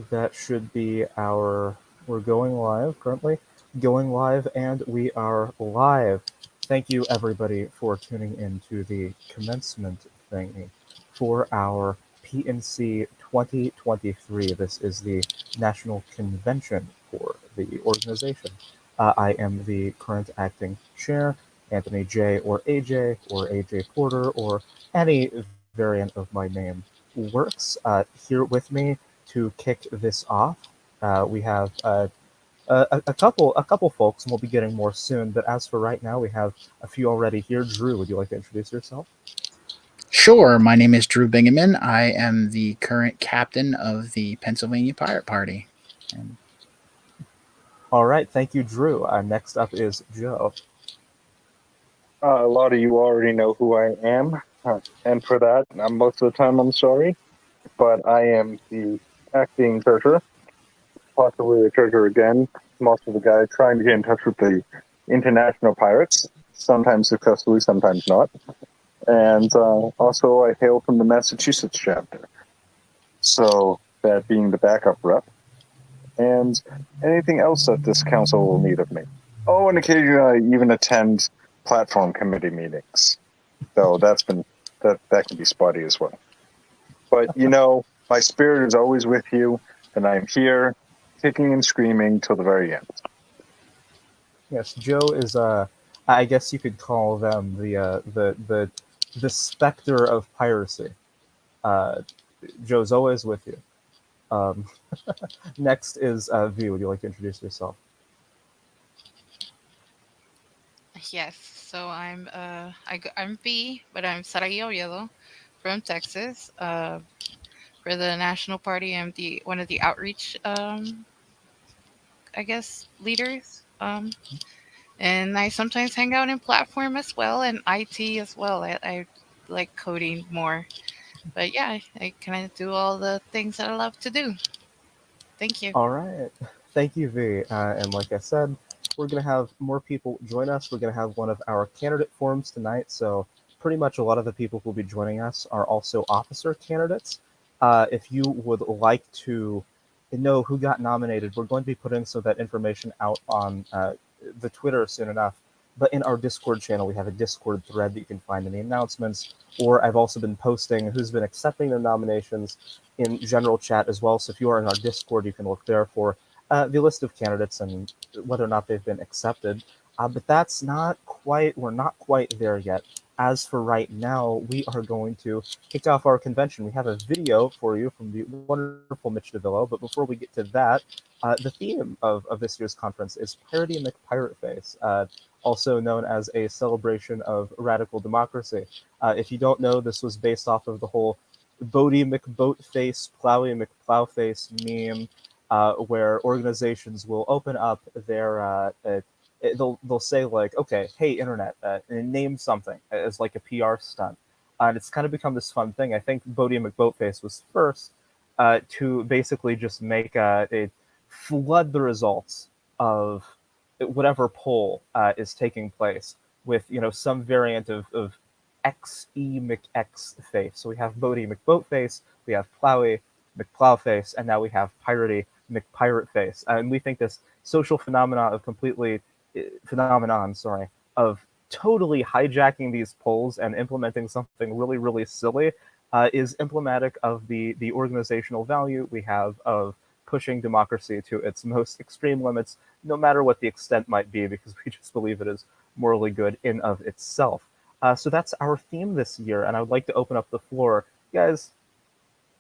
That should be our. We're going live currently. Going live, and we are live. Thank you, everybody, for tuning in to the commencement thingy for our PNC 2023. This is the national convention for the organization. I am the current acting chair, Anthony J. or AJ Porter, or any variant of my name works. Here with me to kick this off. We have a couple folks, and we'll be getting more soon. But as for right now, we have a few already here. Drew, would you like to introduce yourself? Sure. My name is Drew Bingaman. I am the current captain of the Pennsylvania Pirate Party. And All right, thank you, Drew. Next up is Joe. A lot of you already know who I am, and for that, most of the time I'm sorry, but I am the acting treasurer, possibly the treasurer again. I'm also the guy trying to get in touch with the international pirates, sometimes successfully, sometimes not. And also, I hail from the Massachusetts chapter, so that being the backup rep, and anything else that this council will need of me. Oh, and occasionally I even attend platform committee meetings. So that can be spotty as well. But my spirit is always with you, and I'm here, kicking and screaming till the very end. Yes, Joe is. I guess you could call them the specter of piracy. Uh, Joe's always with you. Um, Next is V. Would you like to introduce yourself? Yes, so I'm B, but I'm Saraí Oviedo from Texas. For the National Party, I'm the one of the outreach, I guess, leaders. And I sometimes hang out in platform as well and IT as well. I like coding more, but yeah, I kind of do all the things that I love to do. Thank you. All right. Thank you, V. And like I said, we're going to have more people join us. We're going to have one of our candidate forums tonight. So, pretty much a lot of the people who will be joining us are also officer candidates. If you would like to know who got nominated, we're going to be putting some of that information out on the Twitter soon enough. But in our Discord channel, we have a Discord thread that you can find in the announcements. Or I've also been posting who's been accepting the nominations in general chat as well. So if you are in our Discord, you can look there for the list of candidates and whether or not they've been accepted. But that's not quite, we're not quite there yet. As for right now, we are going to kick off our convention. We have a video for you from the wonderful Mitch Davilo. But before we get to that, the theme of this year's conference is Piratey McPirateface, also known as a celebration of radical democracy. If you don't know, this was based off of the whole Bodie McBoatface, Plowy McPlowface meme, where organizations will open up their they'll say like, okay, hey internet, and name something as like a PR stunt, and it's kind of become this fun thing. I think Bodie McBoatface was first to basically just make a flood the results of whatever poll is taking place with some variant of XE McX face. So we have Bodie McBoatface, we have Plowy McPlowface, and now we have Piratey McPirateface. And we think this social phenomenon, sorry, of totally hijacking these polls and implementing something really, really silly is emblematic of the organizational value we have of pushing democracy to its most extreme limits, no matter what the extent might be, because we just believe it is morally good in of itself. So that's our theme this year, and I would like to open up the floor, guys.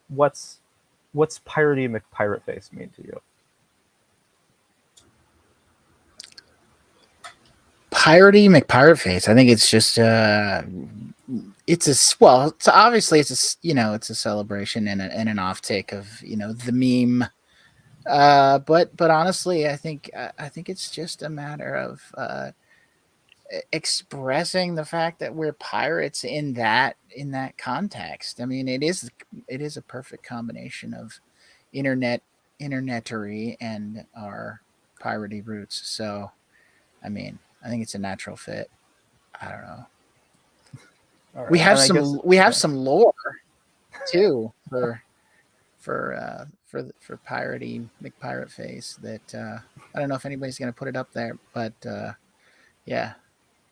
What's Piratey McPirateface mean to you? Piratey McPirateface. I think it's just it's a well. It's obviously it's a celebration and an off take of the meme. But honestly, I think it's just a matter of expressing the fact that we're pirates in that context. I mean, it is a perfect combination of internet internetery and our piratey roots. So, I mean, I think it's a natural fit. I don't know. All We right, have and I guess some we have yeah. some lore too for Piratey McPirateface. That I don't know if anybody's going to put it up there, but yeah,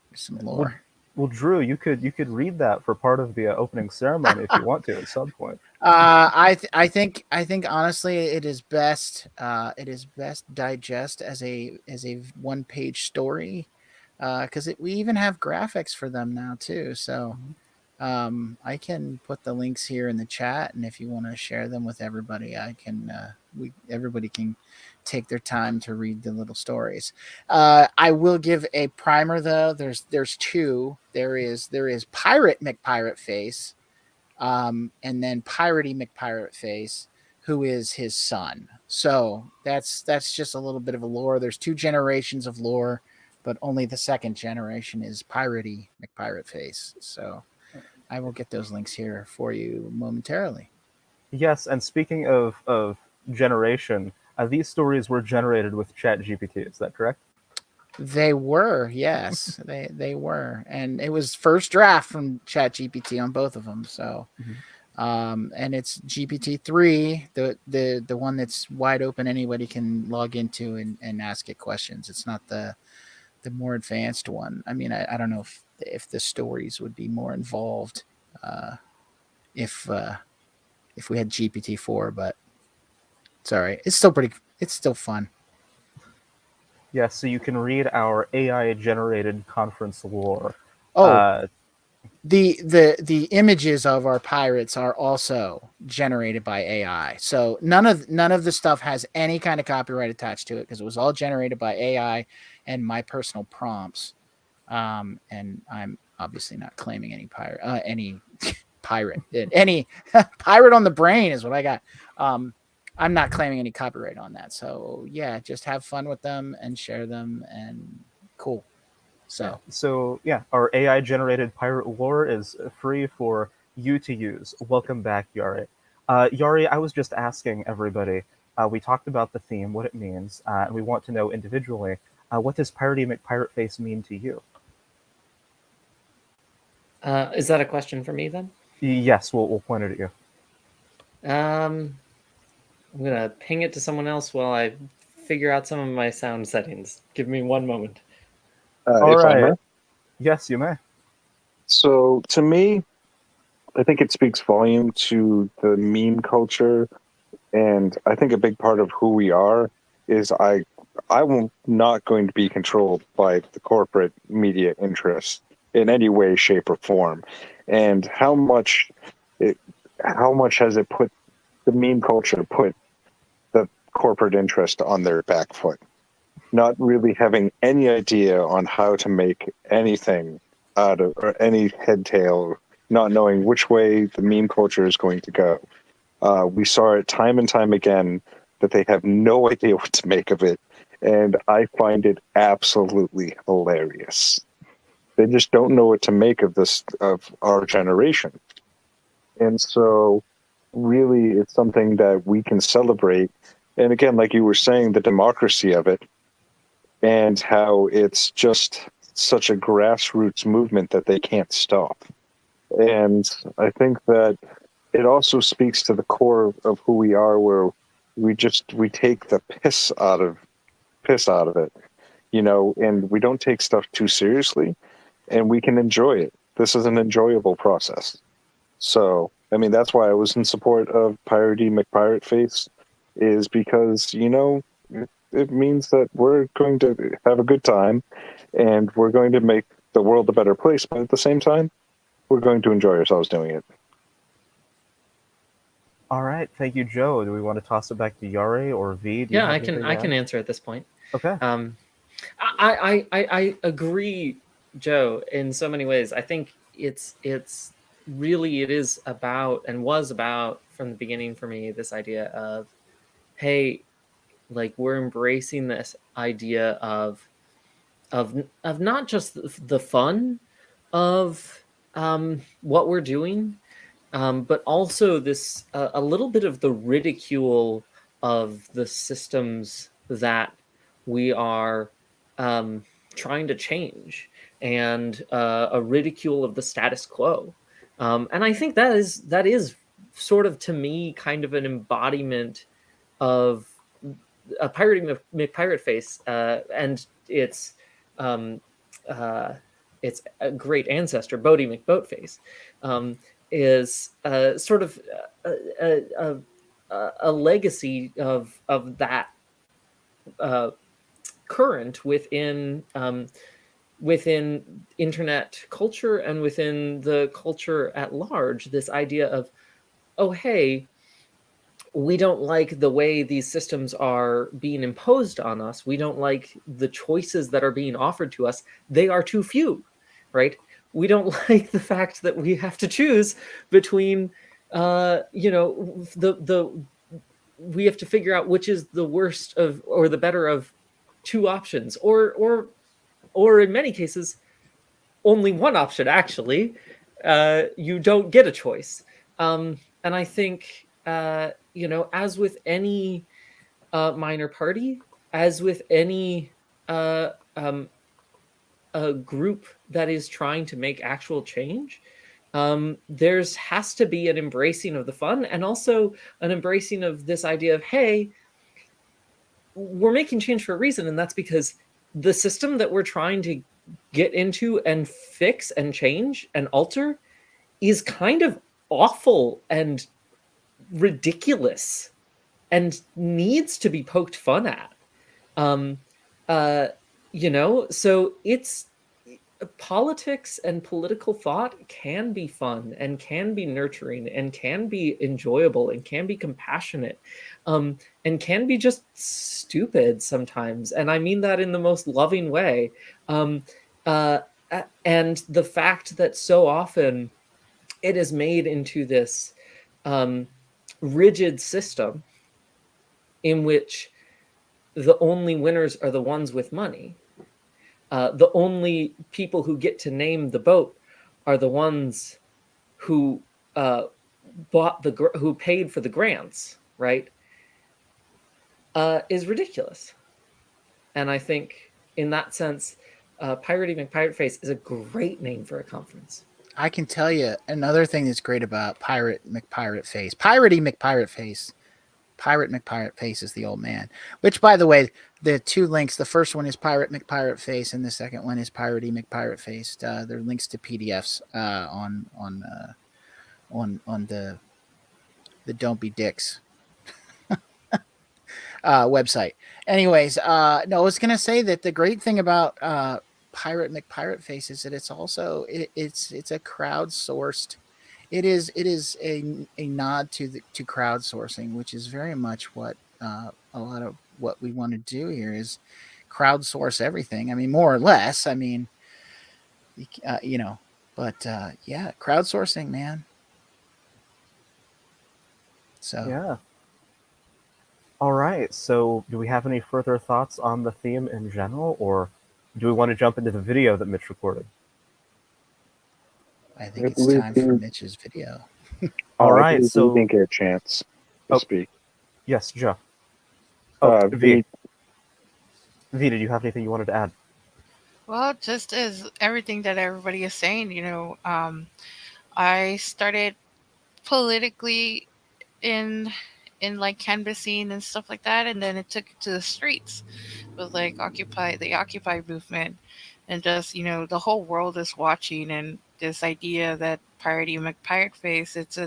there's some lore. Well, Drew, you could read that for part of the opening ceremony if you want to at some point. I think honestly it is best digest as a 1-page story, because we even have graphics for them now too. So I can put the links here in the chat, and if you want to share them with everybody, I can. Everybody can take their time to read the little stories. I will give a primer though. There's two. There is Pirate McPirateface, and then Piratey McPirateface, who is his son. So that's just a little bit of a lore. There's 2 generations of lore, but only the second generation is Piratey McPirateface. So I will get those links here for you momentarily. Yes, and speaking of generation, these stories were generated with ChatGPT. Is that correct? They were, yes, they were, and it was first draft from ChatGPT on both of them. So, and it's GPT-3, the one that's wide open. Anybody can log into and ask it questions. It's not the more advanced one. I mean, I don't know if the stories would be more involved if we had GPT-4, but it's all right. It's still fun. Yeah, so you can read our AI-generated conference lore. Oh, the images of our pirates are also generated by AI. So none of the stuff has any kind of copyright attached to it, because it was all generated by AI and my personal prompts. And I'm obviously not claiming any pirate, any pirate on the brain is what I got. I'm not claiming any copyright on that. So yeah, just have fun with them and share them, and cool. So yeah, our AI-generated pirate lore is free for you to use. Welcome back, Yari. Yari, I was just asking everybody. We talked about the theme, what it means, and we want to know individually, what does Piratey McPirateface mean to you? Is that a question for me then? Yes, we'll point it at you. I'm gonna ping it to someone else while I figure out some of my sound settings. Give me one moment. All If I may. right. Yes, you may. So to me, I think it speaks volume to the meme culture, and I think a big part of who we are is I'm not going to be controlled by the corporate media interests in any way, shape, or form. And how much has it put the meme culture put the corporate interest on their back foot, not really having any idea on how to make anything out of, or any head tail, not knowing which way the meme culture is going to go. We saw it time and time again that they have no idea what to make of it, and I find it absolutely hilarious. They just don't know what to make of our generation. And so really it's something that we can celebrate. And again, like you were saying, the democracy of it, and how it's just such a grassroots movement that they can't stop. And I think that it also speaks to the core of who we are, where we take the piss out of it, and we don't take stuff too seriously, and we can enjoy it. This is an enjoyable process. So, I mean, that's why I was in support of Piratey McPirateface, is because, it means that we're going to have a good time and we're going to make the world a better place, but at the same time, we're going to enjoy ourselves doing it. All right, thank you, Joe. Do we want to toss it back to Yari or V? Yeah, I can answer at this point. Okay. I agree, Joe, in so many ways. I think it's really, it is about, and was about from the beginning for me, this idea of, hey, like, we're embracing this idea of not just the fun of what we're doing, but also this a little bit of the ridicule of the systems that we are trying to change, and a ridicule of the status quo. And I think that is sort of, to me, kind of an embodiment of a Piratey McPirateface, and its a great ancestor, Bodie McBoatface, is sort of a legacy of that current within internet culture and within the culture at large. This idea of, oh, hey, we don't like the way these systems are being imposed on us. We don't like the choices that are being offered to us. They are too few, right? We don't like the fact that we have to choose between, we have to figure out which is the worst of, or the better of, two options, or in many cases, only one option. Actually, you don't get a choice. And I think, as with any minor party, as with any a group that is trying to make actual change, there's has to be an embracing of the fun, and also an embracing of this idea of, hey, we're making change for a reason, and that's because the system that we're trying to get into and fix and change and alter is kind of awful and ridiculous and needs to be poked fun at. So it's, politics and political thought can be fun and can be nurturing and can be enjoyable and can be compassionate, and can be just stupid sometimes. And I mean that in the most loving way. And the fact that so often it is made into this rigid system in which the only winners are the ones with money. The only people who get to name the boat are the ones who who paid for the grants, right? Is ridiculous. And I think, in that sense, Piratey McPirateface is a great name for a conference. I can tell you another thing that's great about Piratey McPirateface. Pirate McPirateface is the old man. Which, by the way, the two links, the first one is Pirate McPirateface, and the second one is Piratey McPirateface. They're links to PDFs on the Don't Be Dicks website. Anyways, no, I was gonna say that the great thing about Pirate McPirateface is that it's also it's a crowdsourced. It is a nod to crowdsourcing, which is very much what a lot of what we want to do here is crowdsource everything. I mean, more or less. I mean, but yeah, crowdsourcing, man. So Yeah. All right. So, do we have any further thoughts on the theme in general, or do we want to jump into the video that Mitch recorded? I think it's time for Mitch's video. All right. So we didn't get a chance to speak. Yes, Joe. V, did you have anything you wanted to add? Well, just as everything that everybody is saying, I started politically in like canvassing and stuff like that, and then it took it to the streets with like the Occupy movement, and just the whole world is watching, and this idea that Piratey McPirateface, it's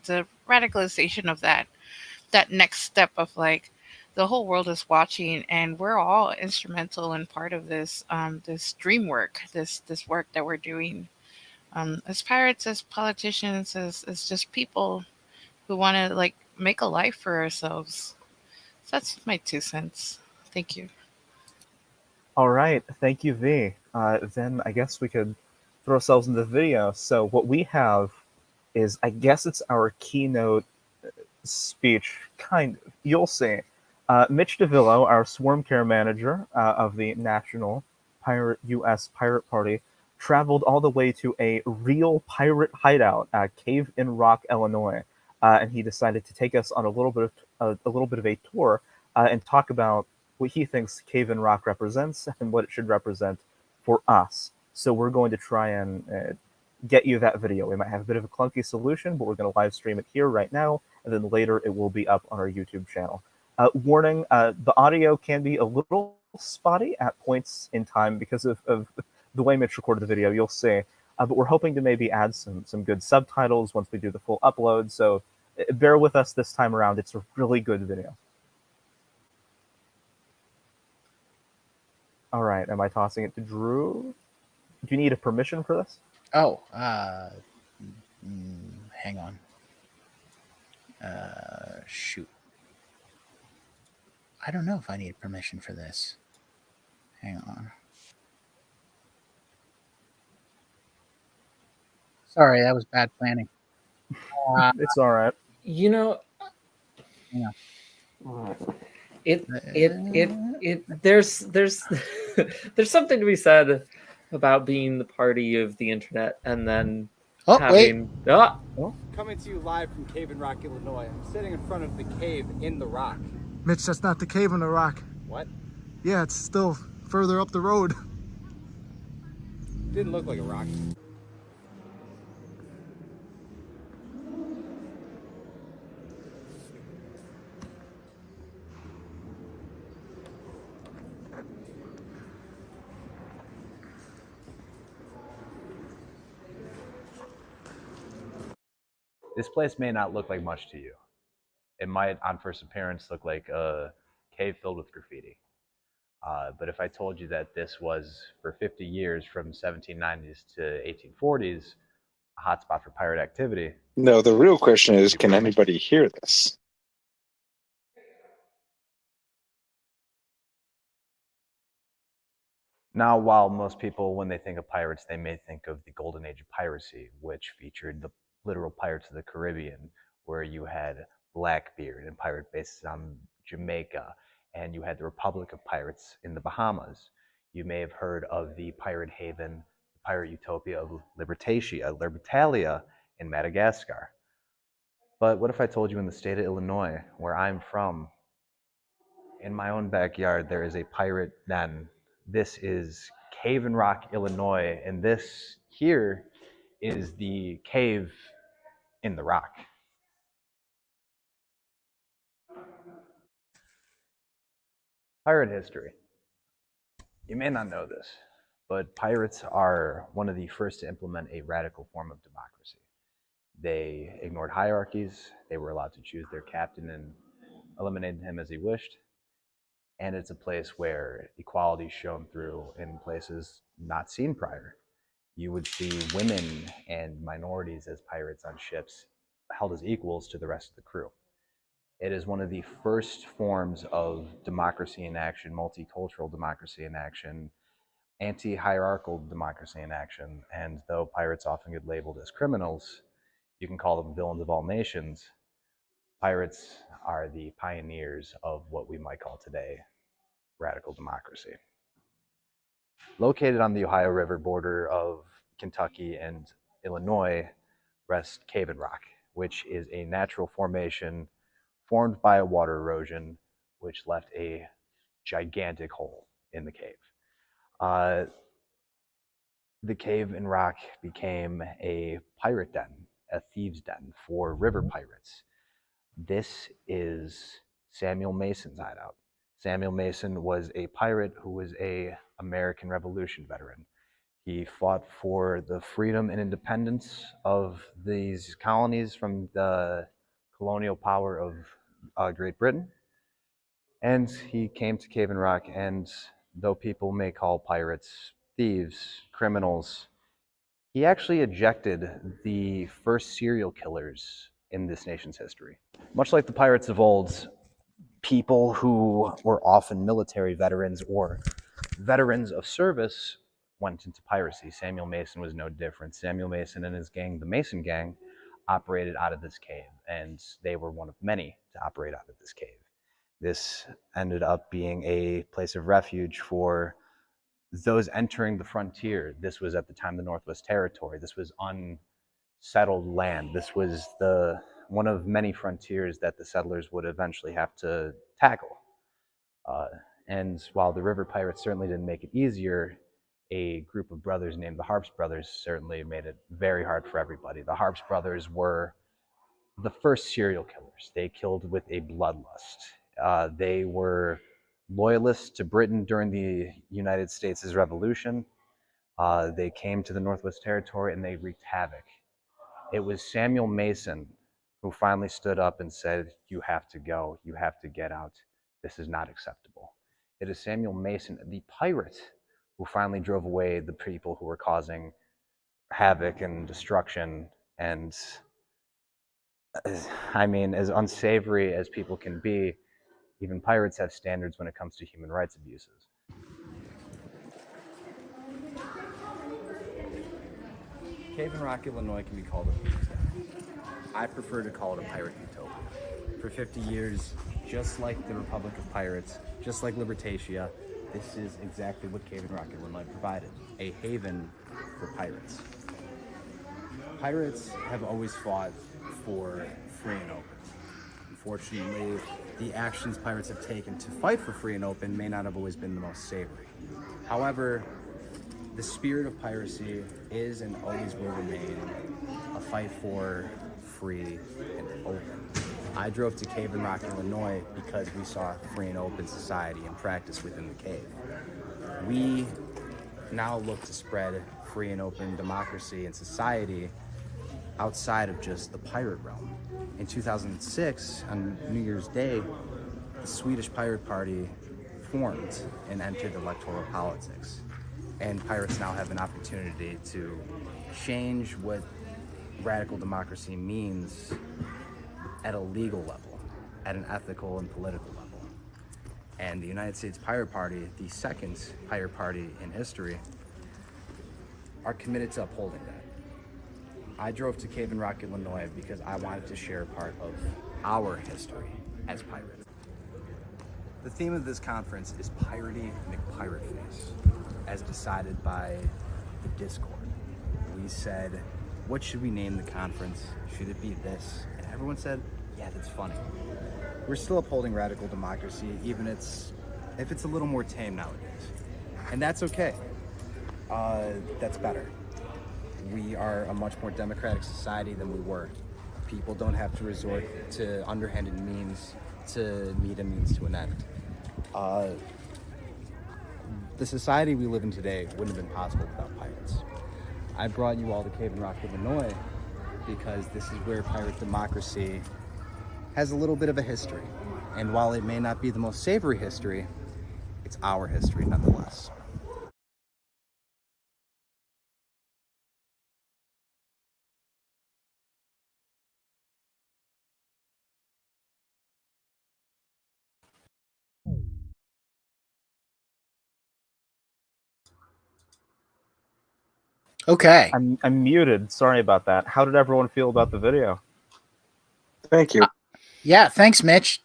a radicalization of that next step of like the whole world is watching, and we're all instrumental and part of this this dream work, this work that we're doing, as pirates, as politicians, as just people who want to like make a life for ourselves. So that's my 2 cents. Thank you. All right. Thank you, V. Then I guess we could throw ourselves in the video. So what we have is, I guess it's our keynote speech, kind of. You'll see. Mitch Davilo, our swarm care manager of the National U.S. Pirate Party, traveled all the way to a real pirate hideout, Cave in Rock, Illinois, and he decided to take us on a little bit of a tour and talk about what he thinks Cave in Rock represents and what it should represent for us. So we're going to try and get you that video. We might have a bit of a clunky solution, but we're going to live stream it here right now, and then later it will be up on our YouTube channel. Warning, the audio can be a little spotty at points in time because of the way Mitch recorded the video, you'll see. But we're hoping to maybe add some good subtitles once we do the full upload, so bear with us this time around. It's a really good video. All right, am I tossing it to Drew? Do you need a permission for this? Oh, hang on. Shoot. I don't know if I need permission for this. Hang on. Sorry, that was bad planning. It's all right. You know, Yeah. There's there's something to be said about being the party of the internet and then having Coming to you live from Cave in Rock, Illinois. I'm sitting in front of the cave in the rock. Mitch, that's not the cave in the rock. What? Yeah, it's still further up the road. Didn't look like a rock. This place may not look like much to you. It might, on first appearance, look like a cave filled with graffiti. But if I told you that this was, for 50 years, from 1790s to 1840s, a hotspot for pirate activity. No, the real question is, can anybody hear this? Now, while most people, when they think of pirates, they may think of the golden age of piracy, which featured the literal Pirates of the Caribbean, where you had Blackbeard and pirate bases on Jamaica, and you had the Republic of Pirates in the Bahamas. You may have heard of the pirate haven, the pirate utopia of Libertalia in Madagascar. But what if I told you in the state of Illinois, where I'm from, in my own backyard, there is a pirate den. This is Cave in Rock, Illinois, and this here is the cave in the rock. Pirate history. You may not know this, but pirates are one of the first to implement a radical form of democracy. They ignored hierarchies, they were allowed to choose their captain and eliminated him as he wished. And it's a place where equality shone through in places not seen prior. You would see women and minorities as pirates on ships held as equals to the rest of the crew. It is one of the first forms of democracy in action, multicultural democracy in action, anti-hierarchical democracy in action. And though pirates often get labeled as criminals, you can call them villains of all nations. Pirates are the pioneers of what we might call today radical democracy. Located on the Ohio River border of Kentucky and Illinois rests Cave in Rock, which is a natural formation formed by a water erosion, which left a gigantic hole in the cave. The Cave in Rock became a pirate den, a thieves' den for river pirates. This is Samuel Mason's hideout. Samuel Mason was a pirate who was an American Revolution veteran. He fought for the freedom and independence of these colonies from the colonial power of Great Britain. And he came to Cave in Rock, and though people may call pirates thieves, criminals, he actually ejected the first serial killers in this nation's history. Much like the pirates of old, people who were often military veterans or veterans of service went into piracy. Samuel Mason was no different. Samuel Mason and his gang, the Mason Gang, operated out of this cave, and they were one of many to operate out of this cave. This ended up being a place of refuge for those entering the frontier. This was at the time the Northwest Territory. This was unsettled land. This was one of many frontiers that the settlers would eventually have to tackle. And while the river pirates certainly didn't make it easier, a group of brothers named the Harps Brothers certainly made it very hard for everybody. The Harps Brothers were the first serial killers. They killed with a bloodlust. They were loyalists to Britain during the United States' Revolution. They came to the Northwest Territory and they wreaked havoc. It was Samuel Mason who finally stood up and said, "You have to go. You have to get out. This is not acceptable." It is Samuel Mason, the pirate, who finally drove away the people who were causing havoc and destruction. And I mean, as unsavory as people can be, even pirates have standards when it comes to human rights abuses. Cave and Rock, Illinois can be called a thieves' den. I prefer to call it a pirate utopia. For 50 years, just like the Republic of Pirates, just like Libertatia, this is exactly what Cave and Rock, Illinois provided, a haven for pirates. Pirates have always fought for free and open. Unfortunately, the actions pirates have taken to fight for free and open may not have always been the most savory. However, the spirit of piracy is and always will remain a fight for free and open. I drove to Cave and Rock, Illinois because we saw free and open society in practice within the cave. We now look to spread free and open democracy and society outside of just the pirate realm. In 2006, on New Year's Day, the Swedish Pirate Party formed and entered electoral politics. And pirates now have an opportunity to change what radical democracy means at a legal level, at an ethical and political level. And the United States Pirate Party, the second pirate party in history, are committed to upholding that. I drove to Cave and Rock, Illinois because I wanted to share part of our history as pirates. The theme of this conference is Piratey McPirateface, as decided by the Discord. We said, what should we name the conference? Should it be this? And everyone said, yeah, that's funny. We're still upholding radical democracy, even if it's a little more tame nowadays. And that's okay. That's better. We are a much more democratic society than we were. People don't have to resort to underhanded means to meet a means to an end. The society we live in today wouldn't have been possible without pirates. I brought you all to Cave and Rock, Illinois, because this is where pirate democracy has a little bit of a history. And while it may not be the most savory history, it's our history nonetheless. Okay. I'm muted. Sorry about that. How did everyone feel about the video? Thank you. Yeah, thanks, Mitch.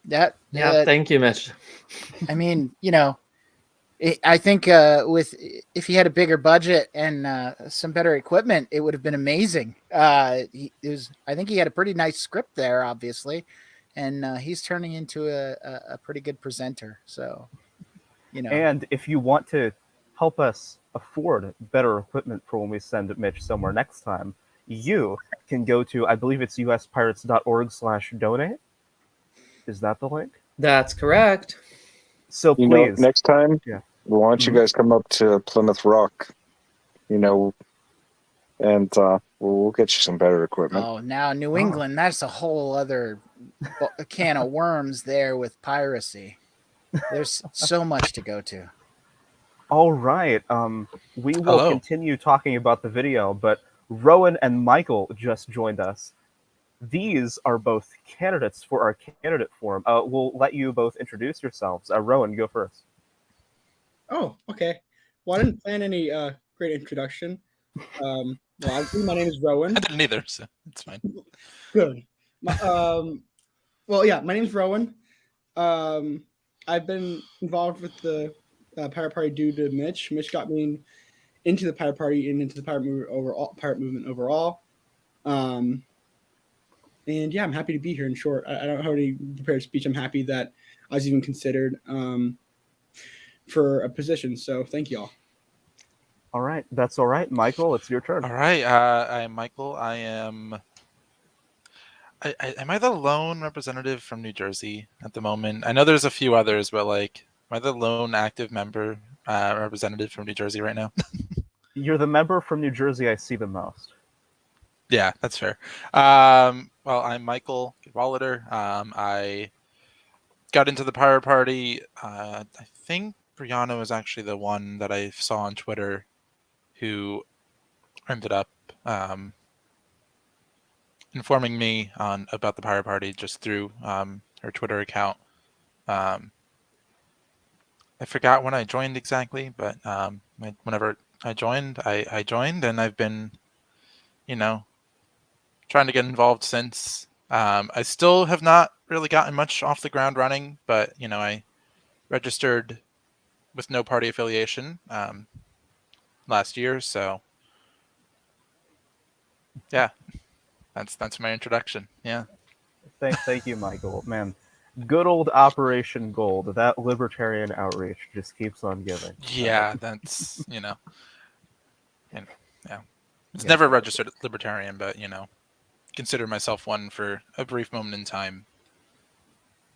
Thank you, Mitch. I mean, I think if he had a bigger budget and some better equipment, it would have been amazing. I think he had a pretty nice script there, obviously, and he's turning into a pretty good presenter. So, And if you want to help us afford better equipment for when we send Mitch somewhere next time, you can go to, I believe it's uspirates.org/donate. Is that the link? That's correct. So please, next time, yeah. why don't you guys come up to Plymouth Rock, and we'll get you some better equipment. Oh, now New England, that's a whole other can of worms there with piracy. There's so much to go to. All right. We will continue talking about the video, but Rowan and Michael just joined us. These are both candidates for our candidate forum. We'll let you both introduce yourselves. Rowan, go first. Oh, okay. Well, I didn't plan any great introduction. Obviously, my name is Rowan. I didn't either, so it's fine. Good. My name is Rowan. I've been involved with the Pirate Party due to Mitch. Mitch got me into the Pirate Party and into the pirate movement overall. And yeah, I'm happy to be here. In short, I don't have any prepared speech. I'm happy that I was even considered for a position. So thank you all. All right, that's all right, Michael. It's your turn. All right, I am Michael. Am I the lone representative from New Jersey at the moment? I know there's a few others, but like, am I the lone active member representative from New Jersey right now? You're the member from New Jersey I see the most. Yeah, that's fair. Well, I'm Michael Wallader. I got into the Pirate Party. I think Brianna was actually the one that I saw on Twitter who ended up informing me about the Pirate Party just through her Twitter account. I forgot when I joined exactly, but whenever I joined, I joined, and I've been, trying to get involved since. I still have not really gotten much off the ground running, but I registered with no party affiliation last year, so yeah, that's my introduction. Yeah. Thank you, Michael. Man, good old Operation Gold. That libertarian outreach just keeps on giving. Yeah, that's yeah. It's Yeah. never registered libertarian, but consider myself one for a brief moment in time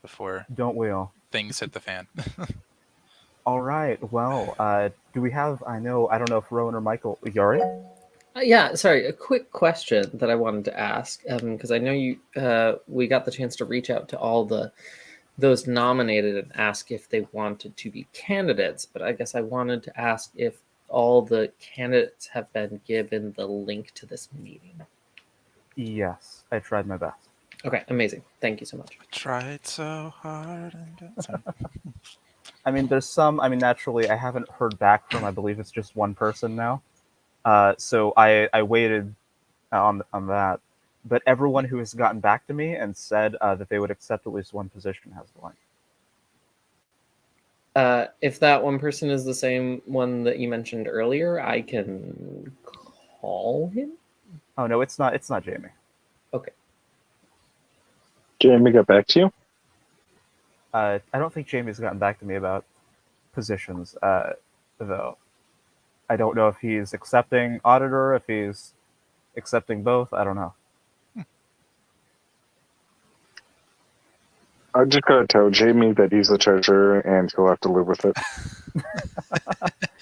before Don't we all? things hit the fan. All right. Well, do we have? I don't know if Rowan or Michael. Yari? Yeah, sorry. A quick question that I wanted to ask, because I know we got the chance to reach out to all those nominated and ask if they wanted to be candidates. But I guess I wanted to ask if all the candidates have been given the link to this meeting. Yes, I tried my best. Okay, amazing. Thank you so much. I tried so hard. I mean, there's some. I mean, naturally, I haven't heard back from. I believe it's just one person now. So I waited on that. But everyone who has gotten back to me and said that they would accept at least one position has the link. If that one person is the same one that you mentioned earlier, I can call him. Oh no, it's not. It's not Jamie. Okay. Jamie got back to you? I don't think Jamie's gotten back to me about positions, though. I don't know if he's accepting auditor, if he's accepting both. I don't know. I just gotta tell Jamie that he's the treasurer and he'll have to live with it.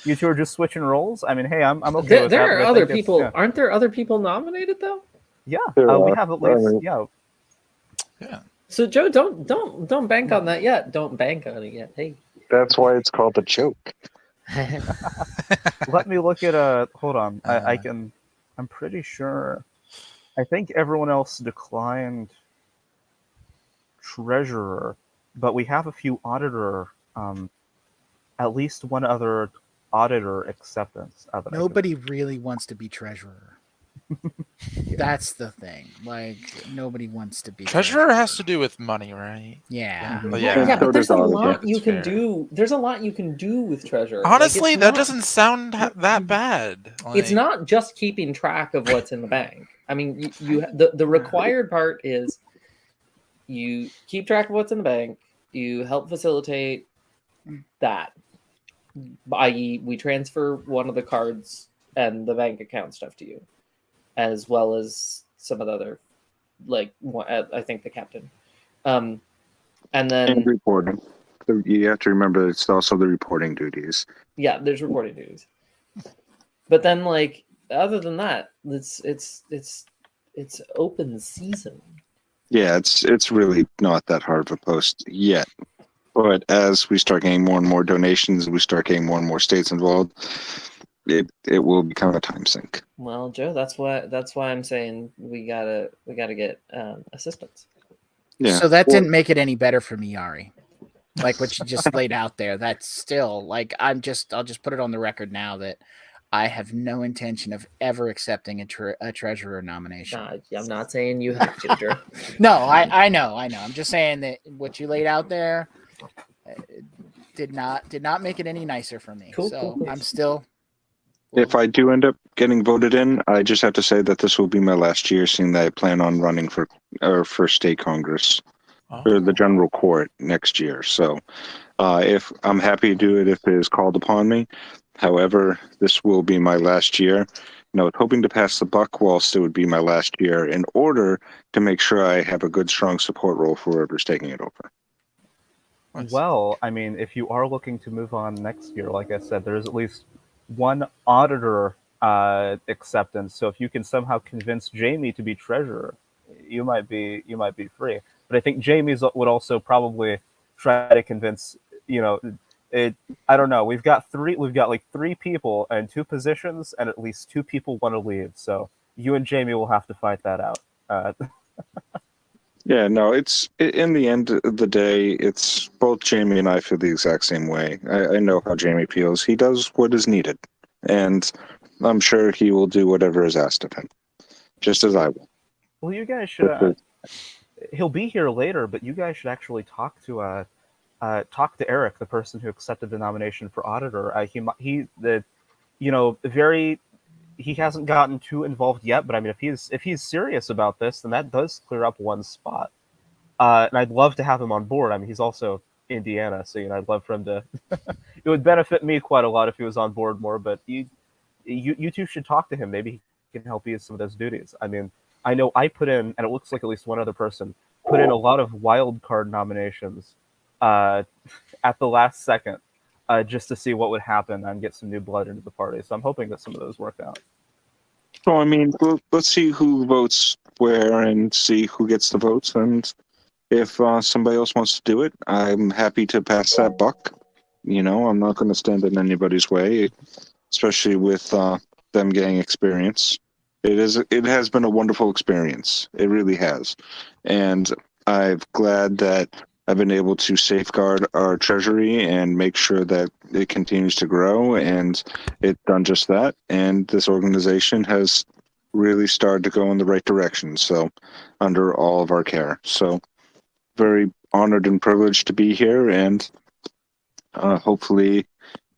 You two are just switching roles. I mean, hey, I'm okay with that. There are other people. Yeah. Aren't there other people nominated though? Yeah, we have at least. Yeah. So Joe, don't bank on that yet. Don't bank on it yet. Hey. That's why it's called the joke. Let me look at hold on. I can. I'm pretty sure. I think everyone else declined treasurer, but we have a few auditor. At least one other auditor acceptance. Nobody really wants to be treasurer. That's the thing. Like, nobody wants to be treasurer. Has to do with money, right? Yeah. Yeah, but there's a lot you can do. There's a lot you can do with treasurer. Honestly, that doesn't sound that bad. It's not just keeping track of what's in the bank. I mean, the required part is you keep track of what's in the bank. You help facilitate that. I.e., we transfer one of the cards and the bank account stuff to you, as well as some of the other, like I think the captain, and then reporting. You have to remember it's also the reporting duties. Yeah, there's reporting duties, but then like other than that, it's open season. Yeah, it's really not that hard of a post yet. But as we start getting more and more donations, we start getting more and more states involved, it will become a time sink. Well, Joe, that's why I'm saying we gotta get assistance. Yeah. So that didn't make it any better for me, Yari. Like what you just laid out there. That's still like I'll just put it on the record now that I have no intention of ever accepting a treasurer nomination. I'm not saying you have to, Joe. No, I know. I'm just saying that what you laid out there did not make it any nicer for me. Cool. I'm still. If I do end up getting voted in, I just have to say that this will be my last year, seeing that I plan on running for state Congress or the general court next year. So, if I'm happy to do it if it is called upon me. However, this will be my last year. And I was hoping to pass the buck whilst it would be my last year in order to make sure I have a good, strong support role for whoever's taking it over. Nice. Well, I mean, if you are looking to move on next year, like I said, there is at least one auditor acceptance. So if you can somehow convince Jamie to be treasurer, you might be free. But I think Jamie's would also probably try to convince, you know, it. I don't know. We've got like three people and two positions, and at least two people want to leave. So you and Jamie will have to fight that out. Yeah, no, in the end of the day, it's both Jamie and I feel the exact same way. I know how Jamie feels. He does what is needed, and I'm sure he will do whatever is asked of him, just as I will. Well, you guys should. He'll be here later, but you guys should actually talk to Eric, the person who accepted the nomination for auditor. He hasn't gotten too involved yet, but I mean, if he's serious about this, then that does clear up one spot. And I'd love to have him on board. I mean, he's also Indiana, so I'd love for him to. It would benefit me quite a lot if he was on board more. But you two should talk to him. Maybe he can help ease some of those duties. I mean, I know I put in, and it looks like at least one other person put in a lot of wild card nominations at the last second, just to see what would happen and get some new blood into the party. So I'm hoping that some of those work out. So, I mean, let's see who votes where and see who gets the votes. And if somebody else wants to do it, I'm happy to pass that buck. I'm not going to stand in anybody's way, especially with them getting experience. It has been a wonderful experience. It really has. And I'm glad that I've been able to safeguard our treasury and make sure that it continues to grow, and it's done just that. And this organization has really started to go in the right direction. So, under all of our care. So, very honored and privileged to be here, and hopefully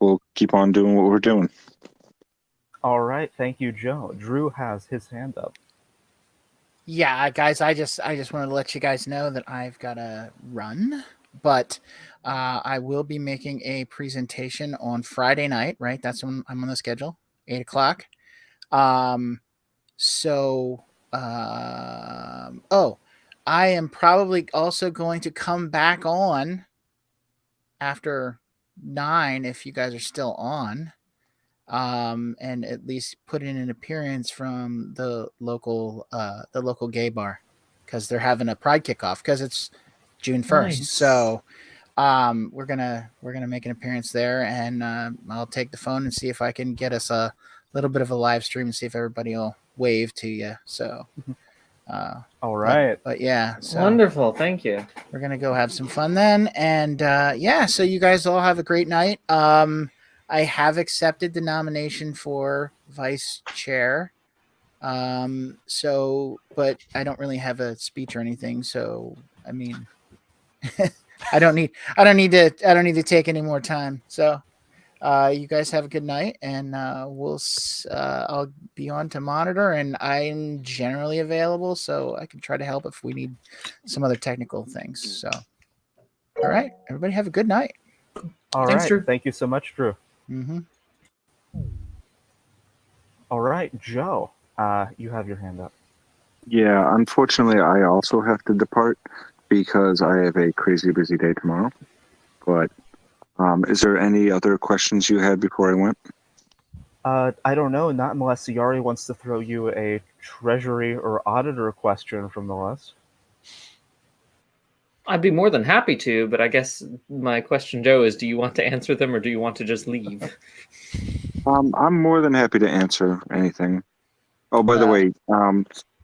we'll keep on doing what we're doing. All right, thank you, Joe. Drew has his hand up. Yeah, guys, I just wanted to let you guys know that I've got to run, but I will be making a presentation on Friday night, right? That's when I'm on the schedule, 8:00. I am probably also going to come back on after 9 if you guys are still on. And at least put in an appearance from the local gay bar, because they're having a pride kickoff because it's June 1st. Nice. So we're gonna make an appearance there, and I'll take the phone and see if I can get us a little bit of a live stream and see if everybody will wave to you. So all right, but yeah, so wonderful, thank you. We're gonna go have some fun then, and so you guys all have a great night. I have accepted the nomination for vice chair. But I don't really have a speech or anything. So, I mean, I don't need to take any more time. So, you guys have a good night, and I'll be on to monitor, and I'm generally available, so I can try to help if we need some other technical things. So, all right, everybody have a good night. All Thanks, right, Drew. Thank you so much, Drew. Mm-hmm. All right, Joe, you have your hand up. Yeah, unfortunately, I also have to depart because I have a crazy busy day tomorrow. But is there any other questions you had before I went? I don't know, not unless Yari wants to throw you a treasury or auditor question from the list. I'd be more than happy to, but I guess my question, Joe, is do you want to answer them or do you want to just leave? I'm more than happy to answer anything. Oh, by the way,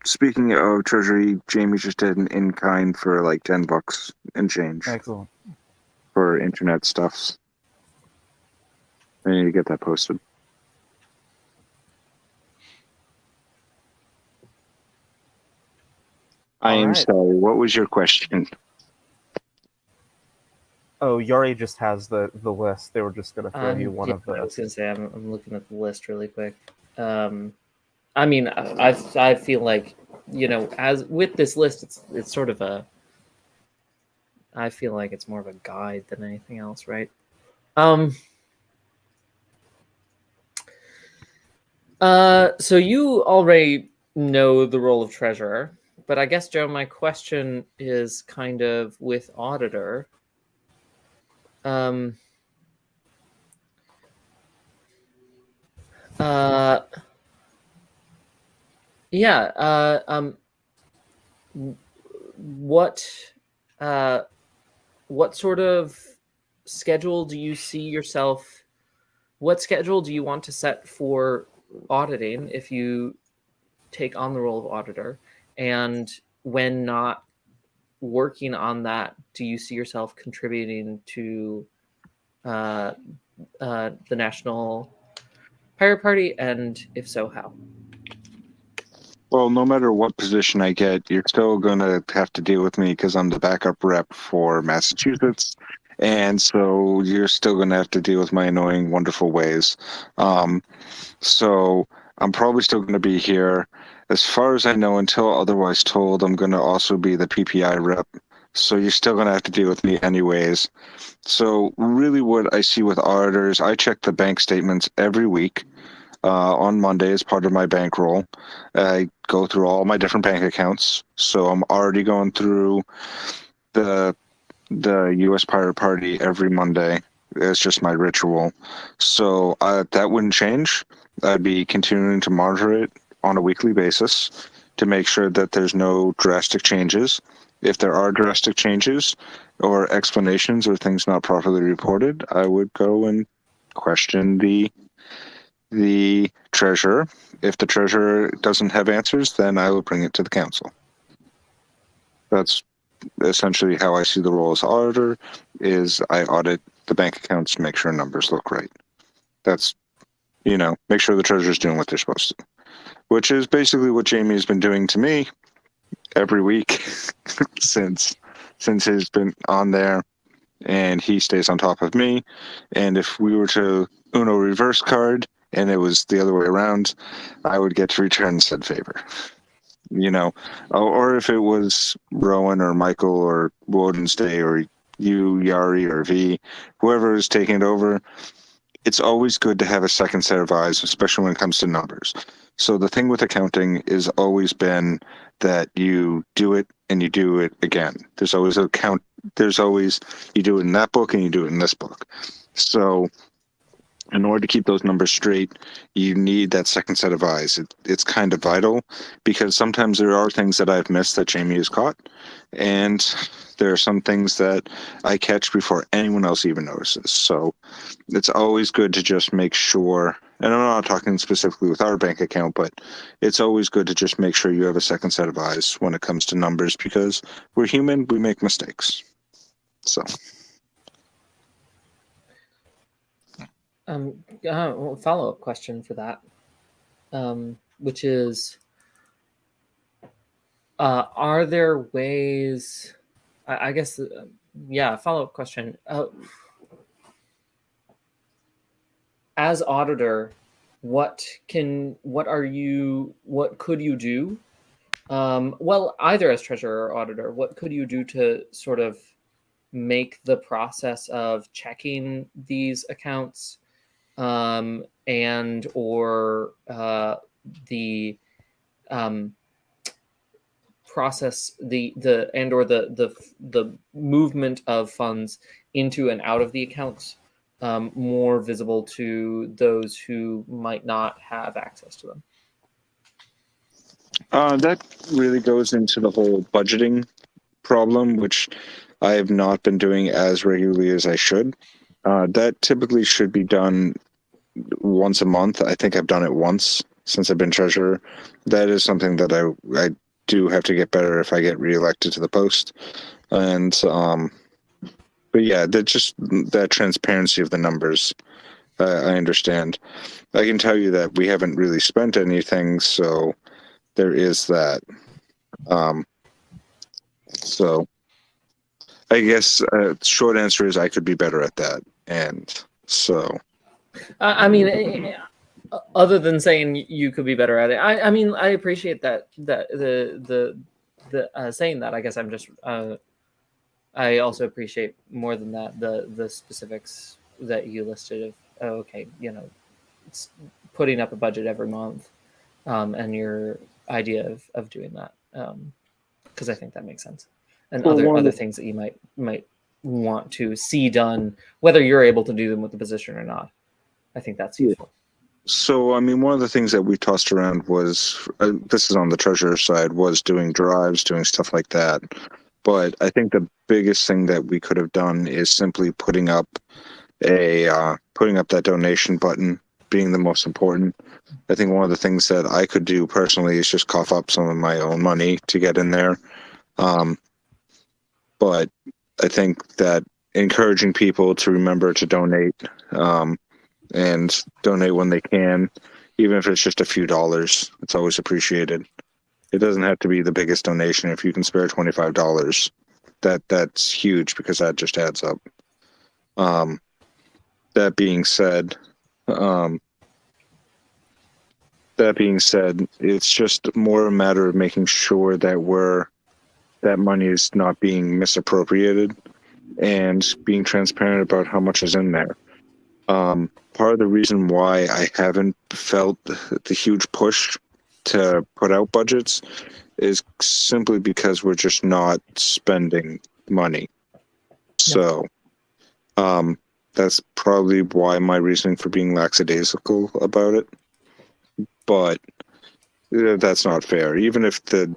speaking of treasury, Jamie just did an in-kind for like $10 and change. Excellent. For internet stuffs. I need to get that posted. I am sorry. What was your question? Oh, Yari just has the list. They were just going to throw you one of the. I was going to say I'm looking at the list really quick. I mean, I feel like, as with this list, it's sort of a. I feel like it's more of a guide than anything else, right? So you already know the role of treasurer, but I guess, Joe, my question is kind of with auditor. What sort of schedule do you see yourself? What schedule do you want to set for auditing if you take on the role of auditor? And when not working on that, do you see yourself contributing to the National Pirate Party? And if so, how? Well, no matter what position I get, you're still going to have to deal with me because I'm the backup rep for Massachusetts. And so you're still going to have to deal with my annoying, wonderful ways. So I'm probably still going to be here. As far as I know, until otherwise told, I'm going to also be the PPI rep. So you're still going to have to deal with me anyways. So really what I see with auditors, I check the bank statements every week. On Monday as part of my bankroll. I go through all my different bank accounts. So I'm already going through the US Pirate Party every Monday. It's just my ritual. So that wouldn't change. I'd be continuing to monitor it on a weekly basis to make sure that there's no drastic changes. If there are drastic changes or explanations or things not properly reported, I would go and question the treasurer. If the treasurer doesn't have answers, then I will bring it to the council. That's essentially how I see the role as auditor, is I audit the bank accounts to make sure numbers look right. That's, make sure the treasurer's doing what they're supposed to, which is basically what Jamie has been doing to me every week since he's been on there, and he stays on top of me. And if we were to Uno reverse card, and it was the other way around, I would get to return said favor. Or if it was Rowan or Michael or Woden's Day or you, Yari, or V, whoever is taking it over, it's always good to have a second set of eyes, especially when it comes to numbers. So the thing with accounting has always been that you do it and you do it again. There's always a count. There's always, you do it in that book and you do it in this book. So in order to keep those numbers straight, you need that second set of eyes. It's kind of vital because sometimes there are things that I've missed that Jamie has caught, and there are some things that I catch before anyone else even notices. So it's always good to just make sure, and I'm not talking specifically with our bank account, but it's always good to just make sure you have a second set of eyes when it comes to numbers, because we're human, we make mistakes. So. Follow-up question for that, which is, are there ways, I guess, follow-up question. As auditor, what could you do? Well, either as treasurer or auditor, what could you do to sort of make the process of checking these accounts and or the process, the movement of funds into and out of the accounts more visible to those who might not have access to them? That really goes into the whole budgeting problem, which I have not been doing as regularly as I should. That typically should be done once a month. I think I've done it once since I've been treasurer. That is something that I do have to get better if I get reelected to the post. And but yeah, that transparency of the numbers, I understand. I can tell you that we haven't really spent anything, so there is that. So I guess short answer is I could be better at that, and so. I mean, other than saying you could be better at it, I mean, I appreciate that the saying that. I guess I'm just I also appreciate more than that the specifics that you listed of okay, putting up a budget every month, and your idea of doing that, because I think that makes sense, and other things that you might want to see done, whether you're able to do them with the position or not. I think that's useful. So, I mean, one of the things that we tossed around was, this is on the treasurer side, was doing drives, doing stuff like that. But I think the biggest thing that we could have done is simply putting up that donation button being the most important. I think one of the things that I could do personally is just cough up some of my own money to get in there. But I think that encouraging people to remember to donate, and donate when they can, even if it's just a few dollars, it's always appreciated. It doesn't have to be the biggest donation. If you can spare $25, that's huge, because that just adds up. That being said, it's just more a matter of making sure that that money is not being misappropriated and being transparent about how much is in there. Part of the reason why I haven't felt the huge push to put out budgets is simply because we're just not spending money. So, that's probably why my reasoning for being lackadaisical about it. But that's not fair. Even if the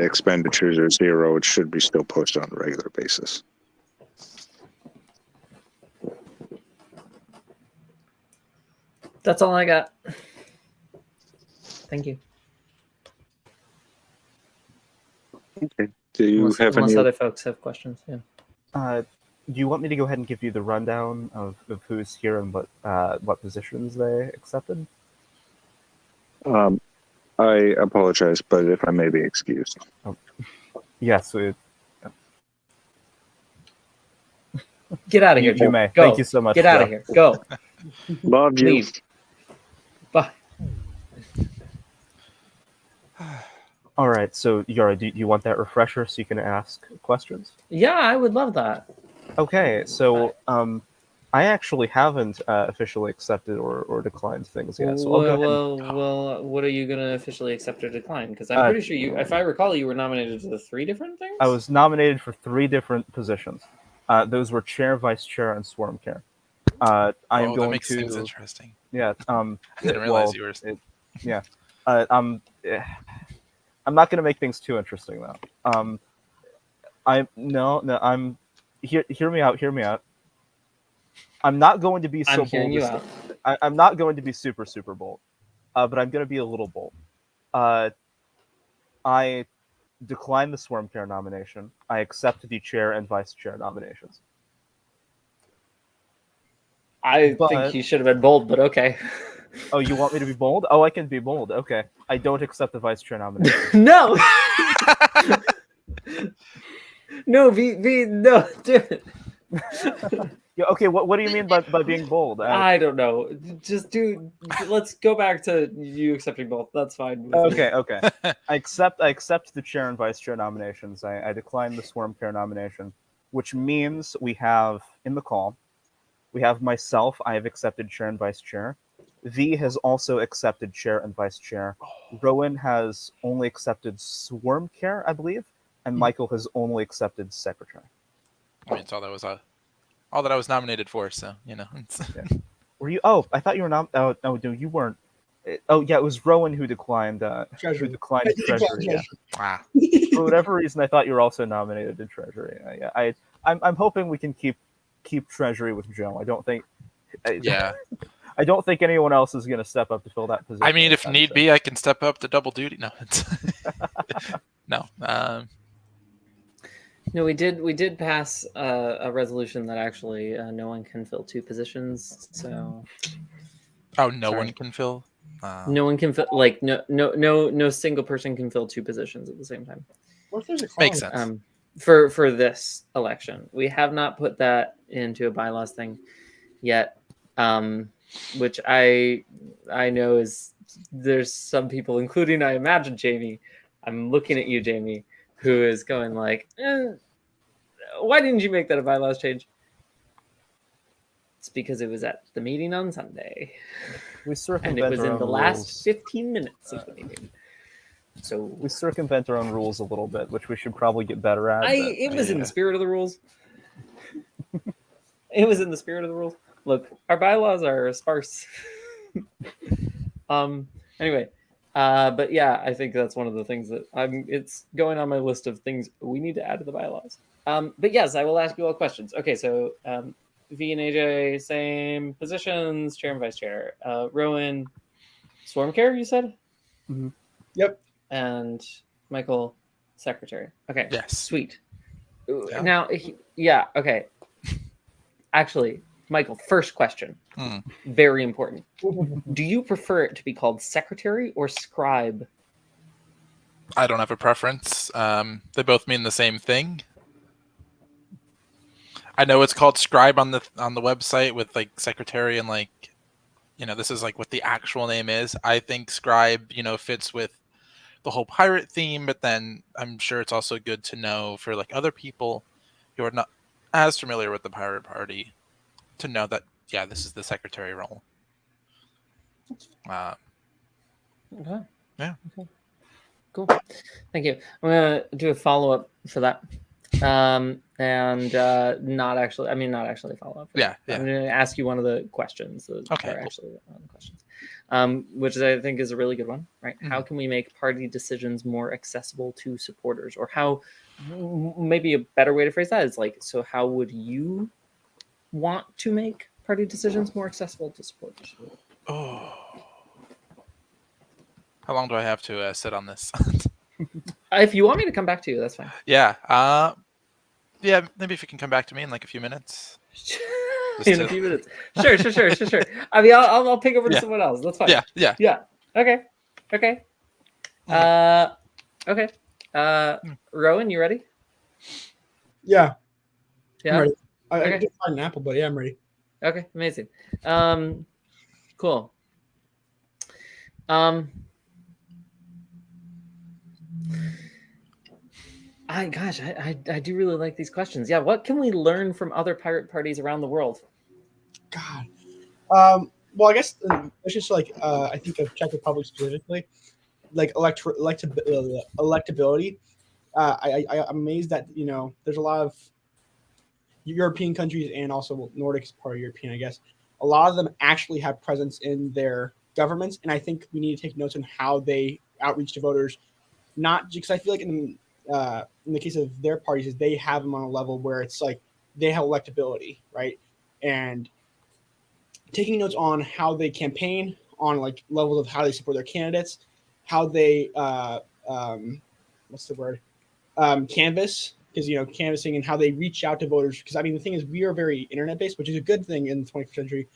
expenditures are zero, it should be still posted on a regular basis. That's all I got. Thank you. Okay. Do you have unless any other folks have questions? Yeah. Do you want me to go ahead and give you the rundown of who's here and what positions they accepted? I apologize, but if I may be excused. Oh. Yes. Get out of here, Joe. You may. Go. Thank you so much. Get out of here. Go. Love you. Leave. Bye. All right. So, Yara, do you want that refresher so you can ask questions? Yeah, I would love that. Okay. So, I actually haven't officially accepted or declined things yet. So I'll go ahead. Well, what are you going to officially accept or decline? Because I'm pretty sure if I recall, you were nominated to the 3 different things? I was nominated for 3 different positions. Those were chair, vice chair, and swarm chair. I am going that makes to. things interesting. Yeah. I didn't realize you were. Yeah. I'm not going to make things too interesting though. I'm. Hear me out. Hear me out. I'm not going to be so bold. I'm not going to be super bold, but I'm going to be a little bold. I decline the swarm chair nomination. I accept the chair and vice chair nominations. I think you should have been bold, but okay. Oh, you want me to be bold? Oh, I can be bold. Okay. I don't accept the vice chair nomination. No! No, no, dude. Yeah, okay, what do you mean by being bold? I don't know. Let's go back to you accepting both. That's fine. Okay. I accept the chair and vice chair nominations. I decline the swarm chair nomination, which means we have in the call, we have myself. I have accepted chair and vice chair. V has also accepted chair and vice chair. Rowan has only accepted swarm chair, I believe, and Michael has only accepted secretary. I mean, it's all that I was nominated for, so Yeah. Were you? Oh, I thought you were not. Oh no, you weren't. Oh yeah, it was Rowan who declined. Treasury. Who declined treasury. Yeah. Wow. For whatever reason, I thought you were also nominated to treasury. Yeah, I'm hoping we can keep treasury with Joe. I don't think. I don't think anyone else is going to step up to fill that position. I mean, if need be, I can step up to double duty. No, no. No, we did pass a resolution that actually no one can fill 2 positions. So. Oh, no one can fill. No one can fill, like no single person can fill 2 positions at the same time. What if there's a Makes sense. For this election, we have not put that into a bylaws thing yet, which I know is there's some people, including I imagine Jamie. I'm looking at you, Jamie, who is going like, why didn't you make that a bylaws change? It's because it was at the meeting on Sunday. We and circumvent it was our in own the rules. last 15 minutes of the meeting. So We circumvent our own rules a little bit, which we should probably get better at. it was in the spirit of the rules. It was in the spirit of the rules. Look, our bylaws are sparse. Anyway, but yeah, I think that's one of the things that it's going on my list of things we need to add to the bylaws. But yes, I will ask you all questions. Okay, so V and AJ, same positions, chair and vice chair. Rowan, swarm care, you said? Mm-hmm. Yep. And Michael, secretary. Okay. Yes. Sweet. Yeah. Now, okay. Actually, Michael, first question. Very important. Do you prefer it to be called secretary or scribe? I don't have a preference. They both mean the same thing. I know it's called scribe on the website with like secretary and like, this is like what the actual name is. I think scribe, fits with the whole pirate theme, but then I'm sure it's also good to know for like other people who are not as familiar with the pirate party to know that, yeah, this is the secretary role. Okay. Yeah. Okay. Cool. Thank you. I'm gonna do a follow-up for that. And not actually follow up. Yeah. I'm gonna ask you one of the questions that Okay, are cool. actually one of the questions. Which I think is a really good one, right? How can we make party decisions more accessible to supporters? Or how, maybe a better way to phrase that is like, so how would you want to make party decisions more accessible to supporters? Oh. How long do I have to sit on this? If you want me to come back to you, that's fine. Yeah. Yeah, maybe if you can come back to me in like a few minutes. In a few minutes. Sure. I mean, I'll pick over to someone else. That's fine. Yeah. Okay. Okay. Rowan, you ready? Yeah. Yeah. I'm ready. I Okay. just find an apple, but yeah, I'm ready. Okay. Amazing. Cool. I do really like these questions. Yeah, what can we learn from other pirate parties around the world? God. Well, I guess it's just like I think of Czech Republic specifically, like electability. I'm amazed that there's a lot of European countries and also Nordic is part of European, I guess. A lot of them actually have presence in their governments, and I think we need to take notes on how they outreach to voters. Not because I feel like in the case of their parties, is they have them on a level where it's like they have electability, right? And taking notes on how they campaign, on like levels of how they support their candidates, how they canvass, because canvassing and how they reach out to voters. Because I mean, the thing is, we are very internet based, which is a good thing in the 21st century.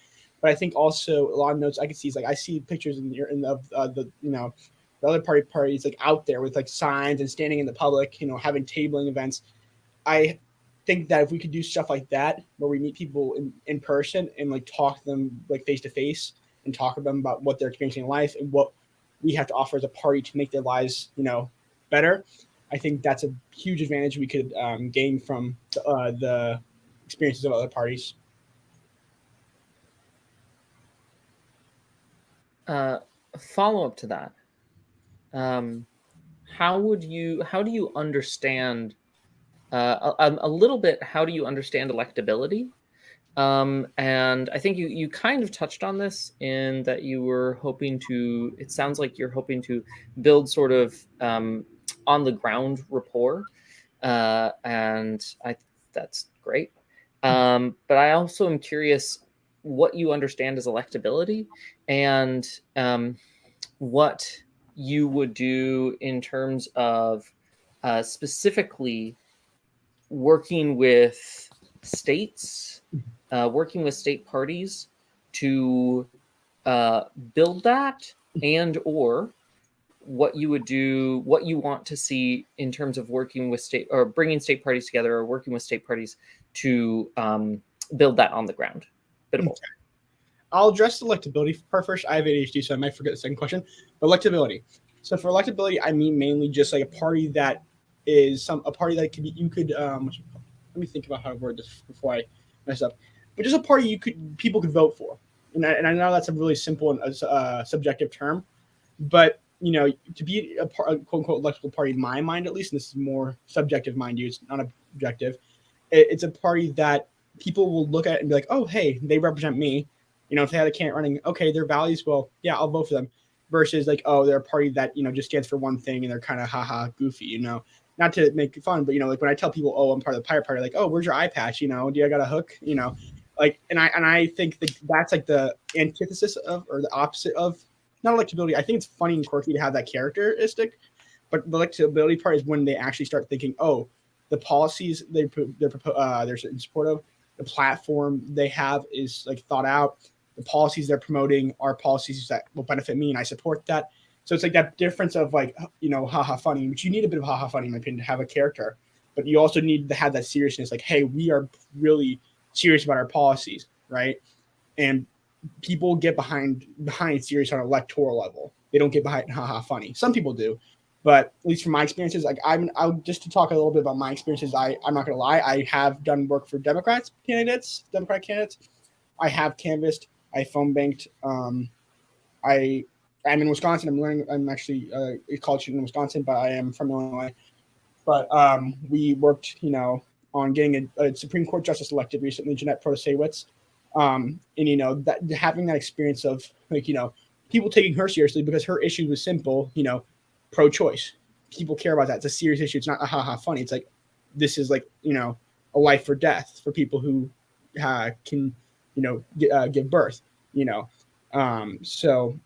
But I think also a lot of notes I can see is like I see pictures of the other parties like out there with like signs and standing in the public, having tabling events. I think that if we could do stuff like that, where we meet people in person and like talk to them like face to face and talk to them about what they're experiencing in life and what we have to offer as a party to make their lives, better. I think that's a huge advantage we could gain from the experiences of other parties. Follow up to that. How do you understand a little bit? How do you understand electability? And I think you kind of touched on this in that you were hoping to. It sounds like you're hoping to build sort of on the ground rapport, and that's great. But I also am curious what you understand as electability and what you would do in terms of specifically working with states, working with state parties to build that, and or what you would do, what you want to see in terms of working with state or bringing state parties together or working with state parties to build that on the ground. Bit of both. I'll address electability part first. I have ADHD, so I might forget the second question. But electability. So for electability, I mean mainly just like a party that is a party that could be, let me think about how to word this before I mess up. But just a party people could vote for. and I know that's a really simple and subjective term, but to be a quote unquote electoral party, in my mind at least, and this is more subjective, mind you, it's not objective. It's a party that people will look at and be like, oh, hey, they represent me. If they had a candidate running, okay, their values, well, yeah, I'll vote for them. Versus like, oh, they're a party that just stands for one thing and they're kind of haha goofy. Not to make fun, but like when I tell people, oh, I'm part of the Pirate Party, like, oh, where's your eye patch? Do you got a hook? Like, and I think that's like the antithesis of, or the opposite of, not electability. I think it's funny and quirky to have that characteristic, but the electability part is when they actually start thinking, oh, the policies they're in support of, the platform they have is like thought out. The policies they're promoting are policies that will benefit me, and I support that. So it's like that difference of like, haha funny, which you need a bit of haha funny in my opinion to have a character, but you also need to have that seriousness. Like, hey, we are really serious about our policies, right? And people get behind serious on an electoral level. They don't get behind haha funny. Some people do, but at least from my experiences, like I'll just to talk a little bit about my experiences. I'm not gonna lie, I have done work for Democratic candidates. I have canvassed. I phone banked. I'm in Wisconsin. I'm actually a college student in Wisconsin, but I am from Illinois. But we worked, on getting a Supreme Court justice elected recently, Jeanette Protasewicz. And that having that experience of like, people taking her seriously because her issue was simple, pro-choice. People care about that. It's a serious issue. It's not a haha funny. It's like, this is like, a life or death for people who can, give birth, so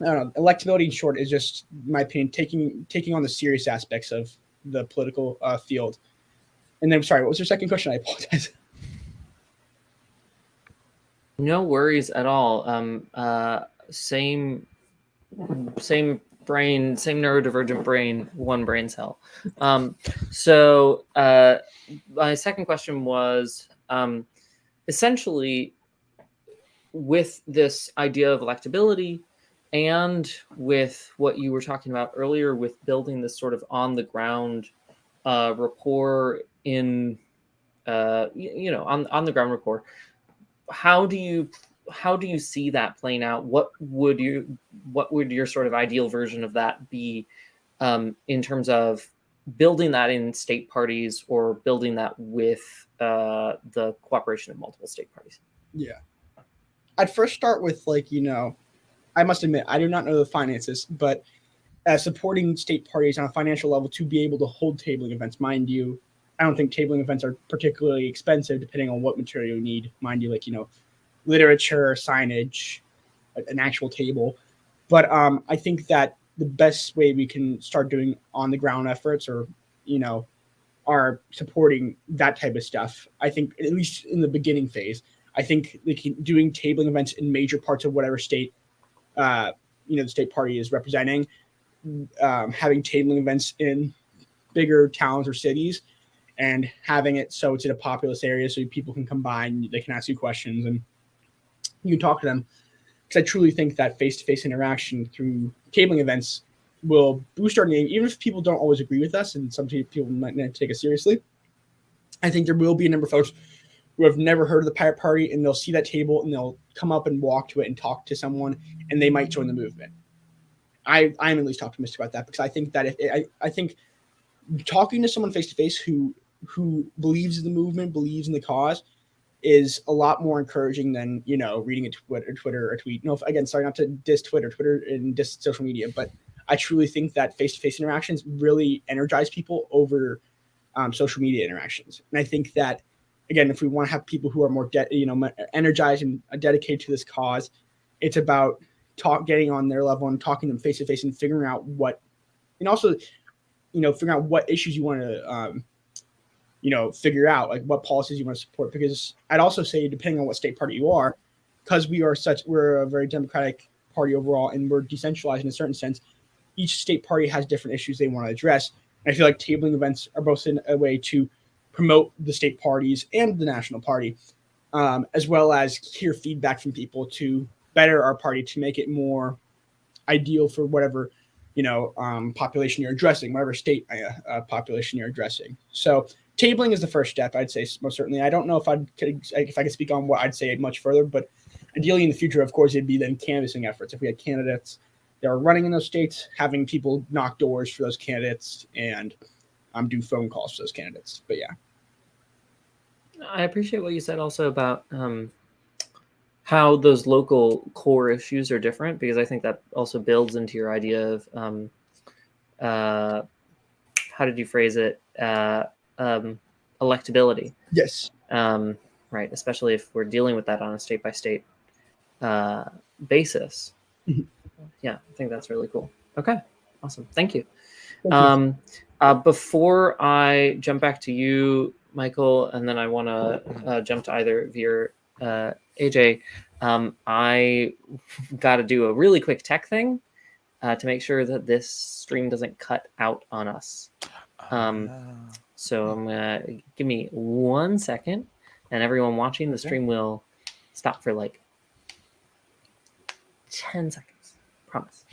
I don't know. Electability in short is just, in my opinion, taking on the serious aspects of the political field. And then, sorry, what was your second question? I apologize. No worries at all. Same brain, same neurodivergent brain, one brain cell. So my second question was essentially with this idea of electability and with what you were talking about earlier with building this sort of on the ground rapport in on the ground rapport, how do you see that playing out? What would your sort of ideal version of that be in terms of building that in state parties or building that with the cooperation of multiple state parties? Yeah. I'd first start with like, I must admit, I do not know the finances, but supporting state parties on a financial level to be able to hold tabling events. Mind you, I don't think tabling events are particularly expensive depending on what material you need. Mind you, like, literature, signage, an actual table. But I think that the best way we can start doing on the ground efforts or, are supporting that type of stuff. I think at least in the beginning phase, I think doing tabling events in major parts of whatever state, the state party is representing, having tabling events in bigger towns or cities and having it so it's in a populous area so people can come by and they can ask you questions and you can talk to them. Because I truly think that face-to-face interaction through tabling events will boost our name, even if people don't always agree with us and some people might not take us seriously. I think there will be a number of folks who have never heard of the Pirate Party and they'll see that table and they'll come up and walk to it and talk to someone and they might join the movement. I'm at least optimistic about that because I think that I think talking to someone face to face who believes in the movement, believes in the cause, is a lot more encouraging than reading a Twitter or tweet. No, again, sorry not to diss Twitter and diss social media, but I truly think that face to face interactions really energize people over social media interactions, and I think that again, if we want to have people who are more energized and dedicated to this cause, it's about getting on their level and talking to them face to face and figuring out what, and also, figuring out what issues you want to, figure out, like what policies you want to support. Because I'd also say, depending on what state party you are, because we're a very democratic party overall, and we're decentralized in a certain sense, each state party has different issues they want to address. And I feel like tabling events are both a way to promote the state parties and the national party, as well as hear feedback from people to better our party, to make it more ideal for whatever, population you're addressing, whatever state population you're addressing. So tabling is the first step, I'd say, most certainly. I don't know if I could speak on what I'd say much further, but ideally in the future, of course, it'd be then canvassing efforts. If we had candidates that are running in those states, having people knock doors for those candidates and do phone calls for those candidates. But yeah. I appreciate what you said also about how those local core issues are different, because I think that also builds into your idea of how did you phrase it? Electability. Yes. Right. Especially if we're dealing with that on a state by state basis. Yeah, I think that's really cool. Okay, awesome. Thank you. Thank you. Before I jump back to you, Michael, and then I want to jump to either of your AJ, I got to do a really quick tech thing to make sure that this stream doesn't cut out on us. So I'm gonna give me 1 second, and everyone watching the stream will stop for like 10 seconds. Promise.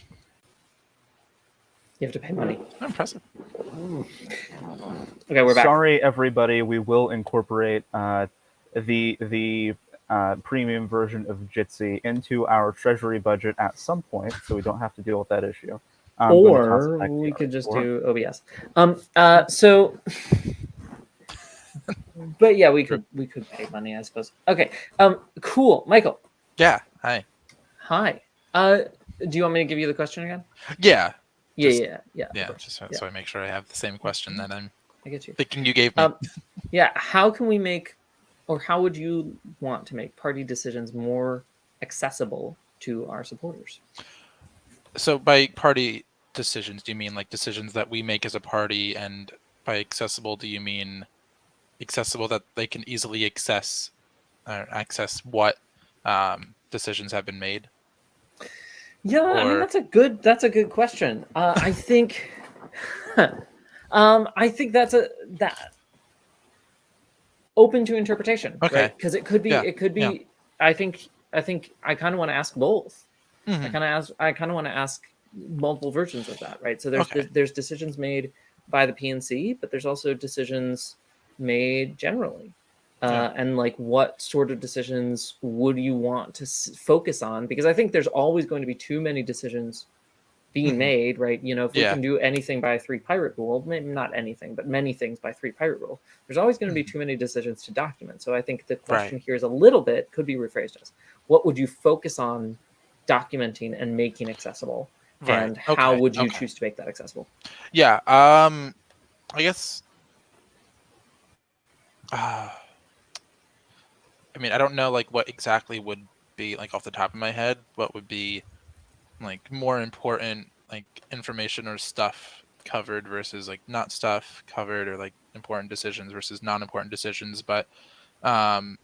You have to pay money. Impressive. Okay, we're back. Sorry, everybody. We will incorporate the premium version of Jitsi into our treasury budget at some point, so we don't have to deal with that issue. Or we could just do OBS. But yeah, we could pay money, I suppose. Okay. Cool. Michael. Yeah. Hi. Hi. Do you want me to give you the question again? Yeah. Yeah. Just so I make sure I have the same question that I get you. thinking you gave me. Yeah. How can we make, or how would you want to make party decisions more accessible to our supporters? So by party decisions, do you mean like decisions that we make as a party? And by accessible, do you mean accessible that they can easily access what decisions have been made? Yeah, I mean that's a good question. I think I think that's that open to interpretation. Okay. Right? Because it could be Yeah. I think I kind of want to ask both. Mm-hmm. I kind of want to ask multiple versions of that, right? So there's decisions made by the PNC, but there's also decisions made generally. And like what sort of decisions would you want to focus on? Because I think there's always going to be too many decisions being made, right? You know, if we can do anything by a 3 pirate rule, maybe not anything, but many things by 3 pirate rule, there's always going to be too many decisions to document. So I think the question here is a little bit, could be rephrased as, what would you focus on documenting and making accessible? Right. And how would you choose to make that accessible? Yeah. I guess. I mean, I don't know like what exactly would be like off the top of my head. What would be like more important, like information or stuff covered versus like not stuff covered, or like important decisions versus non-important decisions. But I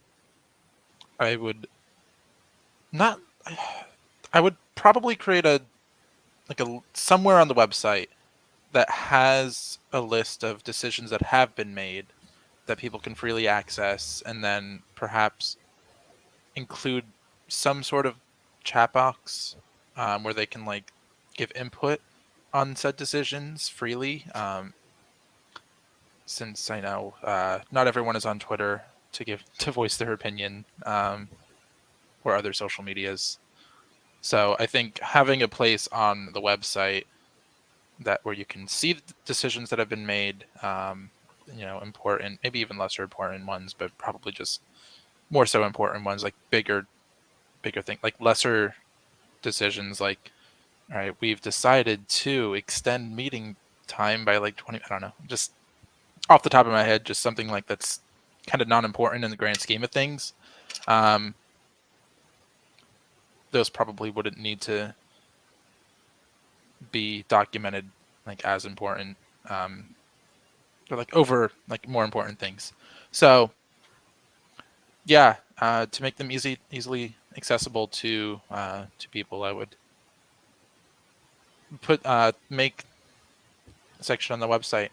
would probably create a somewhere on the website that has a list of decisions that have been made that people can freely access, and then perhaps include some sort of chat box where they can like give input on said decisions freely. Since I know not everyone is on Twitter to voice their opinion, or other social medias. So I think having a place on the website where you can see the decisions that have been made, important, maybe even lesser important ones, but probably just more so important ones, like bigger thing, like lesser decisions, like, all right, we've decided to extend meeting time by like 20, I don't know, just off the top of my head, just something like that's kind of non-important in the grand scheme of things. Those probably wouldn't need to be documented like as important, or like over like more important things. So yeah, to make them easily accessible to people, I would make a section on the website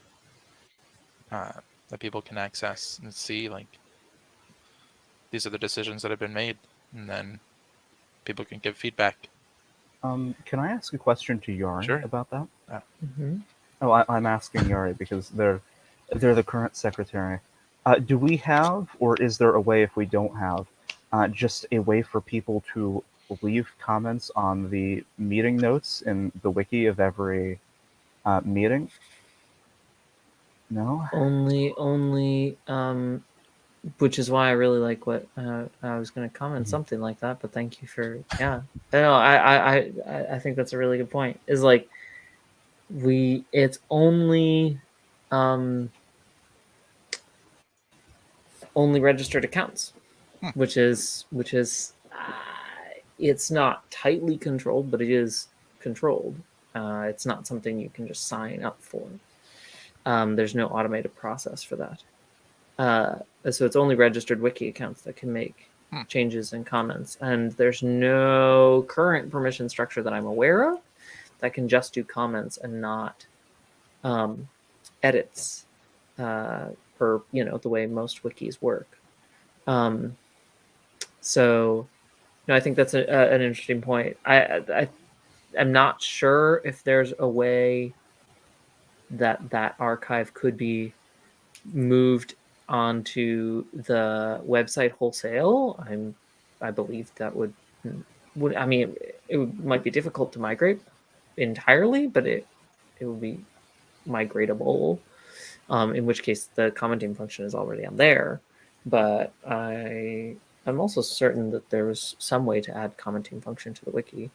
that people can access and see, like, these are the decisions that have been made, and then people can give feedback. Can I ask a question to Yari about that? Mm-hmm. Oh, I'm asking Yari because they're the current secretary. Do we have, or is there a way if we don't have, just a way for people to leave comments on the meeting notes in the wiki of every meeting? No? Only which is why I really like what I was going to comment something like that, but thank you for no, I think that's a really good point. Is like it's only registered accounts, which is it's not tightly controlled, but it is controlled. It's not something you can just sign up for. There's no automated process for that. So it's only registered wiki accounts that can make changes and comments. And there's no current permission structure that I'm aware of that can just do comments and not edits per the way most wikis work. So I think that's an interesting point. I'm not sure if there's a way that archive could be moved onto the website wholesale. I believe that would I mean might be difficult to migrate entirely, but it would be migratable. In which case the commenting function is already on there. But I'm also certain that there was some way to add commenting function to the wiki.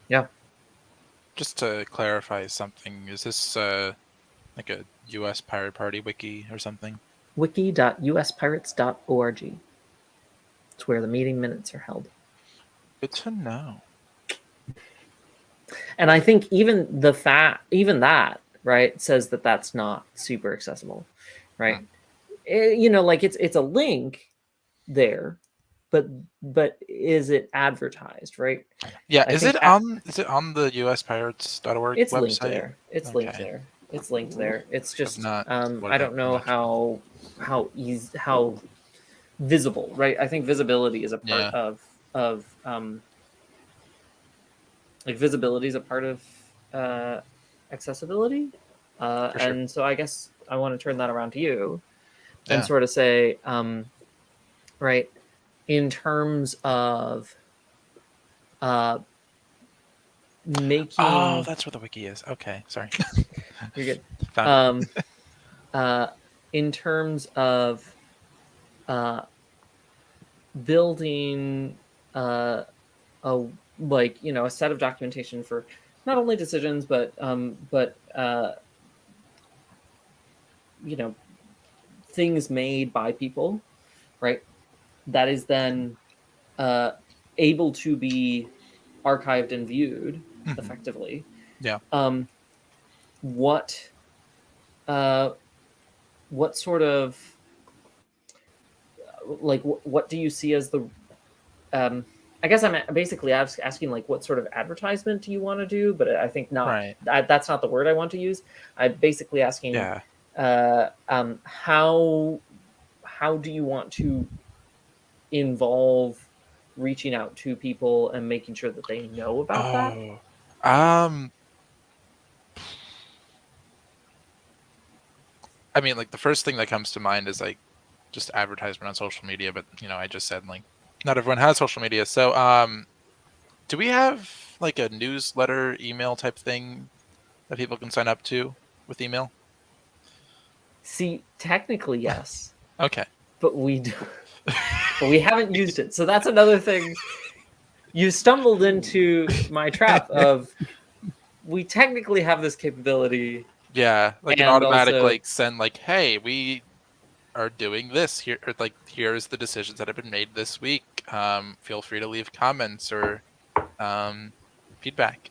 Yeah. Just to clarify something, is this like a US Pirate Party wiki or something? wiki.uspirates.org. It's where the meeting minutes are held. Good to know. And I think even that, right, says that that's not super accessible, right? Like it's a link there, but is it advertised, right? Yeah, is it on the uspirates.org it's website? Linked there. It's linked there. It's linked there. It's just I don't know how visible, right? I think visibility is a part of like visibility is a part of accessibility. And so I guess I want to turn that around to you and sort of say, right, in terms of making... Oh, that's what the wiki is. Okay, sorry. You're good. Found it. In terms of building a set of documentation for not only decisions but things made by people, right? That is then able to be archived and viewed effectively. Yeah. What sort of what do you see as the I guess I'm basically asking like what sort of advertisement do you want to do, but I think not. Right. That's not the word I want to use. I'm basically asking how do you want to involve reaching out to people and making sure that they know about that? I mean, like the first thing that comes to mind is like just advertisement on social media, but I just said like not everyone has social media. So do we have like a newsletter email type thing that people can sign up to with email? See, technically yes. Okay. But we haven't used it. So that's another thing. You stumbled into my trap of we technically have this capability. Yeah, like an automatic like send like, hey, we are doing this here, or like here's the decisions that have been made this week. Feel free to leave comments or feedback.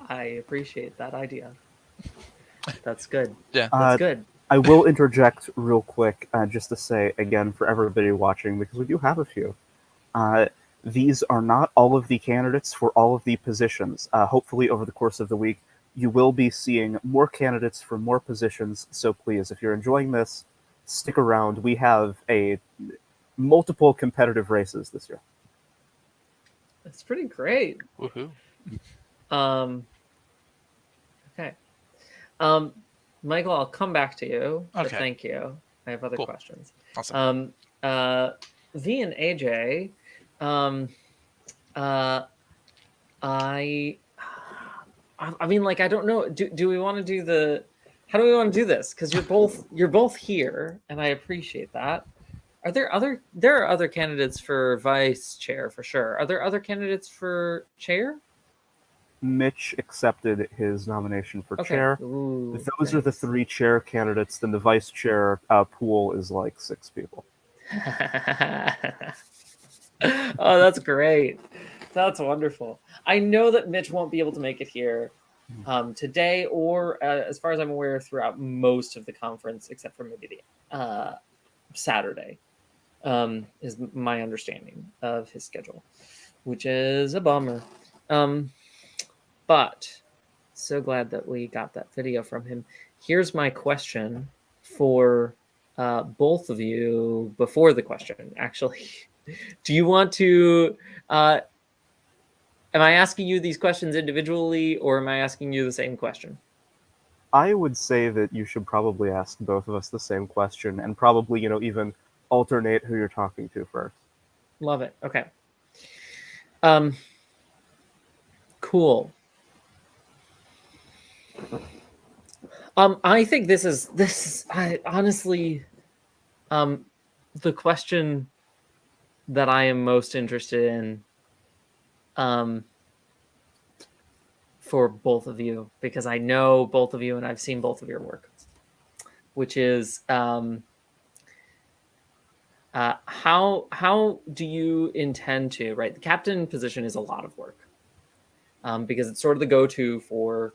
I appreciate that idea. That's good. Yeah, that's good. I will interject real quick just to say again for everybody watching, because we do have a few. These are not all of the candidates for all of the positions. Hopefully over the course of the week, you will be seeing more candidates for more positions. So please, if you're enjoying this, stick around. We have multiple competitive races this year. That's pretty great. Woohoo. Okay. Michael, I'll come back to you. Okay. But thank you. I have other Cool. questions. Awesome. V and AJ, I mean, like, I don't know. Do we want to do the? How do we want to do this? Because you're both here, and I appreciate that. Are there other? There are other candidates for vice chair for sure. Are there other candidates for chair? Mitch accepted his nomination for Okay. chair. Ooh, If those are the 3 chair candidates, then the vice chair pool is like 6 people. Oh, that's great. That's wonderful. I know that Mitch won't be able to make it here today, or as far as I'm aware, throughout most of the conference, except for maybe the Saturday, is my understanding of his schedule, which is a bummer. But so glad that we got that video from him. Here's my question for both of you before the question, actually. Do you want to am I asking you these questions individually, or am I asking you the same question? I would say that you should probably ask both of us the same question, and probably, even alternate who you're talking to first. Love it. Okay. Cool. I think this is honestly the question that I am most interested in for both of you, because I know both of you and I've seen both of your work, which is how do you intend to, right? The captain position is a lot of work because it's sort of the go-to for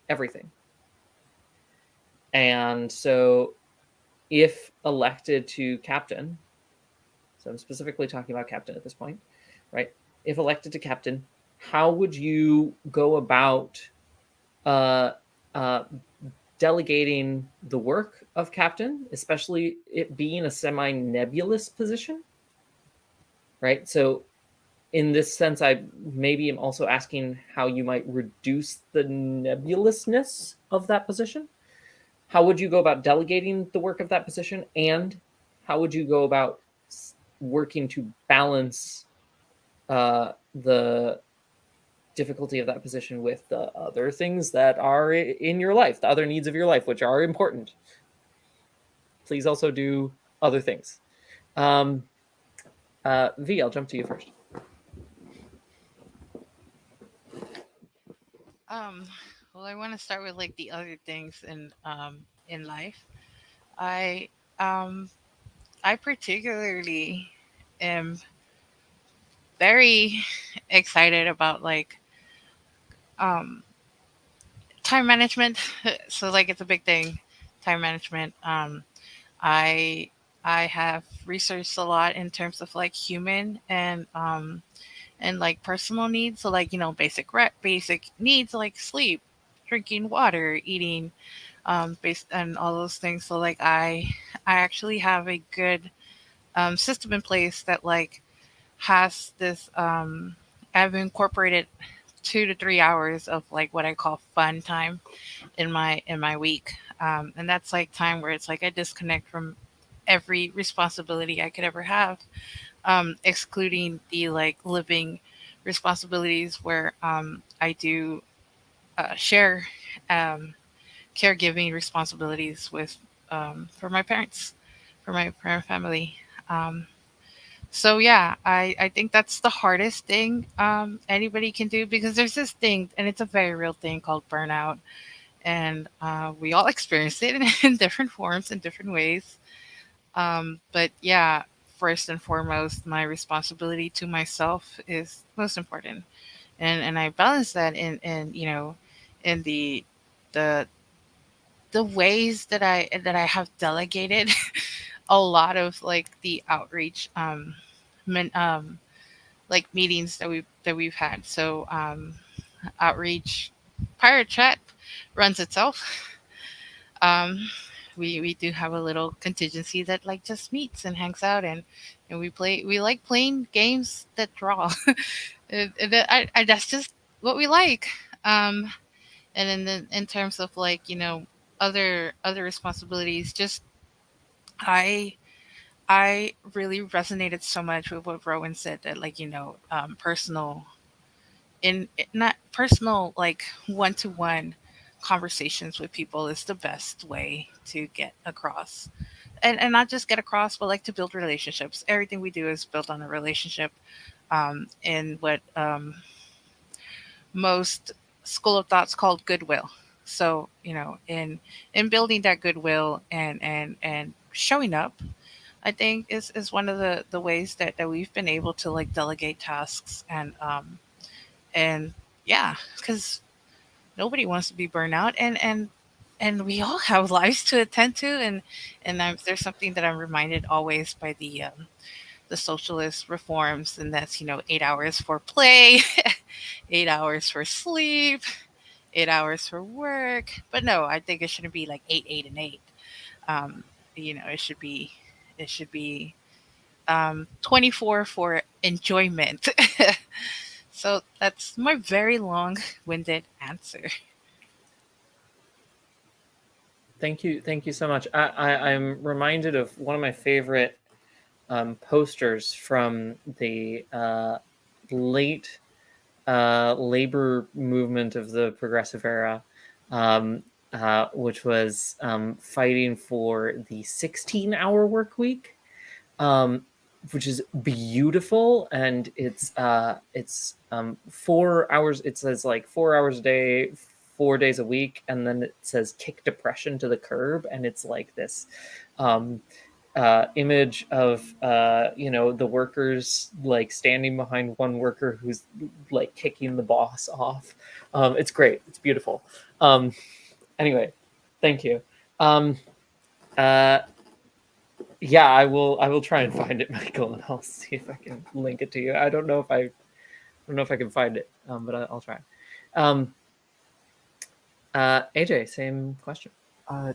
everything. And so if elected to captain, so I'm specifically talking about captain at this point, right? If elected to captain, how would you go about delegating the work of captain, especially it being a semi-nebulous position, right? So in this sense, I maybe am also asking how you might reduce the nebulousness of that position. How would you go about delegating the work of that position? And how would you go about working to balance the difficulty of that position with the other things that are in your life, the other needs of your life, which are important? Please also do other things. V, I'll jump to you first. Well, I want to start with like the other things in life. I um I particularly am very excited about like um time management. So like it's a big thing, time management. I I have researched a lot in terms of like human and like personal needs. So like basic needs like sleep, drinking water, eating, based and all those things. So like I actually have a good system in place that like has this. I've incorporated 2 to 3 hours of like what I call fun time in my week, and that's like time where it's like I disconnect from every responsibility I could ever have, excluding the like living responsibilities where I do share caregiving responsibilities with for my parents, for my parent family. Um, so yeah, I think that's the hardest thing anybody can do because there's this thing, and it's a very real thing called burnout, and we all experience it in different forms in different ways. But yeah, first and foremost, my responsibility to myself is most important, and I balance that in the the ways that I have delegated a lot of like the outreach men, like meetings that we've had. So outreach pirate chat runs itself. Um, we do have a little contingency that like just meets and hangs out and we like playing games that draw. That's just what we like. And then in terms of like other responsibilities, just I I really resonated so much with what Rowan said that, like, personal, in not personal, like, one-to-one conversations with people is the best way to get across, and not just get across, but like to build relationships. Everything we do is built on a relationship. In what most school of thoughts called goodwill. So, in building that goodwill and showing up, I think is one of the ways that we've been able to like delegate tasks, and yeah, because nobody wants to be burnt out, and we all have lives to attend to, and there's something that I'm reminded always by the socialist reforms, and that's 8 hours for play, 8 hours for sleep, 8 hours for work. But no, I think it shouldn't be like eight, eight, and eight. Um, it should be 24 for enjoyment. So that's my very long-winded answer. Thank you so much. I'm reminded of one of my favorite posters from the late labor movement of the progressive era, which was fighting for the 16-hour work week, which is beautiful, and it's 4 hours. It says like 4 hours a day, 4 days a week, and then it says "kick depression to the curb," and it's like this image of the workers like standing behind one worker who's like kicking the boss off. It's great. It's beautiful. Anyway, thank you. Uh, yeah, I will try and find it, Michael, and I'll see if I can link it to you. I don't know if I can find it, but I'll try. AJ, same question.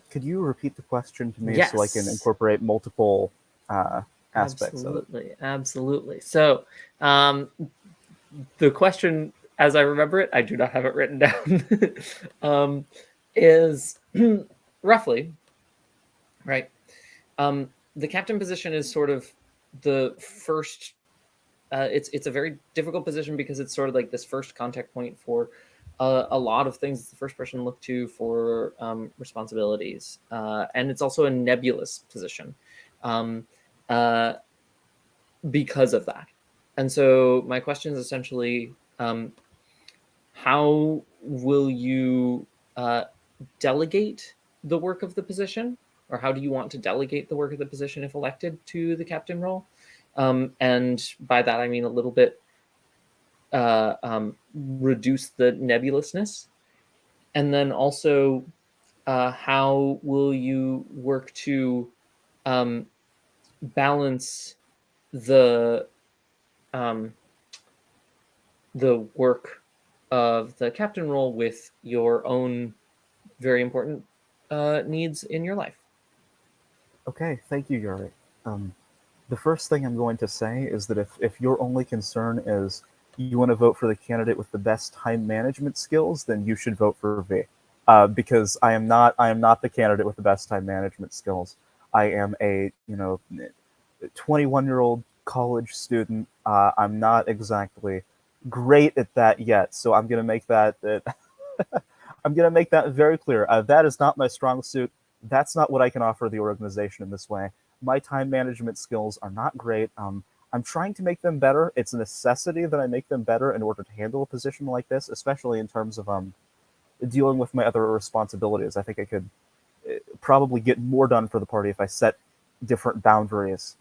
Could you repeat the question to me so I can Yes. incorporate multiple aspects of it? Absolutely. So, the question, as I remember it, I do not have it written down, is roughly, right? The captain position is sort of the first. It's a very difficult position because it's sort of like this first contact point for a lot of things. It's the first person to look to for responsibilities, and it's also a nebulous position because of that. And so my question is essentially, how will you delegate the work of the position, or how do you want to delegate the work of the position if elected to the captain role? And by that I mean a little bit reduce the nebulousness, and then also how will you work to balance the work of the captain role with your own very important needs in your life? Okay, thank you, Yuri. The first thing I'm going to say is that if your only concern is you want to vote for the candidate with the best time management skills, then you should vote for V. Because I am not the candidate with the best time management skills. I am a 21-year-old college student. I'm not exactly great at that yet, so I'm gonna make that I'm gonna make that very clear. That is not my strong suit. That's not what I can offer the organization in this way. My time management skills are not great. I'm trying to make them better. It's a necessity that I make them better in order to handle a position like this, especially in terms of dealing with my other responsibilities. I think I could probably get more done for the party if I set different boundaries.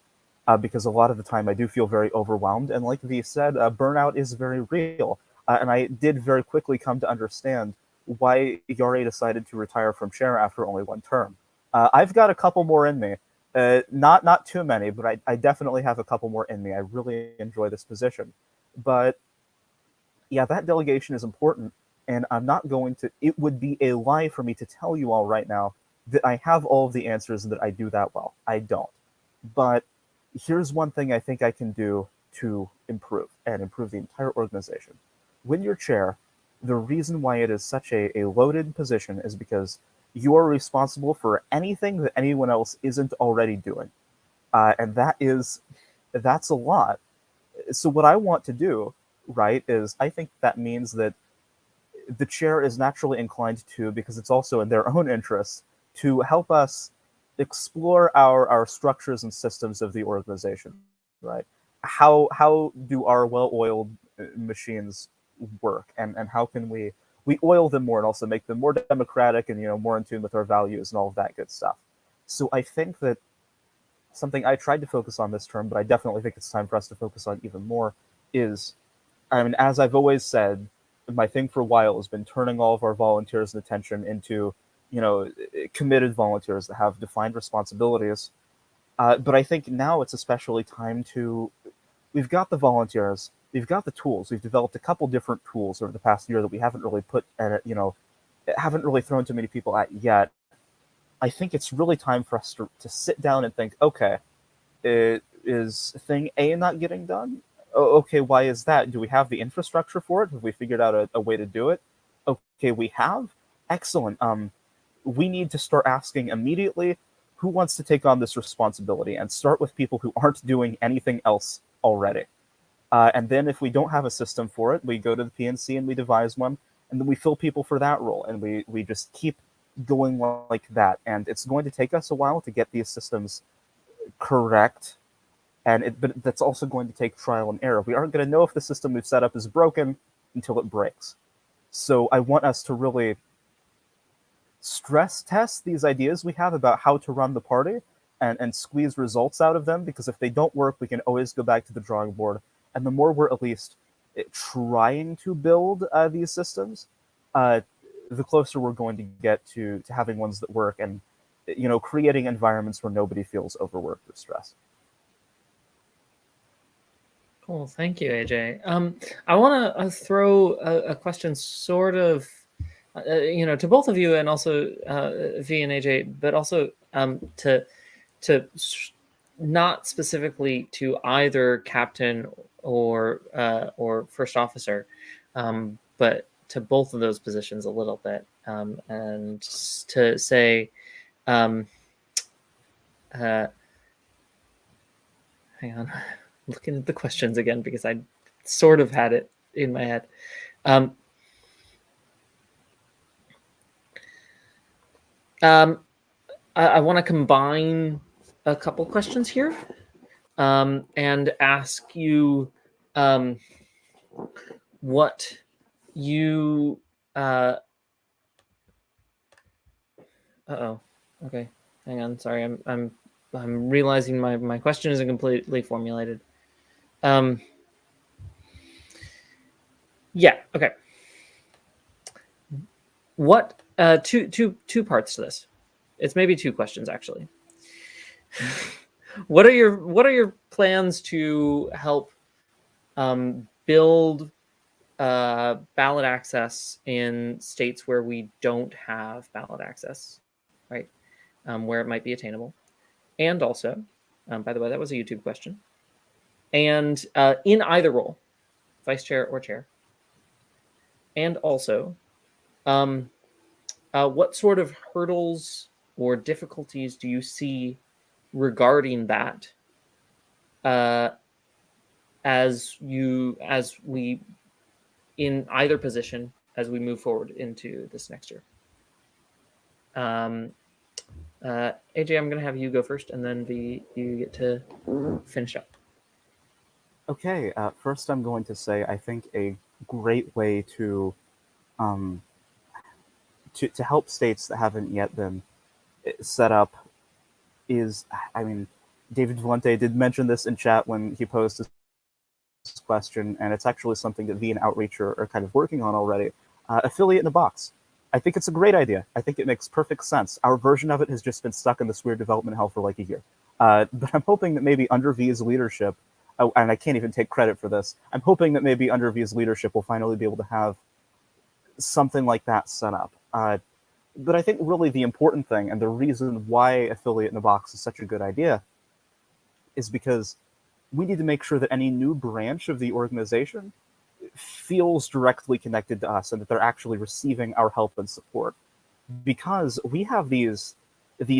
Because a lot of the time I do feel very overwhelmed, and like V said, burnout is very real. And I did very quickly come to understand why Yari decided to retire from chair after only one term. I've got a couple more in me. Not too many, but I definitely have a couple more in me. I really enjoy this position. But yeah, that delegation is important, and I'm not going to. It would be a lie for me to tell you all right now that I have all of the answers and that I do that well. I don't. But here's one thing I think I can do to improve and improve the entire organization. When you're chair, the reason why it is such a loaded position is because you are responsible for anything that anyone else isn't already doing. And that's a lot. So what I want to do, right, is I think that means that the chair is naturally inclined to, because it's also in their own interest, to help us explore our structures and systems of the organization, right? How do our well-oiled machines work, and how can we oil them more and also make them more democratic and more in tune with our values and all of that good stuff. So I think that something I tried to focus on this term, but I definitely think it's time for us to focus on even more, is, I mean, as I've always said, my thing for a while has been turning all of our volunteers and attention into, committed volunteers that have defined responsibilities. But I think now it's especially time to, we've got the volunteers, we've got the tools, we've developed a couple different tools over the past year that we haven't really put at it, haven't really thrown too many people at yet. I think it's really time for us to sit down and think, okay, is thing A not getting done? Oh, okay, why is that? Do we have the infrastructure for it? Have we figured out a way to do it? Okay, we have. Excellent. We need to start asking immediately who wants to take on this responsibility, and start with people who aren't doing anything else already. And then if we don't have a system for it, we go to the PNC and we devise one, and then we fill people for that role, and we just keep going like that. And it's going to take us a while to get these systems correct, but that's also going to take trial and error. We aren't going to know if the system we've set up is broken until it breaks. So I want us to really stress test these ideas we have about how to run the party, and squeeze results out of them, because if they don't work, we can always go back to the drawing board. And the more we're at least trying to build these systems, the closer we're going to get to having ones that work, and creating environments where nobody feels overworked or stressed. Cool, thank you, AJ. I want to throw a question, sort of, to both of you, and also V and AJ, but also to not specifically to either captain or first officer, but to both of those positions a little bit, and to say, hang on, looking at the questions again because I sort of had it in my head. I want to combine a couple questions here, and ask you what you okay, hang on, sorry, I'm realizing my question isn't completely formulated. Yeah, okay. What two parts to this? It's maybe two questions, actually. What are your plans to help build ballot access in states where we don't have ballot access, right? Where it might be attainable, and also, by the way, that was a YouTube question. And in either role, vice chair or chair, and also, what sort of hurdles or difficulties do you see regarding that, as we, in either position, as we move forward into this next year? AJ, I'm going to have you go first, and then you get to finish up. Okay, first I'm going to say I think a great way to help states that haven't yet been set up is, I mean, David Valente did mention this in chat when he posed this question, and it's actually something that V and Outreach are kind of working on already. Affiliate in a box. I think it's a great idea. I think it makes perfect sense. Our version of it has just been stuck in this weird development hell for like a year. But I'm hoping that maybe under V's leadership, and I can't even take credit for this, I'm hoping that maybe under V's leadership we'll finally be able to have something like that set up. But I think really the important thing, and the reason why Affiliate in a Box is such a good idea, is because we need to make sure that any new branch of the organization feels directly connected to us, and that they're actually receiving our help and support. because we have these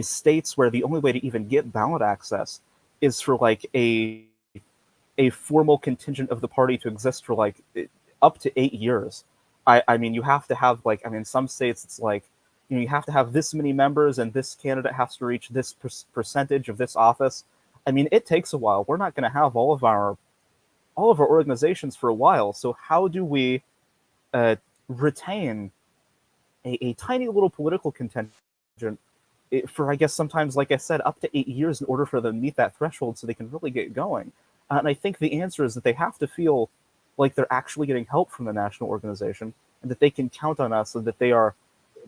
states where the only way to even get ballot access is for like a formal contingent of the party to exist for like up to 8 years. I mean, you have to have like, I mean, some states it's like, you have to have this many members and this candidate has to reach this percentage of this office. I mean, it takes a while. We're not going to have all of our organizations for a while. So how do we retain a tiny little political contingent for, I guess, sometimes, like I said, up to 8 years in order for them to meet that threshold so they can really get going? And I think the answer is that they have to feel like they're actually getting help from the national organization and that they can count on us and that they are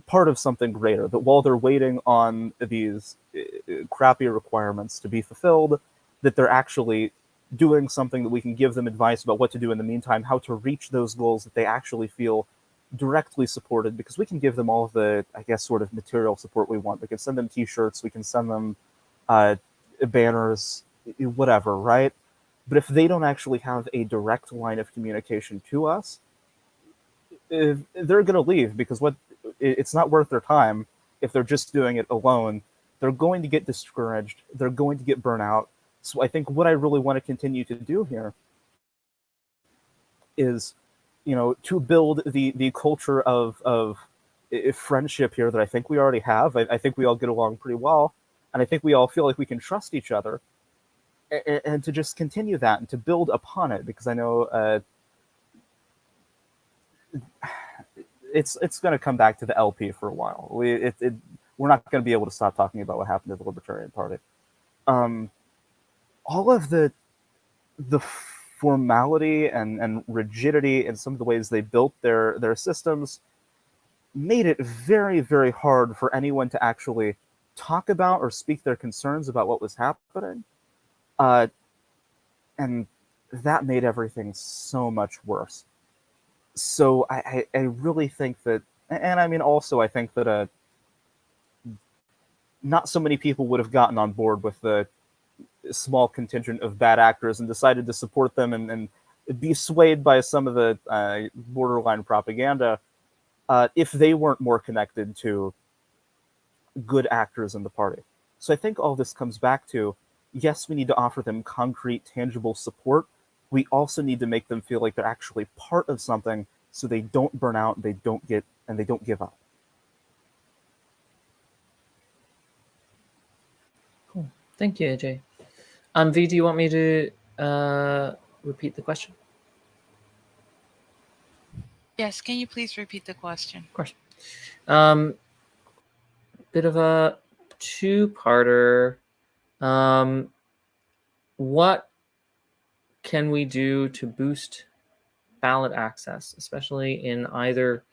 part of something greater, that while they're waiting on these crappy requirements to be fulfilled, that they're actually doing something that we can give them advice about what to do in the meantime, how to reach those goals that they actually feel directly supported, because we can give them all of the, I guess, sort of material support we want. We can send them t-shirts, we can send them banners, whatever, right? But if they don't actually have a direct line of communication to us, they're going to leave because it's not worth their time if they're just doing it alone. They're going to get discouraged. They're going to get burnt out. So I think what I really want to continue to do here is, to build the culture of friendship here that I think we already have. I think we all get along pretty well, and I think we all feel like we can trust each other, and to just continue that and to build upon it, because I know it's going to come back to the LP for a while. We're not going to be able to stop talking about what happened to the Libertarian Party. All of the formality and rigidity in some of the ways they built their systems made it very, very hard for anyone to actually talk about or speak their concerns about what was happening. And that made everything so much worse. So I really think that, and I mean, also I think that not so many people would have gotten on board with the small contingent of bad actors and decided to support them and be swayed by some of the borderline propaganda if they weren't more connected to good actors in the party. So I think all this comes back to, yes, we need to offer them concrete, tangible support. We also need to make them feel like they're actually part of something so they don't burn out, they don't give up. Cool. Thank you, AJ. V, do you want me to repeat the question? Yes, can you please repeat the question? Of course. Bit of a two-parter. What can we do to boost ballot access, especially in either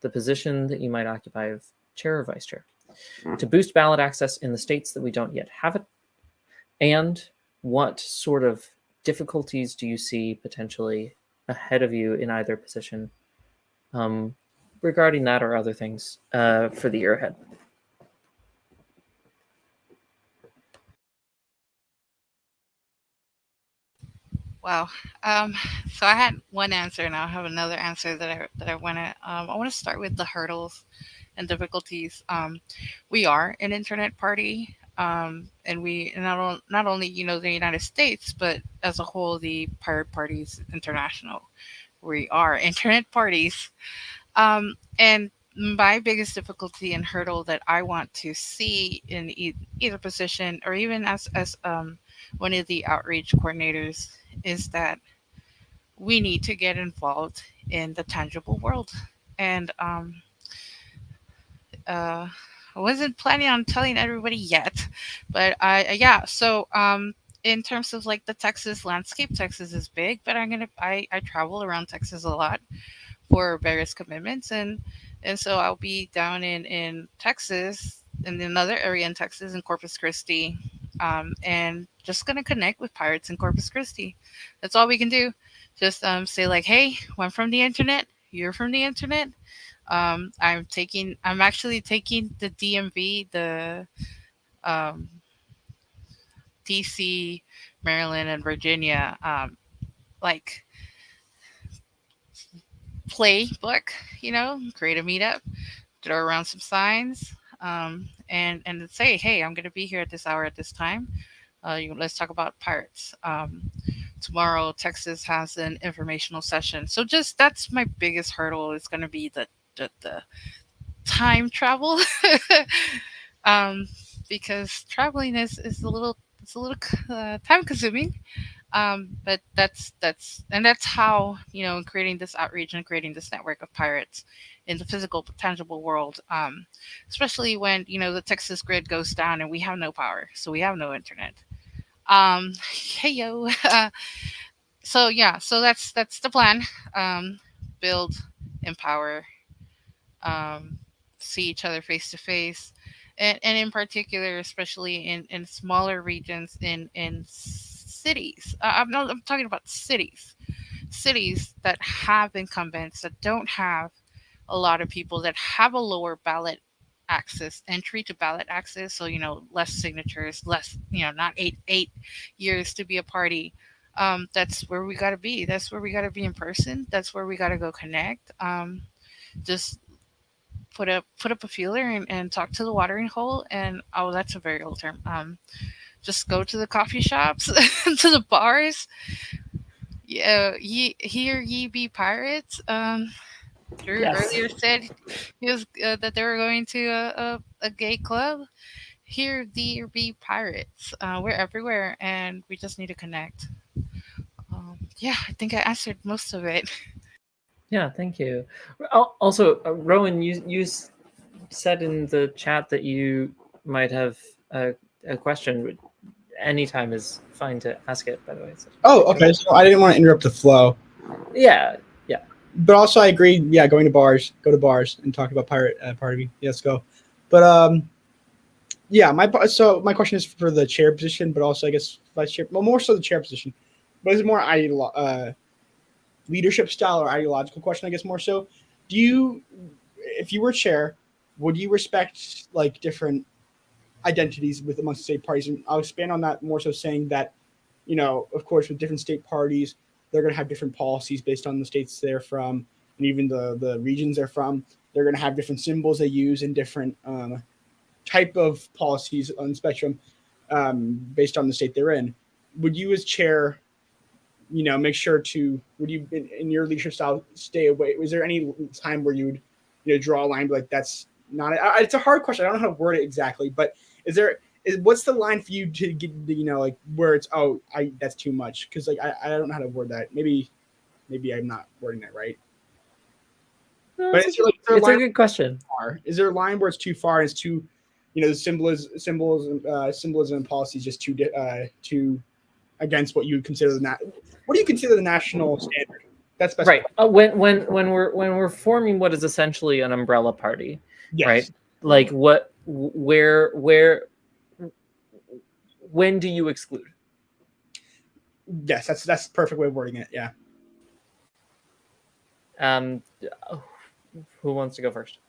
the position that you might occupy of chair or vice chair, to boost ballot access in the states that we don't yet have it? And what sort of difficulties do you see potentially ahead of you in either position regarding that or other things for the year ahead? Wow. So I had one answer, and I'll have another answer that I want to start with the hurdles and difficulties. We are an internet party, and we not only the United States, but as a whole, the Pirate Parties International. We are internet parties, and my biggest difficulty and hurdle that I want to see in either position, or even as one of the outreach coordinators, is that we need to get involved in the tangible world. And I wasn't planning on telling everybody yet, but yeah. So in terms of like the Texas landscape, Texas is big, but I travel around Texas a lot for various commitments, and so I'll be down in Texas, in another area in Texas, in Corpus Christi, and just gonna connect with pirates in Corpus Christi. That's all we can do. Just say like, hey, I'm from the internet. You're from the internet. I'm actually taking the DMV, the um, DC, Maryland, and Virginia, like playbook. Create a meetup, throw around some signs, and say, hey, I'm going to be here at this hour at this time. Let's talk about pirates. Tomorrow, Texas has an informational session. So just that's my biggest hurdle is going to be the time travel, um, because traveling is a little time consuming. But that's how creating this outreach and creating this network of pirates in the physical tangible world, especially when the Texas grid goes down and we have no power, so we have no internet. Hey yo. So yeah, so that's the plan. Build, empower, um, see each other face to face, and in particular, especially in smaller regions, in cities. I'm talking about cities that have incumbents that don't have a lot of people, that have a lower ballot access, entry to ballot access. So less signatures, less, not eight years to be a party. That's where we got to be. That's where we got to be in person. That's where we got to go connect. Just put up a feeler and talk to the watering hole. And oh, that's a very old term. Just go to the coffee shops, to the bars. Yeah, here ye be pirates. Drew Yes. earlier said that they were going to a gay club. Here there be pirates. We're everywhere, and we just need to connect. Yeah, I think I answered most of it. Yeah, thank you. Also, Rowan, you said in the chat that you might have a question. Anytime is fine to ask it, by the way. So. Oh, okay. So I didn't want to interrupt the flow. Yeah. But also, I agree. Yeah, go to bars and talk about pirate party. Yes, go. But yeah, my question is for the chair position, but also I guess vice chair. Well, more so the chair position, but it's more leadership style or ideological question. I guess more so. Do you, if you were chair, would you respect like different identities with amongst state parties? And I'll expand on that more so, saying that, of course, with different state parties, they're going to have different policies based on the states they're from, and even the regions they're from. They're going to have different symbols they use and different type of policies on the spectrum based on the state they're in. Would you, as chair, make sure to, would you, in your leadership style, stay away? Was there any time where you would, draw a line like that's not? It's a hard question. I don't know how to word it exactly, but what's the line for you to get, like where it's that's too much? Because like I don't know how to word that. Maybe I'm not wording that right. No, But it's a good question. Is there a line where it's too far and it's too, the symbolism and policy is just too against what you would consider what do you consider the national standard? That's best right. When we're forming what is essentially an umbrella party, yes. Right? Like where when do you exclude? Yes, that's the perfect way of wording it. Yeah. Who wants to go first?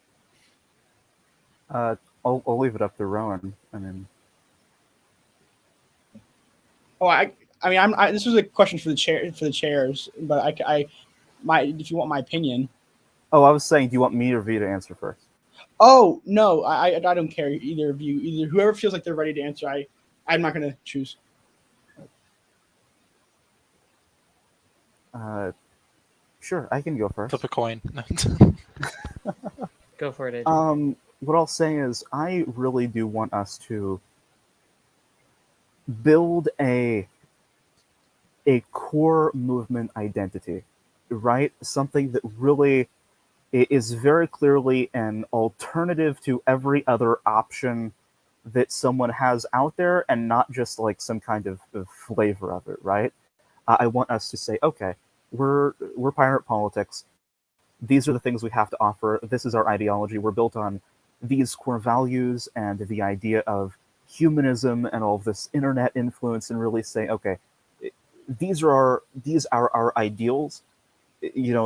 I'll leave it up to Rowan. I mean, this was a question for the chairs, but if you want my opinion. Oh, I was saying, do you want me or V to answer first? Oh no, I don't care, either of you. Either whoever feels like they're ready to answer. I'm not going to choose. Sure, I can go first. Flip a coin. Go for it, AJ. What I'll say is, I really do want us to build a core movement identity, right? Something that really is very clearly an alternative to every other option that someone has out there, and not just like some kind of flavor of it, right? I want us to say, okay, we're pirate politics. These are the things we have to offer. This is our ideology. We're built on these core values and the idea of humanism and all of this internet influence, and really say, okay, these are our ideals.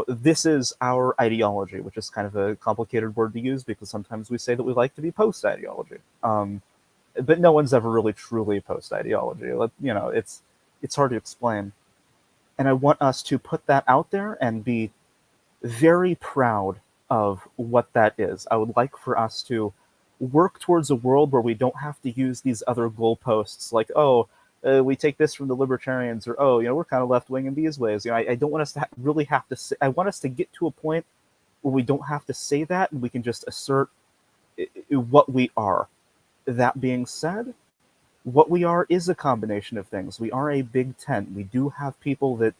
This is our ideology, which is kind of a complicated word to use because sometimes we say that we like to be post ideology, but no one's ever really truly post ideology. It's hard to explain, and I want us to put that out there and be very proud of what that is. I would like for us to work towards a world where we don't have to use these other goalposts like, oh, we take this from the libertarians, or oh, we're kind of left wing in these ways. I don't want us to really have to say. I want us to get to a point where we don't have to say that, and we can just assert what we are. That being said, what we are is a combination of things. We are a big tent. We do have people that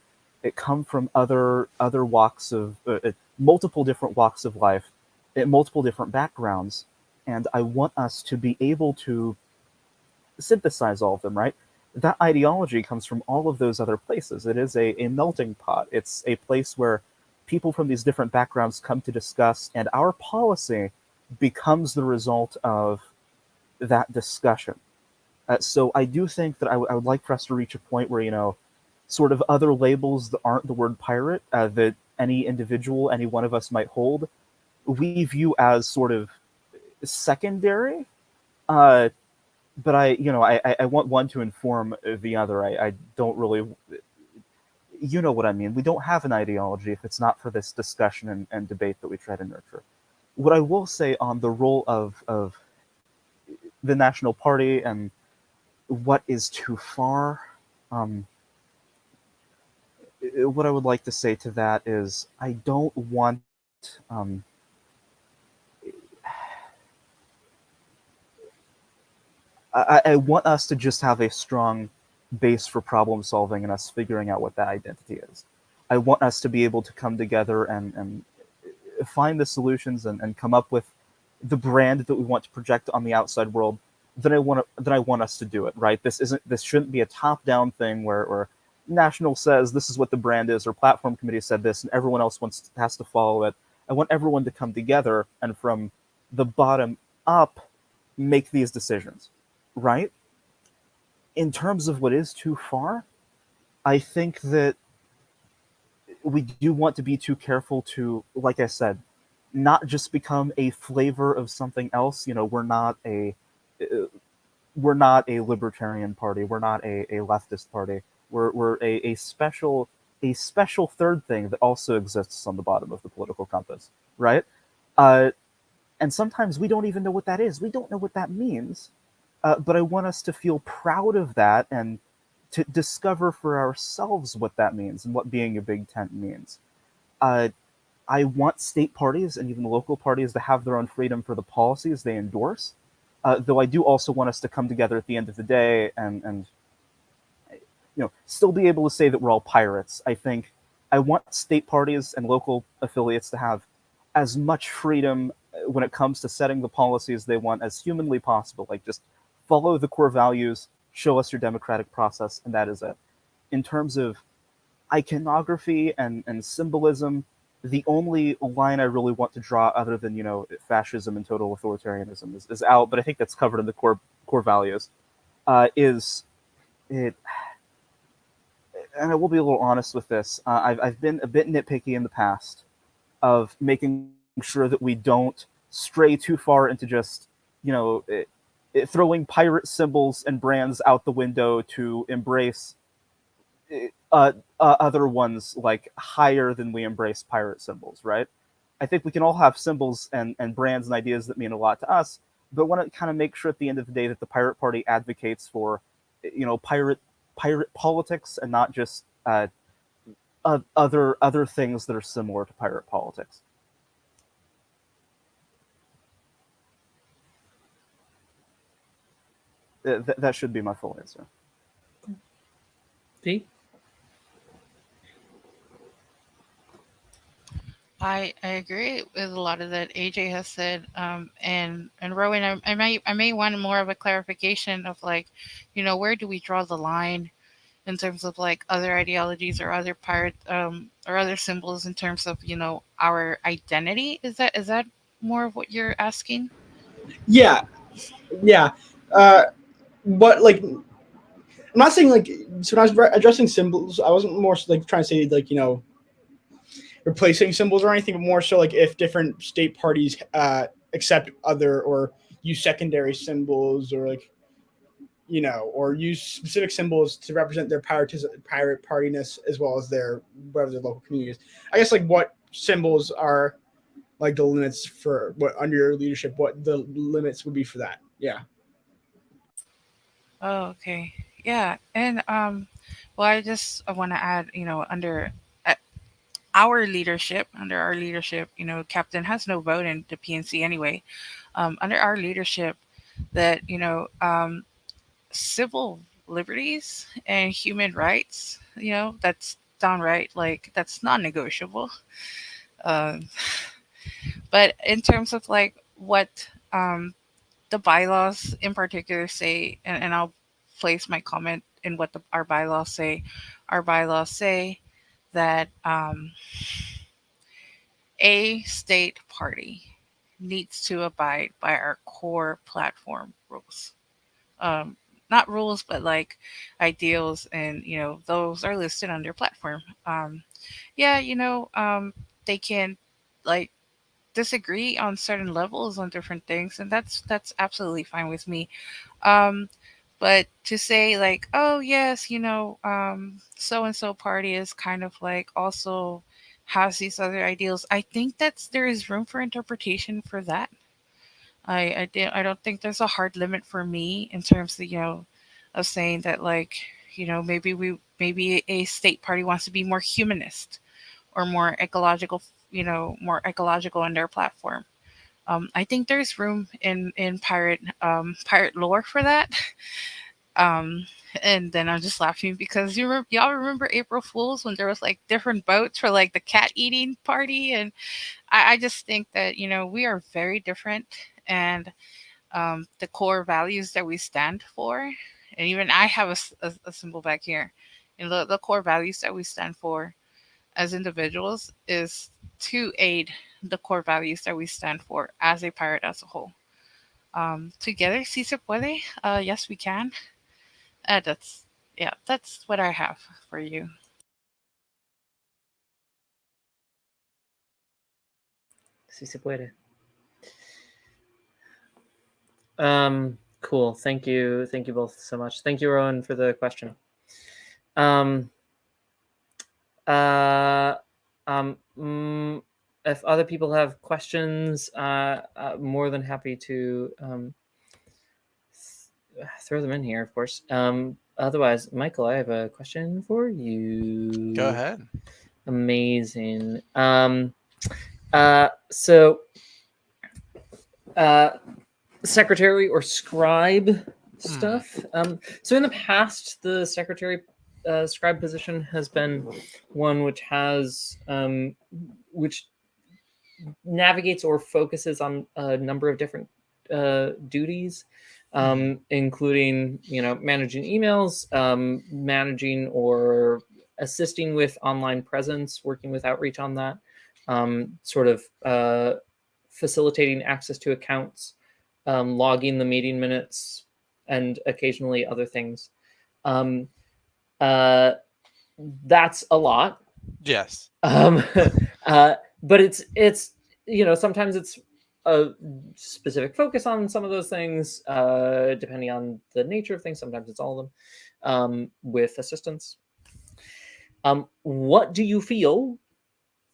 come from other walks of multiple different walks of life, multiple different backgrounds, and I want us to be able to synthesize all of them, right? That ideology comes from all of those other places. It is a melting pot. It's a place where people from these different backgrounds come to discuss, and our policy becomes the result of that discussion. So I do think that I would like for us to reach a point where, sort of other labels that aren't the word pirate, that any individual, any one of us might hold, we view as sort of secondary. But I want one to inform the other. I don't really, you know what I mean. We don't have an ideology if it's not for this discussion and debate that we try to nurture. What I will say on the role of the National Party and what is too far, what I would like to say to that is I don't want I want us to just have a strong base for problem solving and us figuring out what that identity is. I want us to be able to come together and find the solutions and come up with the brand that we want to project on the outside world. Then I want us to do it, right? This shouldn't be a top-down thing where National says this is what the brand is, or Platform Committee said this, and everyone else has to follow it. I want everyone to come together and from the bottom up make these decisions. Right? In terms of what is too far, I think that we do want to be too careful to, like I said, not just become a flavor of something else. We're not a libertarian party. We're not a leftist party. We're a special third thing that also exists on the bottom of the political compass, right? And sometimes we don't even know what that is. We don't know what that means. But I want us to feel proud of that and to discover for ourselves what that means and what being a big tent means. I want state parties and even local parties to have their own freedom for the policies they endorse, though I do also want us to come together at the end of the day and still be able to say that we're all pirates. I want state parties and local affiliates to have as much freedom when it comes to setting the policies they want as humanly possible. Like, just follow the core values, show us your democratic process, and that is it. In terms of iconography and symbolism, the only line I really want to draw, other than fascism and total authoritarianism, is out. But I think that's covered in the core values. Is it? And I will be a little honest with this. I've been a bit nitpicky in the past of making sure that we don't stray too far into just throwing pirate symbols and brands out the window to embrace other ones like higher than we embrace pirate symbols, right? I think we can all have symbols and brands and ideas that mean a lot to us, but want to kind of make sure at the end of the day that the Pirate Party advocates for, pirate politics and not just other things that are similar to pirate politics. That should be my full answer. P? I agree with a lot of that AJ has said, and Rowan, I may want more of a clarification of where do we draw the line in terms of other ideologies or other pirate or other symbols in terms of our identity. Is that more of what you're asking? Yeah. But I'm not saying so when I was addressing symbols, I wasn't more trying to say replacing symbols or anything, but more so if different state parties accept other or use secondary symbols or or use specific symbols to represent their pirate partiness as well as their local communities. I guess what symbols are like the limits for what under your leadership, what the limits would be for that. Yeah. Oh, okay. Yeah. And well, I want to add, uh, under our leadership, Captain has no vote in the PNC anyway. Under our leadership, that civil liberties and human rights, that's downright, like, that's non-negotiable. Um, but in terms of like what um, the bylaws in particular say, and I'll place my comment in what our bylaws say. Our bylaws say that a state party needs to abide by our core platform rules. Um, Not rules, but like ideals, and those are listed under platform. Yeah, they can like disagree on certain levels on different things, and that's absolutely fine with me. Um, but to say like, oh yes, so and so party is kind of like also has these other ideals. I think there is room for interpretation for that. I don't think there's a hard limit for me in terms of of saying that, like, maybe a state party wants to be more humanist or more ecological, more ecological in their platform. I think there's room in pirate lore for that. Um, and then I'm just laughing because y'all remember April Fools when there was like different boats for like the cat eating party, and I just think that we are very different, and the core values that we stand for, and even I have a symbol back here, and the core values that we stand for as individuals is to aid the core values that we stand for as a pirate as a whole. Together, si se puede. Yes, we can. That's Yeah. That's what I have for you. Si se puede. Cool. Thank you both so much. Thank you, Rowan, for the question. If other people have questions, more than happy to throw them in here, of course. Otherwise, Michael, I have a question for you. Go ahead. Amazing. Secretary or scribe stuff. So in the past, the secretary scribe position has been one which has which navigates or focuses on a number of different duties, including managing emails, managing or assisting with online presence, working with outreach on that, sort of facilitating access to accounts, logging the meeting minutes, and occasionally other things. That's a lot. Yes. But it's sometimes it's a specific focus on some of those things, depending on the nature of things. Sometimes it's all of them, with assistance. What do you feel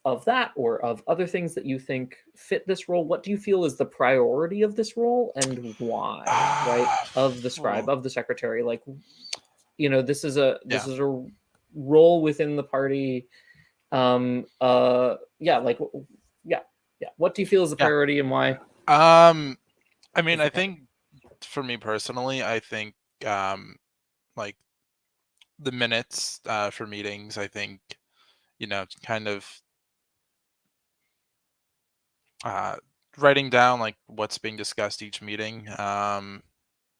of that, or of other things that you think fit this role? What do you feel is the priority of this role, and why? Right, of the scribe, of the secretary, like, this is a role within the party. What do you feel is the priority, and why? I mean, I think for me personally, I think like the minutes for meetings, I think kind of writing down like what's being discussed each meeting, and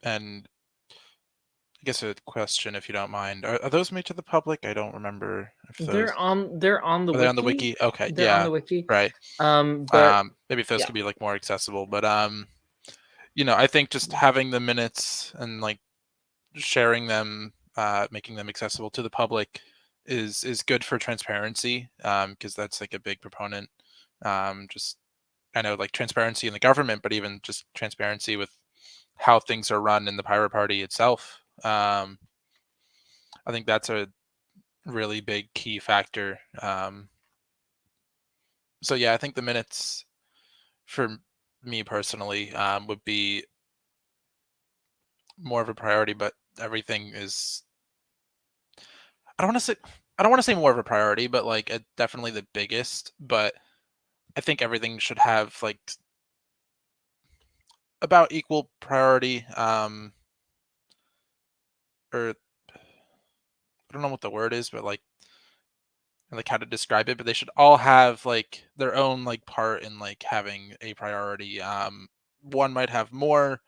I guess a question, if you don't mind, are those made to the public? I don't remember if those... They're on the wiki. On the wiki. Okay, they're on the wiki, right. But maybe if those could be like more accessible, but I think just having the minutes and like sharing them, making them accessible to the public is good for transparency, because that's like a big proponent. Just, I know, like transparency in the government, but even just transparency with how things are run in the Pirate Party itself. I think that's a really big key factor. So yeah, I think the minutes for me personally, would be more of a priority, but everything is. I don't want to say. I don't want to say more of a priority, but like definitely the biggest. But I think everything should have like about equal priority. Or I don't know what the word is, but like how to describe it. But they should all have like their own like part in like having a priority. One might have more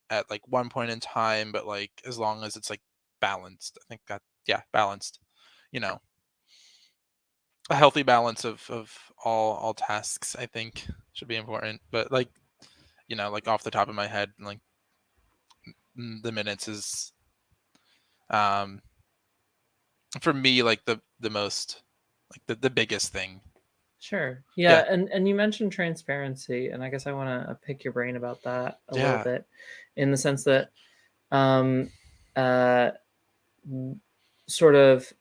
at like one point in time, but like as long as it's like balanced, I think that balanced. You know, a healthy balance of all tasks, I think should be important. But like like off the top of my head, like the minutes is um for me like the most like the biggest thing. Sure. Yeah. Yeah, and you mentioned transparency, and I guess I want to pick your brain about that a little Yeah. bit, in the sense that, um, uh, sort of,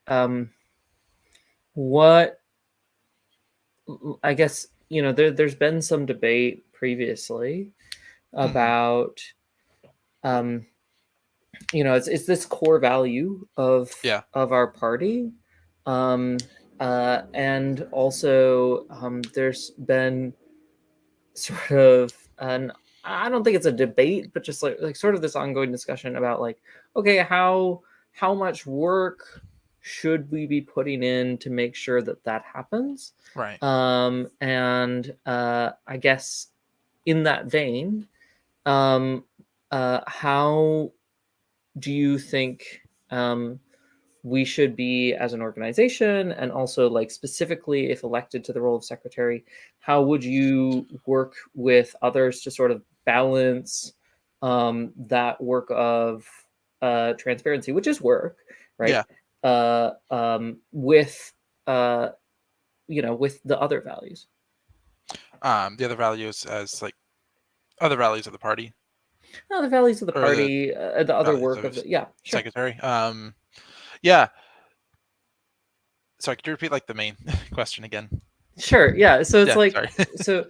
what I guess there's been some debate previously about, it's this core value of Yeah. our party, and also there's been sort of an I don't think it's a debate, but just like sort of this ongoing discussion about like, okay, how much work should we be putting in to make sure that that happens? Right. And I guess in that vein, how do you think we should be as an organization, and also like specifically if elected to the role of secretary, how would you work with others to sort of balance that work of transparency, which is work, right? Yeah. With with the other values. The other values as like other values of the party. No, the values of the Or the party, the other values work of of the, yeah, sure. secretary. Yeah. Sorry, could you repeat like the main question again? Sure. Yeah. So it's Yeah, like, sorry. so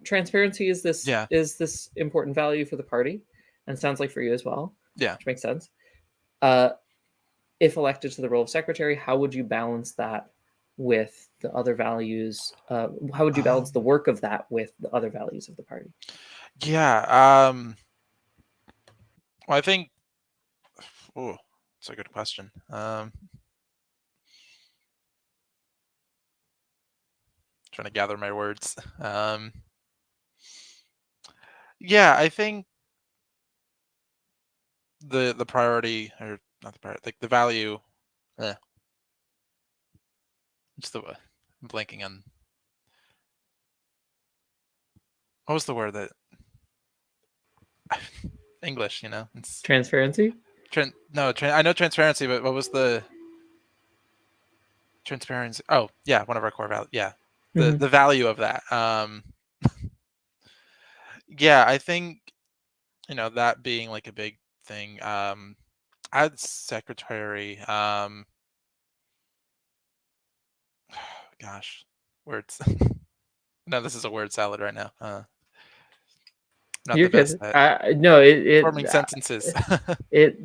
transparency is this Yeah. is this important value for the party, and it sounds like for you as well. Yeah. Which makes sense. If elected to the role of secretary, how would you balance that with the other values? How would you balance the work of that with the other values of the party? Yeah. Well, I think. Oh, that's a good question. Trying to gather my words. Yeah, I think the priority, or not the priority, like the value. Just I'm blanking on. What was the word that English? It's Transparency. I know transparency, but what was the transparency? Oh, yeah, one of our core values. Yeah, the value of that. Yeah, I think that being like a big thing. As secretary, gosh, words. No, this is a word salad right now. Not You're the best good. at No, forming sentences it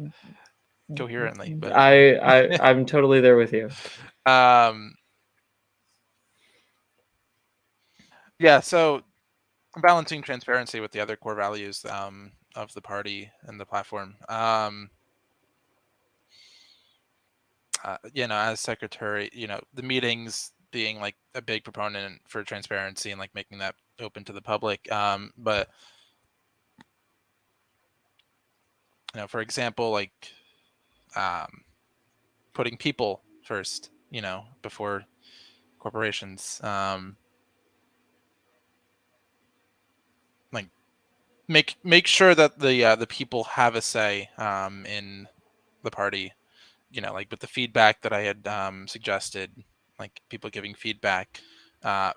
coherently, but I'm totally there with you. Yeah, so balancing transparency with the other core values of the party and the platform. As secretary, the meetings being like a big proponent for transparency and like making that open to the public. But for example, like putting people first, before corporations. Like make sure that the people have a say in the party. Like with the feedback that I had suggested, like people giving feedback. Yeah.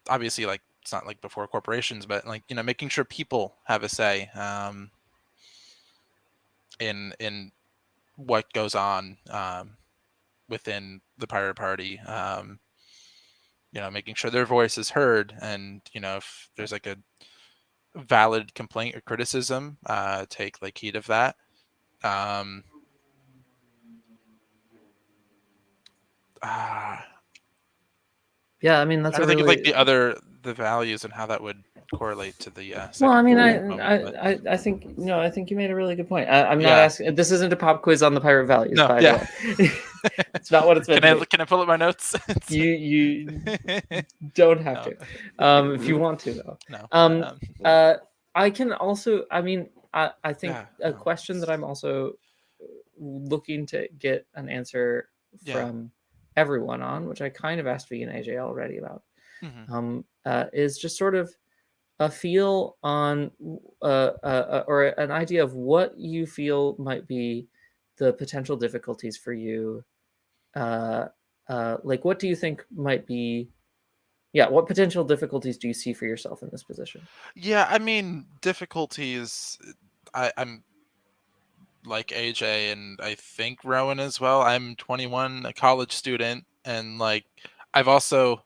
Obviously, like it's not like before corporations, but like making sure people have a say in what goes on within the Pirate Party. making sure their voice is heard, and if there's like a valid complaint or criticism, take like heed of that. Yeah, I mean that's I a think of like really the values and how that would correlate to the well. second I mean, moment, I think I think you made a really good point. I'm not Yeah. asking. This isn't a pop quiz on the pirate values, No, by yeah. the way. It's not what it's meant to be. Can I pull up my notes? You don't have to, if you want to though. No. I can also. I mean, I think Yeah, a no. question that I'm also looking to get an answer Yeah. from everyone on, which I kind of asked V and AJ already about, is just sort of a feel on or an idea of what you feel might be the potential difficulties for you. Like, what do you think might be? Yeah, what potential difficulties do you see for yourself in this position? Yeah, I mean, difficulties. I'm like AJ and I think Rowan as well. I'm 21, a college student, and like I've also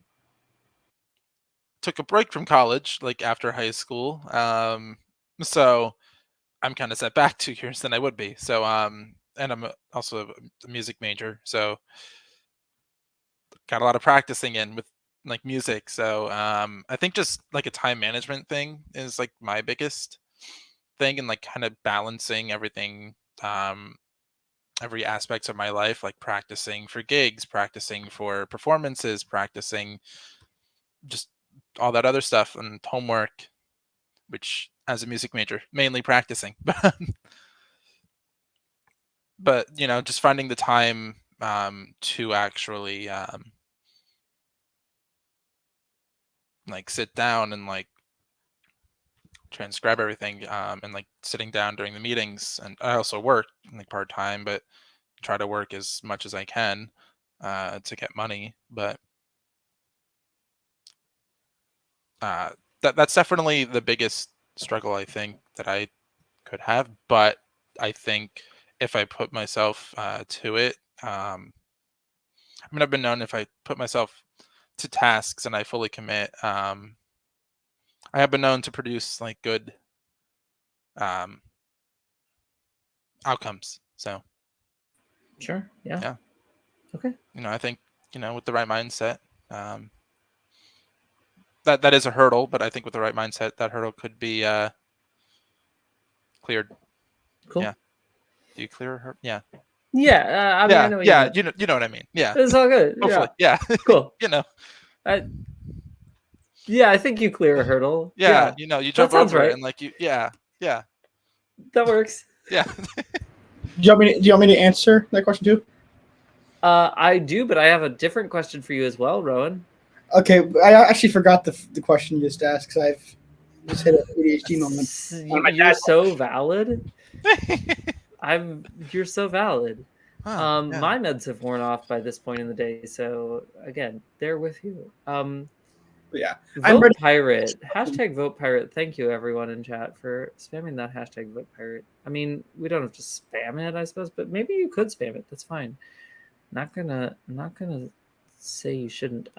took a break from college, like after high school. So I'm kind of set back 2 years than I would be. So and I'm also a music major, so got a lot of practicing in with like music. So I think just like a time management thing is like my biggest thing, and like kind of balancing everything, every aspects of my life, like practicing for gigs, practicing for performances, practicing just all that other stuff and homework, which as a music major mainly practicing. But just finding the time to actually like sit down and like transcribe everything, and like sitting down during the meetings. And I also work like part-time, but try to work as much as I can to get money. But that's definitely the biggest struggle I think that I could have. But I think if I put myself to it, I mean, I've been known, if I put myself to tasks and I fully commit, I have been known to produce like good outcomes. So Sure. Yeah. yeah. Okay. I think with the right mindset, that is a hurdle, but I think with the right mindset, that hurdle could be cleared. Cool. Yeah. Do you clear a hurdle? Yeah. Yeah. I mean, yeah. I know what Yeah. you mean. You know what I mean. Yeah. It's all good. Hopefully. Yeah. Cool. Yeah, I think you clear a hurdle. Yeah. You jump sounds over right. it and like yeah. That works. Yeah. Do you want me to answer that question too? I do, but I have a different question for you as well, Rowan. Okay, I actually forgot the question you just asked because I've just hit an ADHD moment. You're so valid. You're so valid. Yeah. My meds have worn off by this point in the day, so again, they're with you. But yeah, Vote pirate. Hashtag vote pirate. Thank you everyone in chat for spamming that hashtag vote pirate. I mean, we don't have to spam it, I suppose, but maybe you could spam it. That's fine. Not gonna say you shouldn't.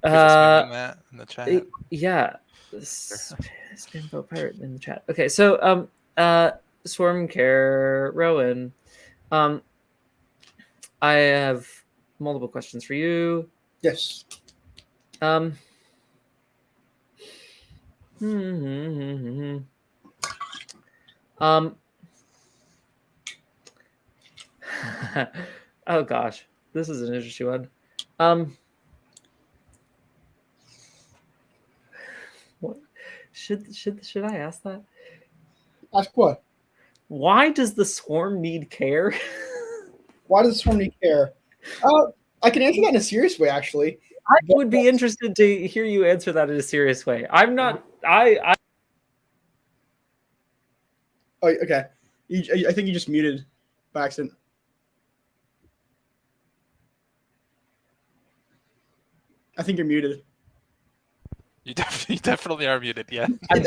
That in the chat. Yeah. Spam vote pirate in the chat. Okay, so Swarm Care Rowan. I have multiple questions for you. Yes. Oh gosh, this is an interesting one. What should I ask that? Ask what? Why does the swarm need care? Why does the swarm need care? I can answer that in a serious way, actually. I would be interested to hear you answer that in a serious way. I'm not. I. Oh, okay. I think you just muted by accident. I think you're muted. You definitely are muted. Yeah. I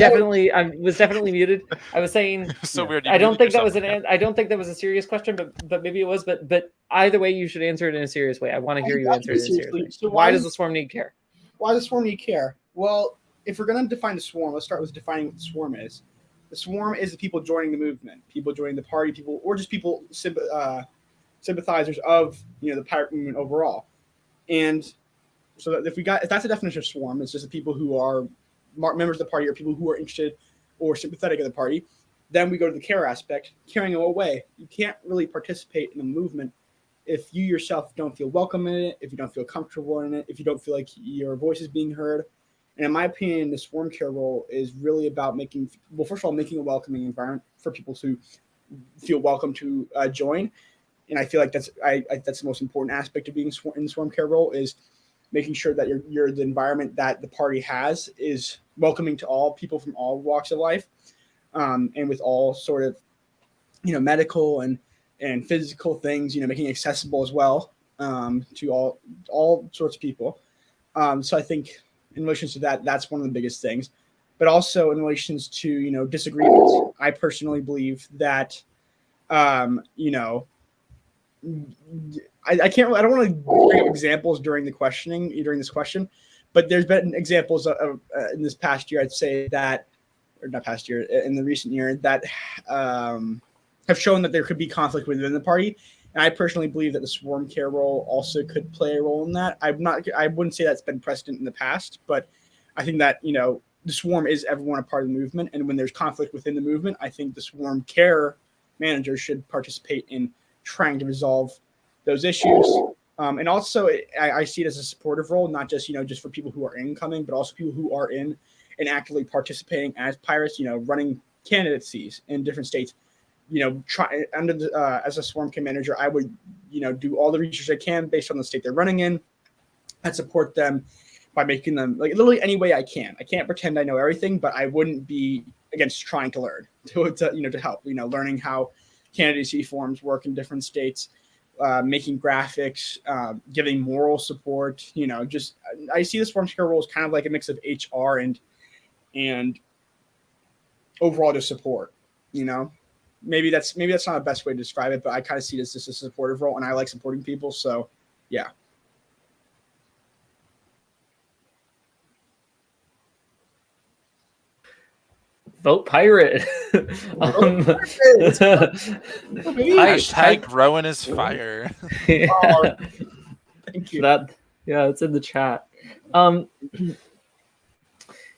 was definitely muted. I was saying. So weird. I don't think that was I don't think that was a serious question, but maybe it was. But either way, you should answer it in a serious way. I want to hear you answer it in a serious way. So why does the swarm need care? Why does the swarm need care? Well, if we're going to define the swarm, let's start with defining what the swarm is. The swarm is the people joining the movement, people joining the party, people, or just people sympathizers of the pirate movement overall. And so if that's the definition of swarm, it's just the people who are members of the party or people who are interested or sympathetic of the party. Then we go to the care aspect, carrying them away. You can't really participate in a movement if you yourself don't feel welcome in it, if you don't feel comfortable in it, if you don't feel like your voice is being heard. And in my opinion, the swarm care role is really about first of all, making a welcoming environment for people to feel welcome to join. And I feel like that's the most important aspect of being in the swarm care role is making sure that the environment that the party has is welcoming to all people from all walks of life, and with all sort of medical and physical things, making it accessible as well, to all sorts of people. So I think in relation to that, that's one of the biggest things. But also in relations to disagreements, I personally believe that I can't. I don't want to bring up examples during this question, but there's been examples of in this past year. I'd say that, or not past year, in the recent year that have shown that there could be conflict within the party. And I personally believe that the swarm care role also could play a role in that. I wouldn't say that's been precedent in the past, but I think that the swarm is everyone a part of the movement, and when there's conflict within the movement, I think the swarm care manager should participate in trying to resolve those issues. And also, I see it as a supportive role, not just just for people who are incoming, but also people who are in and actively participating as pirates. Running candidacies in different states. Try as a swarm care manager, I would do all the research I can based on the state they're running in, and support them by making them literally any way I can. I can't pretend I know everything, but I wouldn't be against trying to learn to help. Learning how candidacy forms work in different states, making graphics, giving moral support. Just I see the swarm care role as kind of like a mix of HR and overall just support. Maybe that's not the best way to describe it, but I kind of see it as just a supportive role, and I like supporting people. So, yeah. Vote pirate. Hashtag Rowan is fire. Thank you. It's in the chat.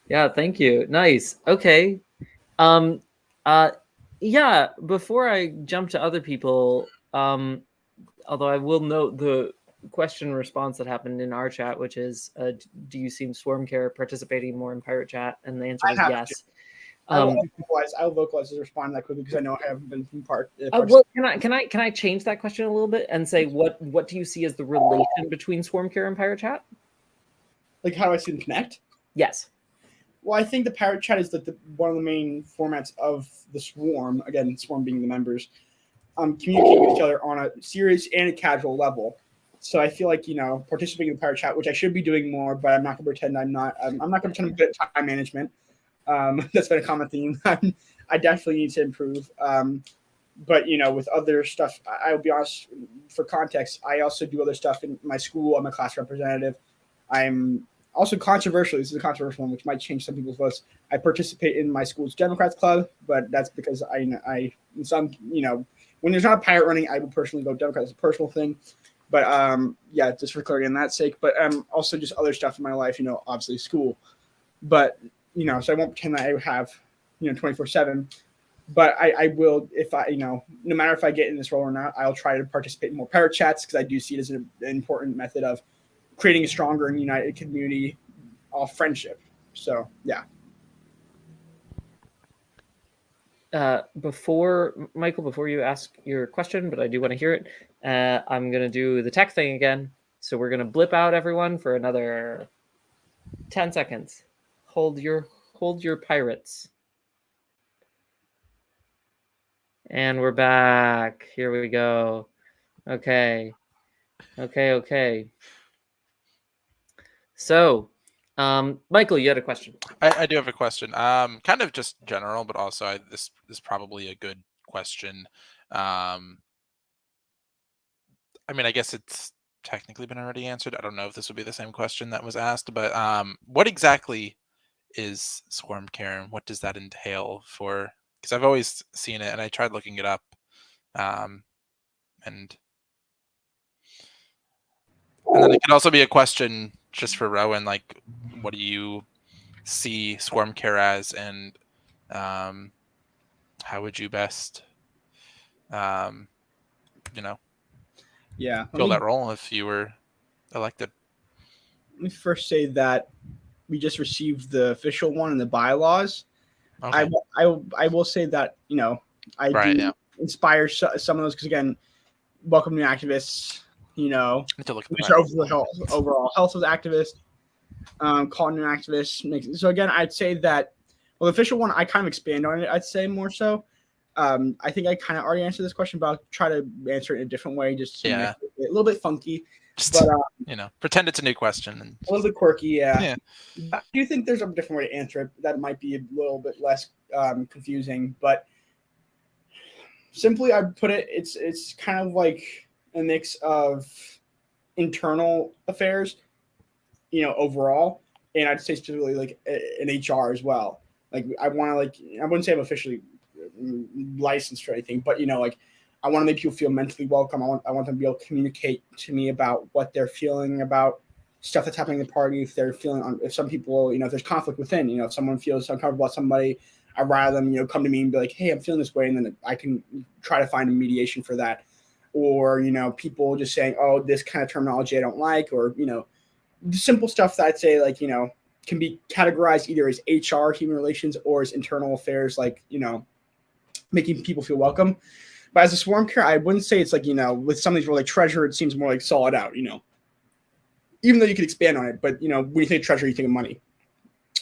Yeah, thank you. Nice. Okay. Yeah, before I jump to other people, although I will note the question response that happened in our chat, which is, do you see swarm care participating more in pirate chat? And the answer is yes. I'll vocalize and respond that quickly because I know I haven't been part. Well, can I change that question a little bit and say what do you see as the relation between swarm care and pirate chat? Like, how do I see them connect? Yes. Well, I think the pirate chat is one of the main formats of the swarm. Again, swarm being the members, communicating with each other on a serious and a casual level. So I feel like participating in the pirate chat, which I should be doing more, but I'm not going to pretend I'm not. I'm not going to pretend I'm good at time management. That's been a common theme. I definitely need to improve. But with other stuff, I'll be honest. For context, I also do other stuff in my school. I'm a class representative. I'm also controversial. This is a controversial one, which might change some people's votes. I participate in my school's Democrats Club, but that's because I in some when there's not a pirate running, I would personally vote Democrat. It's a personal thing. But yeah, just for clarity on that sake. But also just other stuff in my life. Obviously school. But so I won't pretend that I have 24/7. But I will, if I no matter if I get in this role or not, I'll try to participate in more pirate chats because I do see it as an important method of creating a stronger and united community of friendship. So, yeah. Before you ask your question, but I do want to hear it, I'm going to do the tech thing again. So we're going to blip out everyone for another 10 seconds. Hold your pirates. And we're back. Here we go. Okay. So, Michael, you had a question. I do have a question. Kind of just general, but also this is probably a good question. I I mean, I guess it's technically been already answered. I don't know if this would be the same question that was asked, but what exactly is swarm care and what does that entail for? Because I've always seen it and I tried looking it up, and then it could also be a question just for Rowan, like, what do you see swarm care as, and how would you best, you know, Yeah. fill that role if you were elected? Let me first say that we just received the official one in the bylaws. Okay. I will say that, you know, I Right, do yeah. inspire some of those because, again, welcome new activists, you know, I need to look at the which bylaws. are overall health of the activists, calling new activists. So again, I'd say that, well, the official one, I kind of expand on it, I'd say more so. I think I kind of already answered this question, but I'll try to answer it in a different way, just to Yeah. make it a little bit funky. Just, but you know, pretend it's a new question. And a little bit quirky, yeah. Yeah. I do think there's a different way to answer it that might be a little bit less confusing, but simply I'd put it, it's kind of like a mix of internal affairs, you know, overall, and I'd say specifically like in HR as well. Like I want to, like, I wouldn't say I'm officially licensed or anything, but you know, like I want to make people feel mentally welcome. I want them to be able to communicate to me about what they're feeling about stuff that's happening in the party. If they're feeling, if some people, you know, if there's conflict within, you know, if someone feels uncomfortable about somebody, I'd rather them, you know, come to me and be like, hey, I'm feeling this way, and then I can try to find a mediation for that. Or, you know, people just saying, oh, this kind of terminology I don't like, or, you know, simple stuff that I'd say, like, you know, can be categorized either as HR, human relations, or as internal affairs, like, you know, making people feel welcome. But as a swarm care, I wouldn't say it's like, you know, with some of these roles like treasure, it seems more like solid out, you know, even though you could expand on it. But, you know, when you think treasure, you think of money.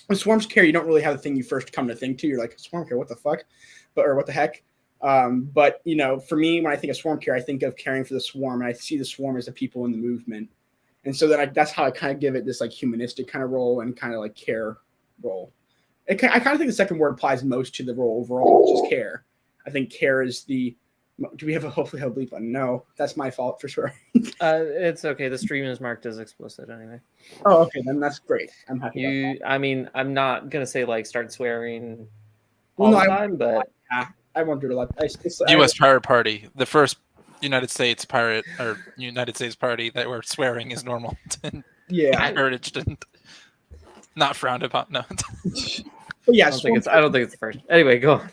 With swarms care, you don't really have the thing you first come to think to. You're like, swarm care, what the fuck? Or what the heck? But, you know, for me, when I think of swarm care, I think of caring for the swarm, and I see the swarm as the people in the movement. And so that's how I kind of give it this like humanistic kind of role and kind of like care role. I kind of think the second word applies most to the role overall, which is care. I think care is the. Do we have a hopefully have a bleep button? No, that's my fault for sure. It's okay. The stream is marked as explicit anyway. Oh, okay, then that's great. I'm happy. I mean, I'm not gonna say like start swearing Well, all no, the time, but I won't do it a lot. U.S. Pirate Party, the first United States Pirate or United States Party that where swearing is normal, Yeah. encouraged and not frowned upon. No. But yeah, I don't think it's the first. Anyway, go on.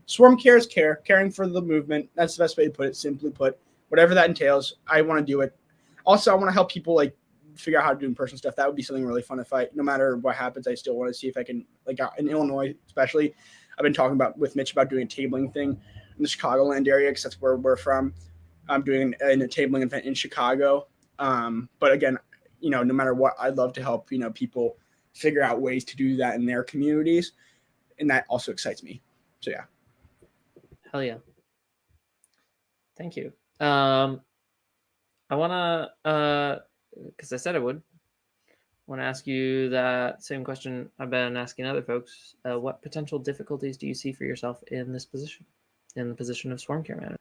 Swarm care is care, caring for the movement. That's the best way to put it. Simply put, whatever that entails, I want to do it. Also, I want to help people like figure out how to do in-person stuff. That would be something really fun if no matter what happens, I still want to see if I can, like in Illinois, especially. I've been talking with Mitch about doing a tabling thing in the Chicagoland area because that's where we're from. I'm doing a tabling event in Chicago. But again, you know, no matter what, I'd love to help, you know, people figure out ways to do that in their communities. And that also excites me. So yeah. Hell yeah. Thank you. I want to, because I said I would, want to ask you that same question I've been asking other folks. What potential difficulties do you see for yourself in this position, in the position of swarm care manager?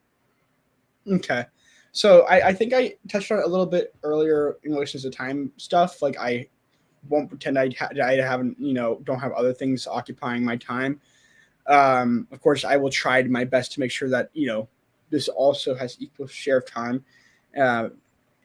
Okay. So I think I touched on it a little bit earlier in relation to time stuff. Like I won't pretend I haven't, you know, don't have other things occupying my time. Of course, I will try my best to make sure that, you know, this also has equal share of time in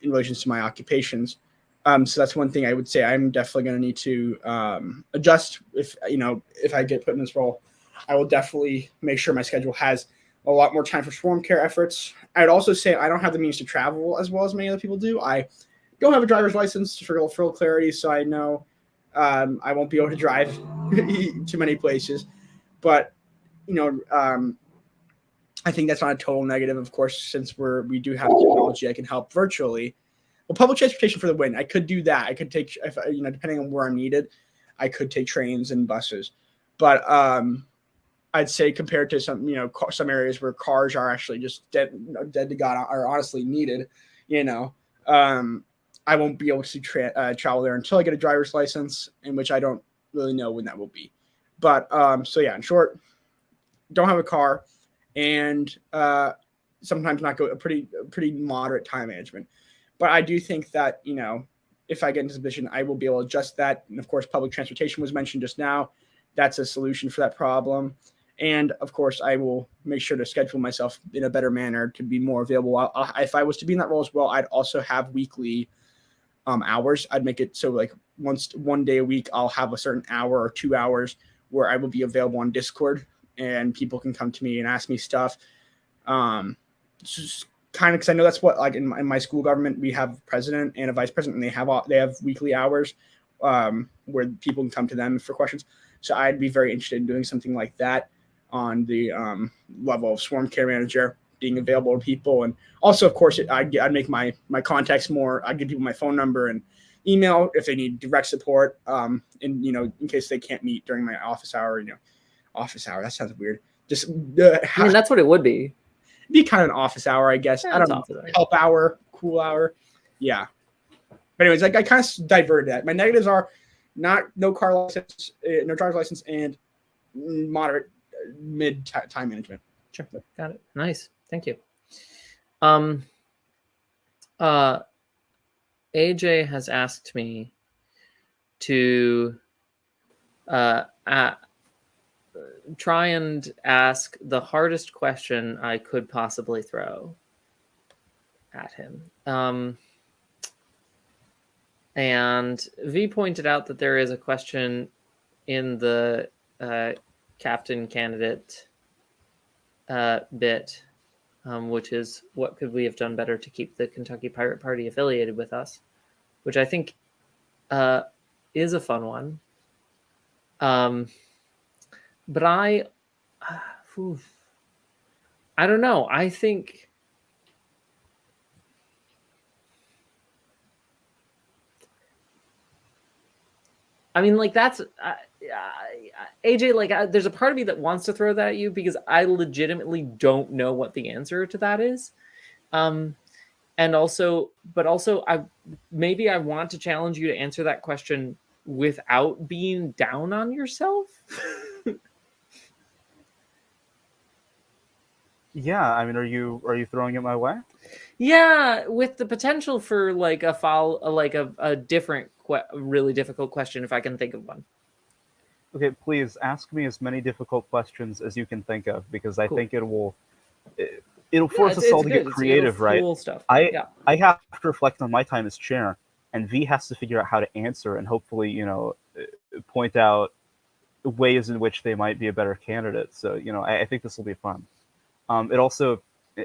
relation to my occupations. So that's one thing I would say I'm definitely going to need to adjust. If, you know, if I get put in this role, I will definitely make sure my schedule has a lot more time for swarm care efforts. I'd also say I don't have the means to travel as well as many other people do. I don't have a driver's license for full clarity, so I know I won't be able to drive to many places. But, you know, I think that's not a total negative, of course, since we do have technology I can help virtually. Well, public transportation for the win. I could do that. I could take, if you know, depending on where I'm needed, I could take trains and buses. But I'd say compared to some, you know, some areas where cars are actually just dead to God are honestly needed, you know, I won't be able to travel there until I get a driver's license, in which I don't really know when that will be. But so yeah, in short, don't have a car, and sometimes not go a pretty moderate time management. But I do think that, if I get into this position, I will be able to adjust that. And of course, public transportation was mentioned just now. That's a solution for that problem. And of course, I will make sure to schedule myself in a better manner to be more available. If I was to be in that role as well, I'd also have weekly hours. I'd make it so like one day a week, I'll have a certain hour or 2 hours where I will be available on Discord, and people can come to me and ask me stuff. Just kind of because I know that's what, like, in my school government, we have president and a vice president, and they have weekly hours where people can come to them for questions. So I'd be very interested in doing something like that on the level of swarm care manager, being available to people. And also, of course, I'd make my contacts more. I'd give people my phone number and email if they need direct support, in case they can't meet during my office hour. Office hour, that sounds weird. Just I mean, that's what it would be. Be kind of an office hour, I guess. Yeah, I don't know. Help hour, cool hour. Yeah. But anyways, I kind of diverted that. My negatives are no car license, no driver's license, and moderate mid time management. Sure. Got it. Nice. Thank you. AJ has asked me to try and ask the hardest question I could possibly throw at him. And V pointed out that there is a question in the captain candidate bit, which is, what could we have done better to keep the Kentucky Pirate Party affiliated with us? Which I think is a fun one. But I don't know. I think that's AJ. There's a part of me that wants to throw that at you because I legitimately don't know what the answer to that is. And also, I want to challenge you to answer that question without being down on yourself. Yeah, I mean, are you throwing it my way? Yeah, with the potential for a different, really difficult question, if I can think of one. Okay, please ask me as many difficult questions as you can think of, because I think it'll force us all to get creative, right? Cool stuff. I have to reflect on my time as chair, and V has to figure out how to answer and hopefully, point out ways in which they might be a better candidate. So, I think this will be fun.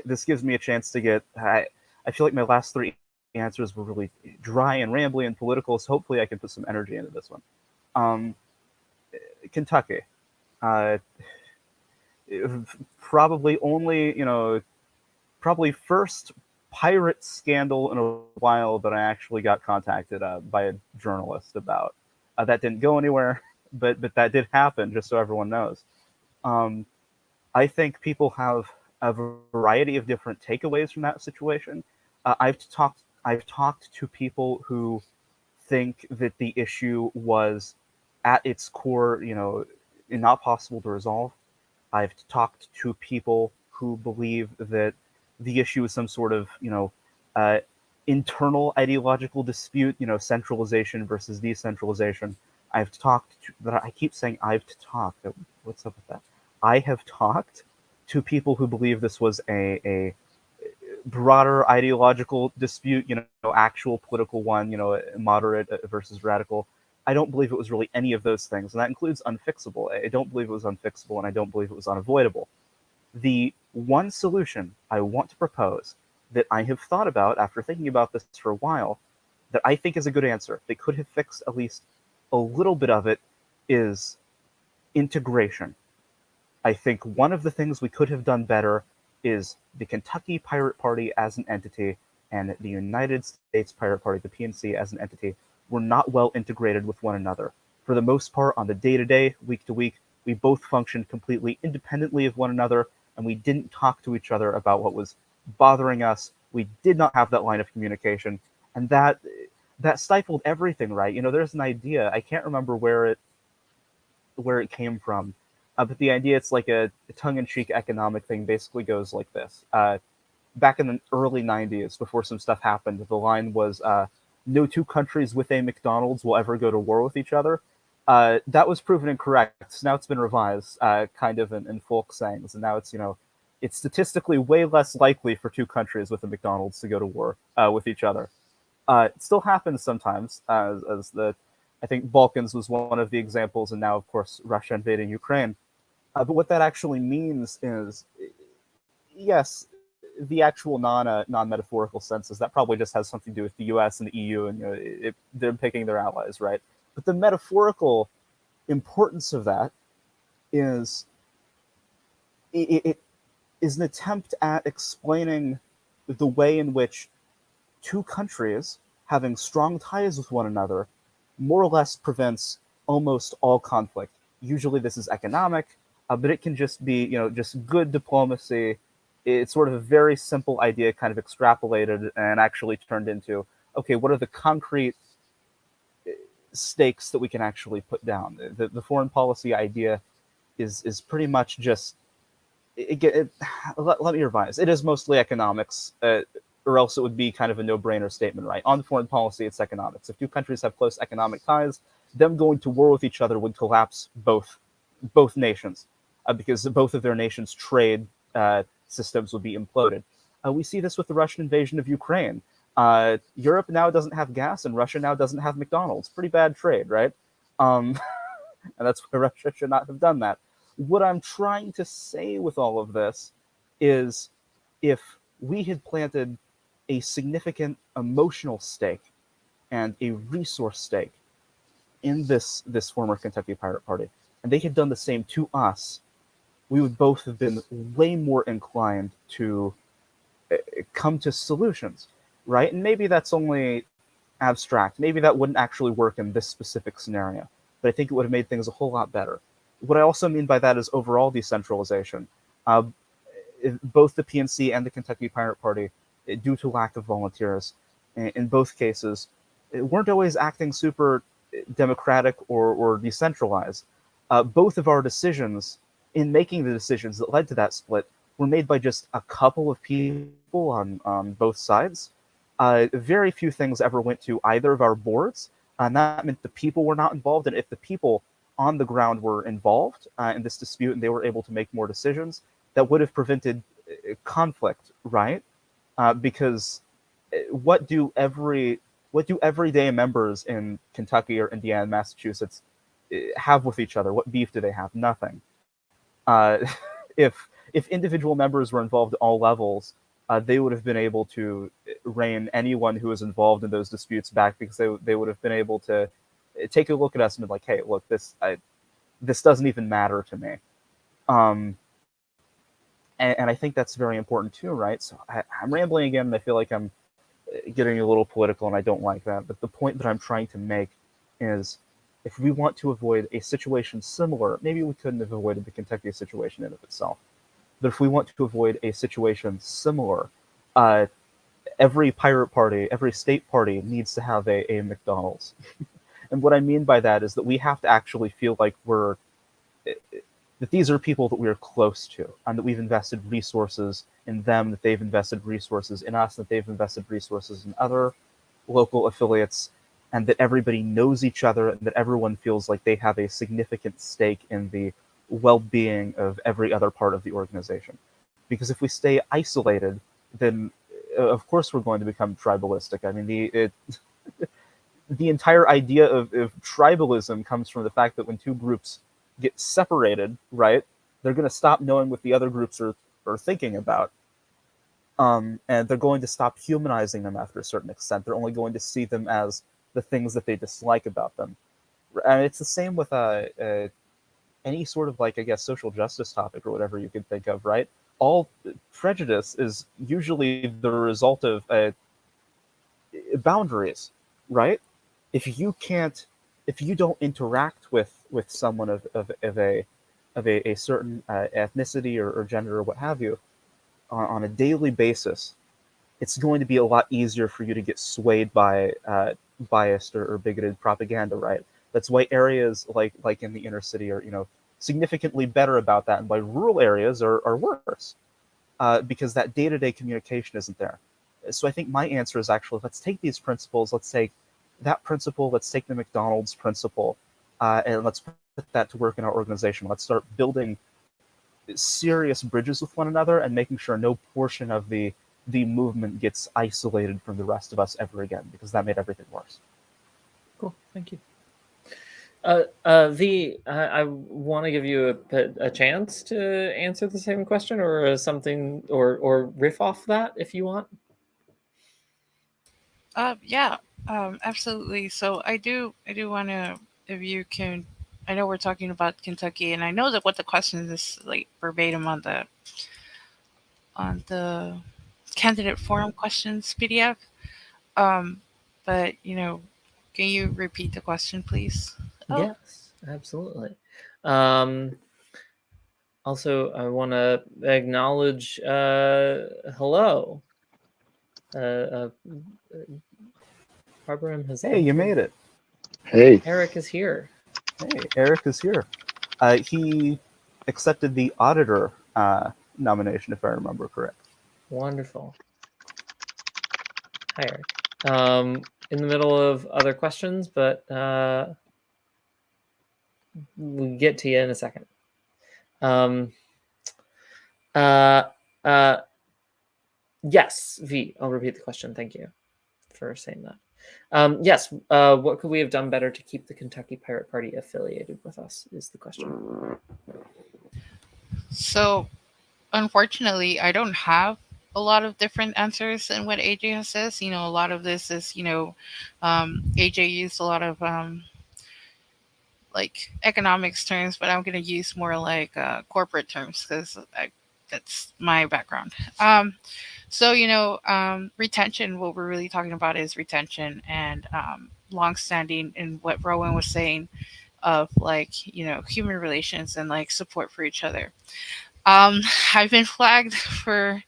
This gives me a chance to get. I feel like my last three answers were really dry and rambly and political, so hopefully I can put some energy into this one. Kentucky, probably only probably first pirate scandal in a while that I actually got contacted by a journalist about. That didn't go anywhere, but that did happen, just so everyone knows. I think people have a variety of different takeaways from that situation. I've talked to people who think that the issue was at its core, not possible to resolve. I've talked to people who believe that the issue is some sort of, internal ideological dispute, centralization versus decentralization. I keep saying I've talked. What's up with that? I have talked to people who believe this was a broader ideological dispute, actual political one, moderate versus radical. I don't believe it was really any of those things, and that includes unfixable. I don't believe it was unfixable, and I don't believe it was unavoidable. The one solution I want to propose that I have thought about after thinking about this for a while, that I think is a good answer, that could have fixed at least a little bit of it, is integration. I think one of the things we could have done better is the Kentucky Pirate Party as an entity and the United States Pirate Party, the PNC, as an entity, were not well integrated with one another. For the most part, on the day-to-day, week-to-week, we both functioned completely independently of one another, and we didn't talk to each other about what was bothering us. We did not have that line of communication, and that stifled everything, right? There's an idea, I can't remember where it came from, but the idea, it's like a tongue-in-cheek economic thing, basically goes like this. back in the early 90s, before some stuff happened, the line was, no two countries with a McDonald's will ever go to war with each other. That was proven incorrect. Now it's been revised, kind of in folk sayings, and now it's, it's statistically way less likely for two countries with a McDonald's to go to war with each other. It still happens sometimes, as I think Balkans was one of the examples, and now, of course, Russia invading Ukraine. But what that actually means is, yes, the actual non metaphorical sense is that probably just has something to do with the U.S. and the EU, and they're picking their allies, right? But the metaphorical importance of that is it is an attempt at explaining the way in which two countries having strong ties with one another more or less prevents almost all conflict. Usually this is economic, but it can just be, just good diplomacy. It's sort of a very simple idea kind of extrapolated and actually turned into, okay, what are the concrete stakes that we can actually put down? The foreign policy idea is pretty much just, let me revise. It is mostly economics, or else it would be kind of a no-brainer statement, right? On foreign policy, it's economics. If two countries have close economic ties, them going to war with each other would collapse both nations, because both of their nations' trade systems would be imploded. We see this with the Russian invasion of Ukraine. Europe now doesn't have gas, and Russia now doesn't have McDonald's. Pretty bad trade, right? And that's why Russia should not have done that. What I'm trying to say with all of this is, if we had planted a significant emotional stake and a resource stake in this former Kentucky Pirate Party, and they had done the same to us, we would both have been way more inclined to come to solutions, right? And maybe that's only abstract. Maybe that wouldn't actually work in this specific scenario, but I think it would have made things a whole lot better. What I also mean by that is overall decentralization. Both the PNC and the Kentucky Pirate Party, due to lack of volunteers, in both cases, weren't always acting super democratic or decentralized. Both of our decisions, in making the decisions that led to that split, were made by just a couple of people on both sides. Very few things ever went to either of our boards, and that meant the people were not involved. And if the people on the ground were involved in this dispute and they were able to make more decisions, that would have prevented conflict, right? Because what do everyday members in Kentucky or Indiana and Massachusetts have with each other? What beef do they have? Nothing. If individual members were involved at all levels, they would have been able to rein anyone who was involved in those disputes back, because they would have been able to take a look at us and be like, hey, look, this doesn't even matter to me. And I think that's very important too, right? So I'm rambling again, and I feel like I'm getting a little political, and I don't like that. But the point that I'm trying to make is, if we want to avoid a situation similar, maybe we couldn't have avoided the Kentucky situation in of itself, but if we want to avoid a situation similar, every pirate party, every state party needs to have a McDonald's. And what I mean by that is that we have to actually feel like that these are people that we're close to, and that we've invested resources in them, that they've invested resources in us, that they've invested resources in other local affiliates, and that everybody knows each other, and that everyone feels like they have a significant stake in the well-being of every other part of the organization. Because if we stay isolated, then of course we're going to become tribalistic. I mean, the entire idea of tribalism comes from the fact that when two groups get separated, right, they're going to stop knowing what the other groups are thinking about. And they're going to stop humanizing them after a certain extent. They're only going to see them as the things that they dislike about them. And it's the same with any sort of, like, I guess, social justice topic or whatever you could think of, right? All prejudice is usually the result of boundaries, right? If you don't interact with someone of a certain ethnicity or gender or what have you on a daily basis, it's going to be a lot easier for you to get swayed by biased or bigoted propaganda, right? That's why areas like in the inner city are significantly better about that, and why rural areas are worse. because that day-to-day communication isn't there. So I think my answer is actually, let's take these principles, let's take that principle, let's take the McDonald's principle, and let's put that to work in our organization. Let's start building serious bridges with one another and making sure no portion of the movement gets isolated from the rest of us ever again, because that made everything worse. Cool, thank you. V, I want to give you a chance to answer the same question, or something, or riff off that if you want. Yeah, absolutely. So I do want to, if you can, I know we're talking about Kentucky, and I know that what the question is like verbatim on the candidate forum questions PDF. Um, but can you repeat the question, please? Oh, Yes, absolutely. Also, I want to acknowledge hello. Barbara has Hey, you entered. made it. Hey. Eric is here. Hey, Eric is here. He accepted the auditor nomination, if I remember correct. Wonderful. Hi, Eric. In the middle of other questions, but we'll get to you in a second. Yes, V, I'll repeat the question. Thank you for saying that. Yes, what could we have done better to keep the Kentucky Pirate Party affiliated with us is the question. so unfortunately, I don't have a lot of different answers in what AJ has says. A lot of this is, AJ used a lot of like economics terms, but I'm going to use more like corporate terms because that's my background. So, retention, what we're really talking about is retention and longstanding, and what Rowan was saying of like, human relations and like support for each other. I've been flagged for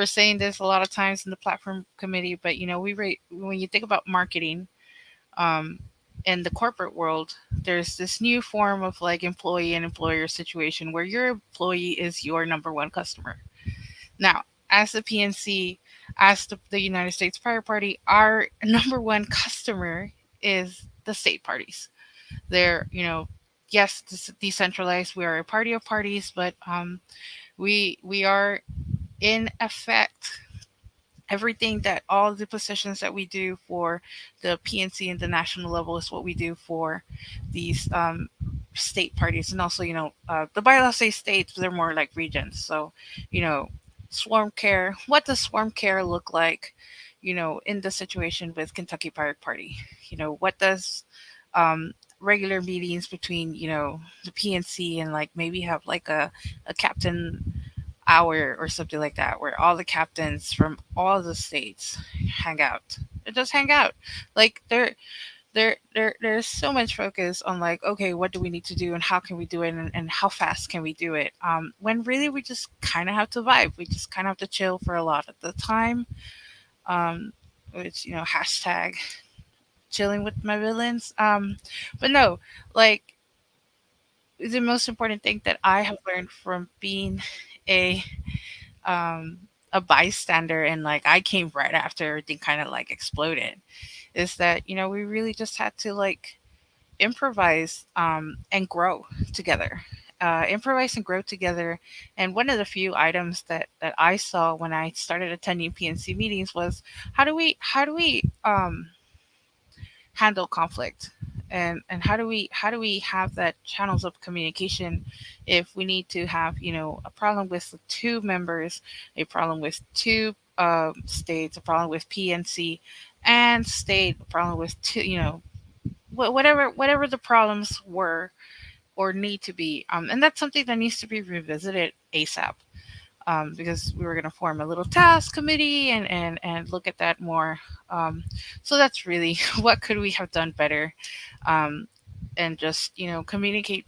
saying this a lot of times in the platform committee, but when you think about marketing, um, in the corporate world, there's this new form of like employee and employer situation where your employee is your number one customer. Now, as the PNC, as the United States Pirate Party, our number one customer is the state parties. They're, yes, decentralized. We are a party of parties, but we are in effect everything that all the positions that we do for the PNC and the national level is what we do for these state parties. And also, the bylaws say states, but they're more like regions. So, you know, swarm care, what does swarm care look like, in the situation with Kentucky Pirate Party? What does regular meetings between, the PNC and like maybe have like a captain hour or something like that where all the captains from all the states hang out. It does hang out. Like there's so much focus on like, okay, what do we need to do and how can we do it, and how fast can we do it, when really we just kind of have to vibe. We just kind of have to chill for a lot of the time, which hashtag chilling with my villains. But no, like the most important thing that I have learned from being a um a bystander, and like I came right after everything kind of like exploded, is that we really just had to like improvise, and grow together. Improvise and grow together. And one of the few items that I saw when I started attending PNC meetings was how do we handle conflict, and how do we have that channels of communication if we need to have a problem with two members, a problem with two states, a problem with PNC and state, a problem with two, whatever the problems were or need to be, and that's something that needs to be revisited ASAP, because we were going to form a little task committee and look at that more. So that's really what could we have done better, and just communicate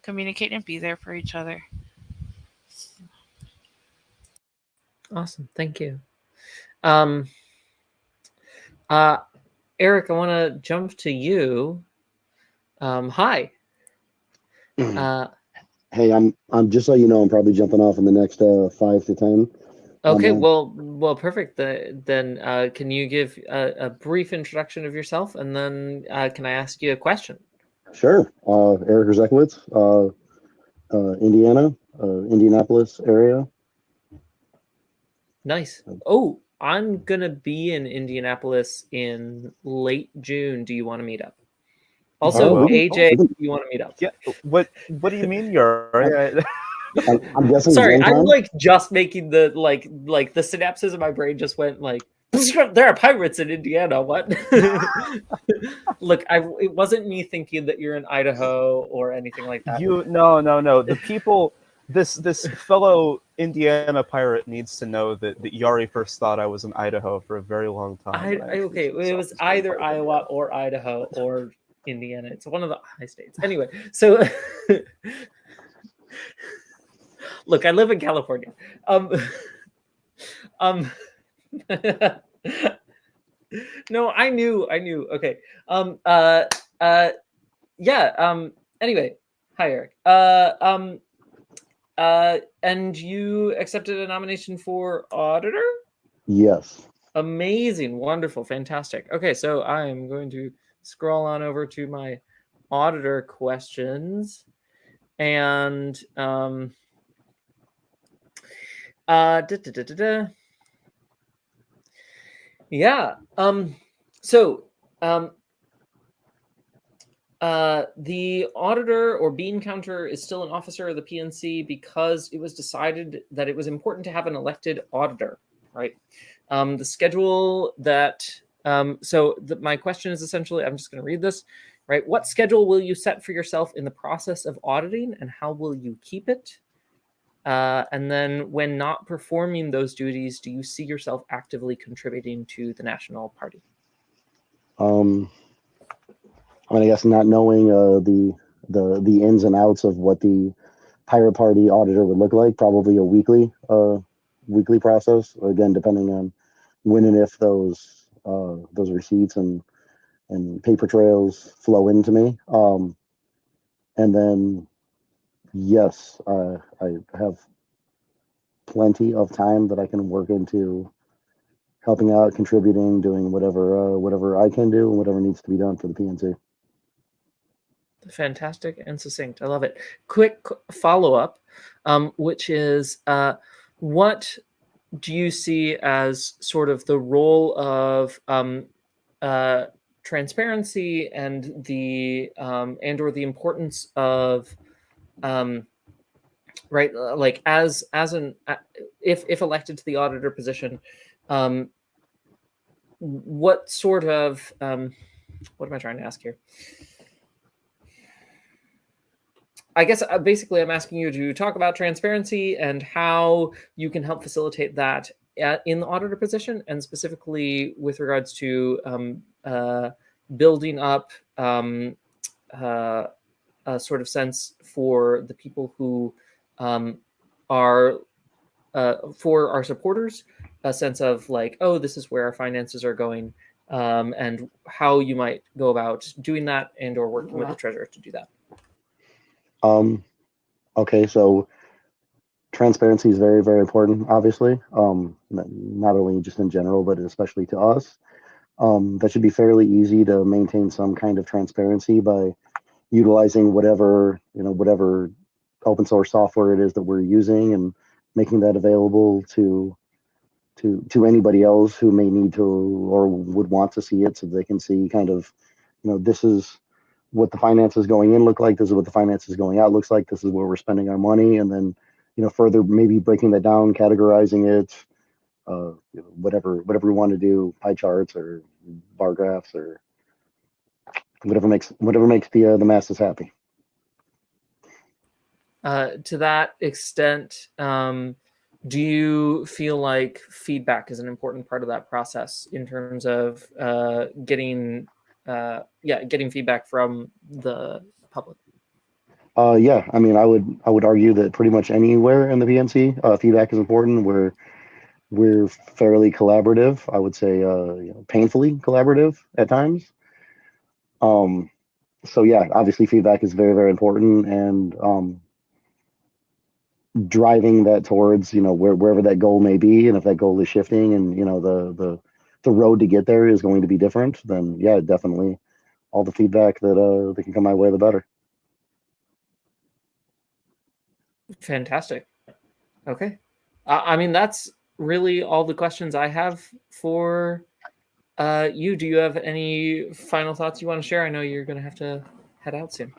and be there for each other. Awesome, thank you. Eric, I want to jump to you. Hi. Hey, I'm just so you know, I'm probably jumping off in the next 5 to 10. Okay, well, perfect. Then can you give a brief introduction of yourself, and then can I ask you a question? Sure. Eric Rzekowitz, Indiana, Indianapolis area. Nice. Oh, I'm gonna be in Indianapolis in late June. Do you want to meet up? Also, AJ, do you want to meet up? Yeah. What do you mean you're? I'm guessing Sorry, Gen I'm Con? like just making the like the synapses of my brain just went like there are pirates in Indiana. What? Look, it wasn't me thinking that you're in Idaho or anything like that. No. The people, this fellow Indiana pirate needs to know that Yari first thought I was in Idaho for a very long time. Okay, it was either Iowa or Idaho or Indiana. It's one of the high states. Anyway, so look, I live in California. No, I knew. Okay. Yeah. Anyway, hi Eric. And you accepted a nomination for auditor? Yes. Amazing, wonderful, fantastic. Okay, so I am going to scroll on over to my auditor questions, and yeah. So the auditor or bean counter is still an officer of the PNC because it was decided that it was important to have an elected auditor, right? The schedule that, my question is essentially, I'm just going to read this, right? What schedule will you set for yourself in the process of auditing, and how will you keep it? And then when not performing those duties, do you see yourself actively contributing to the National Party? I mean, I guess not knowing the ins and outs of what the Pirate Party auditor would look like, probably a weekly process. Again, depending on when and if those receipts and paper trails flow into me. And then, yes, I have plenty of time that I can work into helping out, contributing, doing whatever I can do and whatever needs to be done for the PNC. Fantastic and succinct. I love it. Quick follow-up, which is what do you see as sort of the role of transparency and the or the importance of right, like as an if elected to the auditor position, what sort of what am I trying to ask here? I guess basically I'm asking you to talk about transparency and how you can help facilitate that in the auditor position, and specifically with regards to building up a sort of sense for the people who are for our supporters, a sense of like, oh, this is where our finances are going, and how you might go about doing that and or working with the treasurer to do that. Okay, so transparency is very, very important, obviously, not only just in general, but especially to us. That should be fairly easy to maintain some kind of transparency by utilizing whatever open source software it is that we're using and making that available to anybody else who may need to or would want to see it, so they can see kind of, this is what the finances going in look like. This is what the finances going out looks like. This is where we're spending our money. And then, further maybe breaking that down, categorizing it, whatever we want to do, pie charts or bar graphs or whatever makes the masses happy. To that extent, do you feel like feedback is an important part of that process in terms of getting feedback from the public? Yeah, I mean, I would argue that pretty much anywhere in the PNC, feedback is important. We're fairly collaborative. I would say, painfully collaborative at times. So yeah, obviously feedback is very, very important, and driving that towards, wherever that goal may be, and if that goal is shifting, and the road to get there is going to be different, then yeah, definitely all the feedback that can come my way, the better. Fantastic. Okay. I mean, that's really all the questions I have for you. Do you have any final thoughts you want to share? I know you're going to have to head out soon.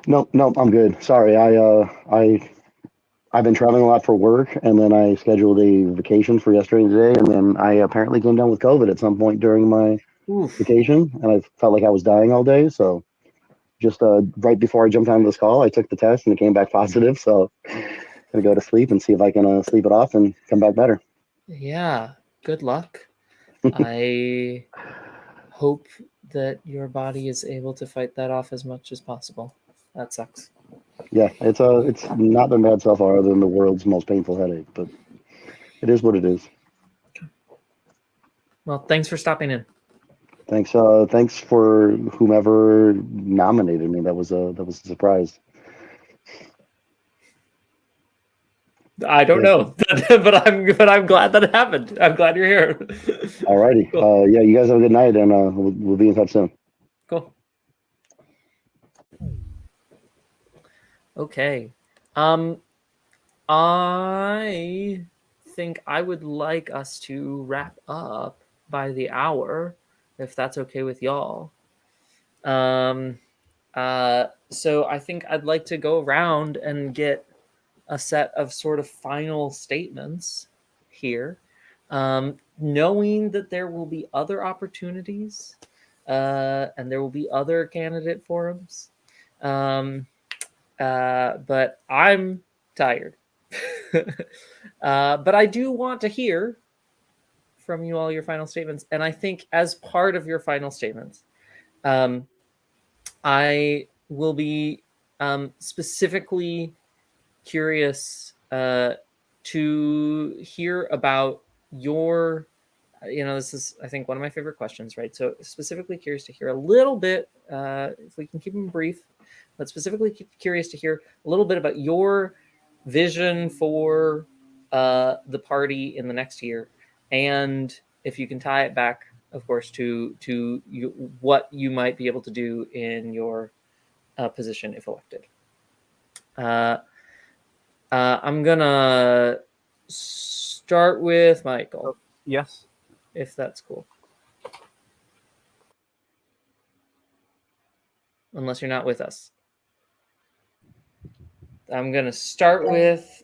No, I'm good. Sorry, I've been traveling a lot for work, and then I scheduled a vacation for yesterday and today, and then I apparently came down with COVID at some point during my vacation, and I felt like I was dying all day. So just right before I jumped on this call, I took the test and it came back positive. So gonna go to sleep and see if I can sleep it off and come back better. Yeah. Good luck. I hope that your body is able to fight that off as much as possible. That sucks. Yeah, it's not been bad so far, other than the world's most painful headache, but it is what it is. Well, thanks for stopping in. Thanks for whomever nominated me. That was a surprise. I don't know, but I'm glad that it happened. I'm glad you're here. Alrighty. Cool. Yeah, you guys have a good night, and we'll be in touch soon. Cool. Okay. I think I would like us to wrap up by the hour, if that's okay with y'all. So I think I'd like to go around and get a set of sort of final statements here, knowing that there will be other opportunities and there will be other candidate forums. But I'm tired. But I do want to hear from you all your final statements. And I think as part of your final statements, I will be specifically curious to hear about your, this is, I think, one of my favorite questions, right? So specifically curious to hear a little bit, if we can keep them brief, but specifically curious to hear a little bit about your vision for the party in the next year. And if you can tie it back, of course, to what you might be able to do in your position if elected. I'm gonna start with Michael. Yes. If that's cool. Unless you're not with us. I'm gonna start with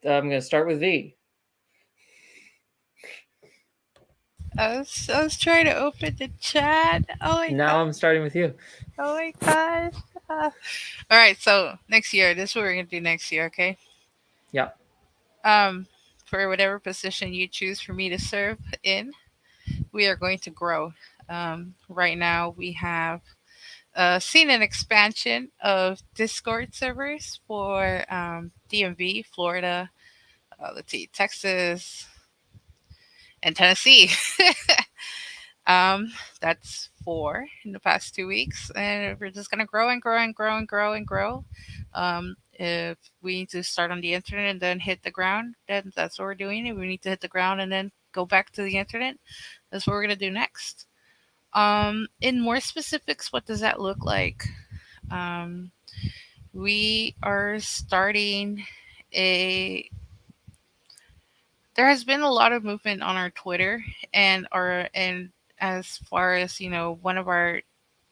V. I was trying to open the chat. Oh my Now god. I'm starting with you. Oh my god. All right, so next year, this is what we're gonna do next year, okay? Yeah. For whatever position you choose for me to serve in, we are going to grow. Right now, we have seen an expansion of Discord servers for DMV, Florida, let's see, Texas, and Tennessee. That's 4 in the past 2 weeks, and we're just gonna grow and grow and grow and grow and grow. If we need to start on the internet and then hit the ground, then that's what we're doing. If we need to hit the ground and then go back to the internet, that's what we're gonna do next. In more specifics, what does that look like? Um, we are starting a. There has been a lot of movement on our Twitter and as far as one of our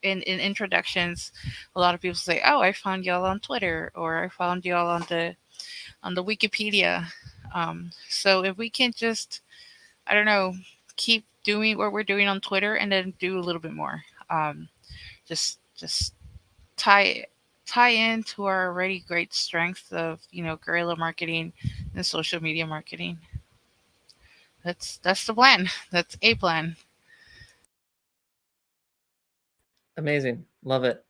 in introductions, a lot of people say, "Oh, I found y'all on Twitter," or "I found y'all on the Wikipedia." So if we can just, I don't know, keep doing what we're doing on Twitter and then do a little bit more. Just tie into our already great strength of guerrilla marketing and social media marketing. That's the plan. That's a plan. Amazing. Love it.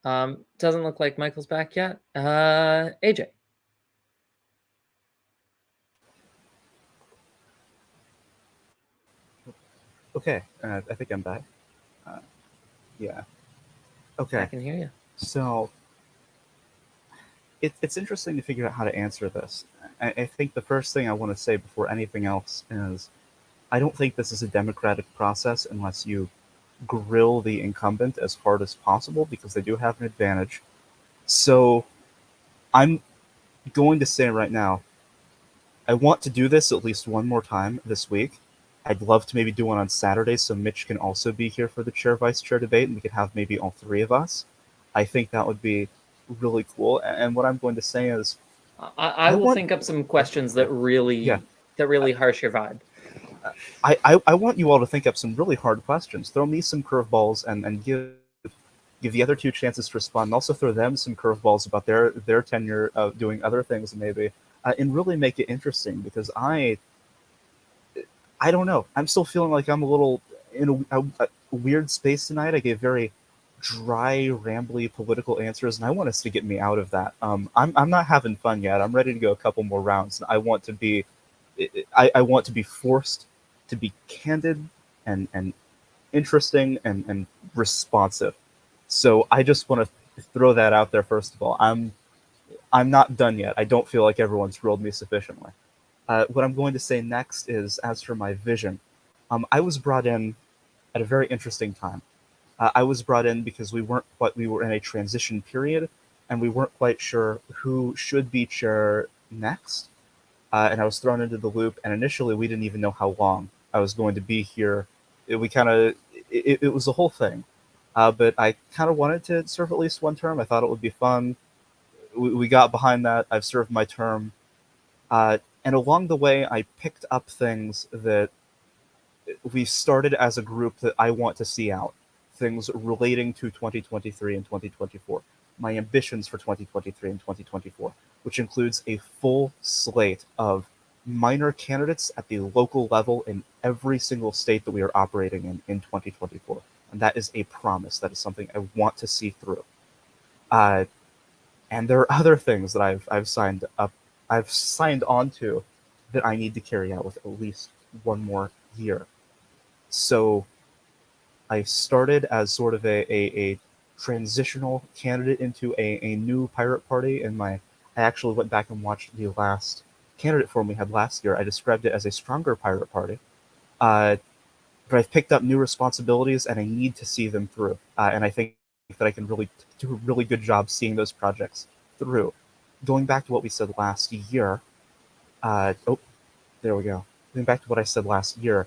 Doesn't look like Michael's back yet. AJ. Okay, I think I'm back. Yeah. Okay. I can hear you. So, it's interesting to figure out how to answer this. I think the first thing I want to say before anything else is I don't think this is a democratic process unless you grill the incumbent as hard as possible because they do have an advantage. So I'm going to say right now, I want to do this at least one more time this week. I'd love to maybe do one on Saturday so Mitch can also be here for the chair vice chair debate and we could have maybe all three of us. I think that would be really cool. And what I'm going to say is I will think up some questions that really harsh your vibe. I want you all to think up some really hard questions. Throw me some curveballs and give the other two chances to respond, and also throw them some curveballs about their tenure of doing other things maybe, and really make it interesting because I don't know. I'm still feeling like I'm a little in a weird space tonight. I gave very dry, rambly political answers, and I want us to get me out of that. I'm not having fun yet. I'm ready to go a couple more rounds. I want to be I want to be forced to be candid and interesting and responsive. So I just want to throw that out there first of all. I'm not done yet. I don't feel like everyone's grilled me sufficiently. What I'm going to say next is, as for my vision, I was brought in at a very interesting time. I was brought in because we were in a transition period, and we weren't quite sure who should be chair next. And I was thrown into the loop. And initially, we didn't even know how long I was going to be here. It was a whole thing. But I kind of wanted to serve at least one term. I thought it would be fun. We got behind that. I've served my term. And along the way, I picked up things that we started as a group that I want to see out. Things relating to 2023 and 2024. My ambitions for 2023 and 2024, which includes a full slate of minor candidates at the local level in every single state that we are operating in 2024. And that is a promise. That is something I want to see through. And there are other things that I've signed on to that I need to carry out with at least one more year. So I started as sort of a transitional candidate into a new pirate party. I actually went back and watched the last candidate forum we had last year. I described it as a stronger pirate party. But I've picked up new responsibilities and I need to see them through. And I think that I can really do a really good job seeing those projects through. Going back to what we said last year, there we go. Going back to what I said last year,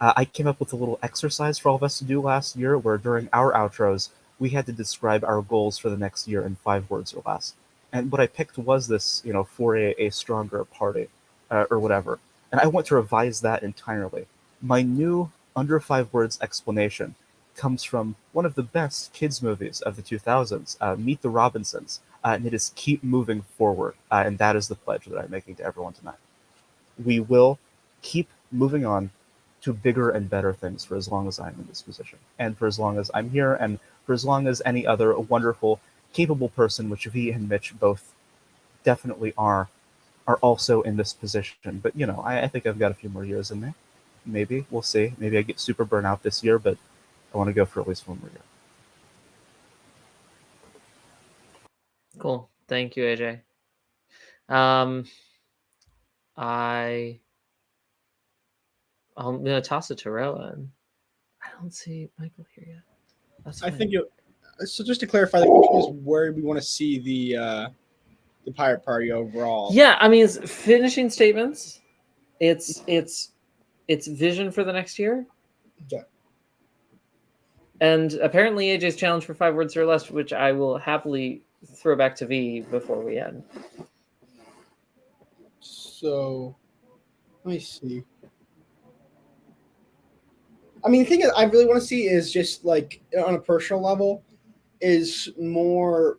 I came up with a little exercise for all of us to do last year where during our outros, we had to describe our goals for the next year in 5 words or less. And what I picked was this, for a stronger party, or whatever. And I want to revise that entirely. My new under 5 words explanation comes from one of the best kids movies of the 2000s, Meet the Robinsons, and it is keep moving forward. And that is the pledge that I'm making to everyone tonight. We will keep moving on to bigger and better things for as long as I'm in this position, and for as long as I'm here, and for as long as any other wonderful, capable person, which V and Mitch both definitely are also in this position. But, I think I've got a few more years in me. Maybe. We'll see. Maybe I get super burnt out this year, but I want to go for at least one more year. Cool. Thank you, AJ. I'm going to toss it to Rowan. I don't see Michael here yet. That's fine. I think so just to clarify, the question is where we want to see the pirate party overall. Yeah, I mean, it's finishing statements. It's vision for the next year. Yeah. And apparently AJ's challenge for 5 words or less, which I will happily throw back to V before we end. So, let me see. I mean, the thing I really want to see is just like on a personal level, is more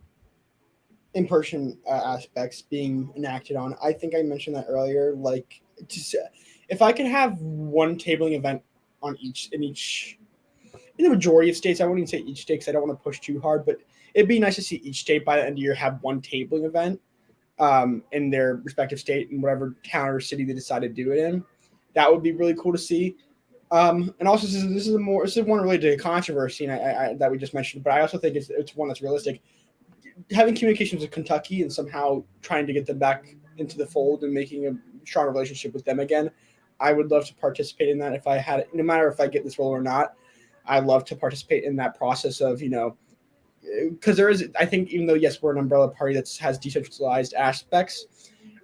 in-person aspects being enacted on. I think I mentioned that earlier. Like, if I could have one tabling event on in the majority of states, I wouldn't even say each state because I don't want to push too hard, but it'd be nice to see each state by the end of the year have one tabling event in their respective state and whatever town or city they decide to do it in. That would be really cool to see. And also, this is one related to controversy and I that we just mentioned, but I also think it's one that's realistic. having communications with Kentucky and somehow trying to get them back into the fold and making a strong relationship with them again. I would love to participate in that if I had it, no matter if I get this role or not. I'd love to participate in that process of, because there is, I think, even though, yes, we're an umbrella party that has decentralized aspects,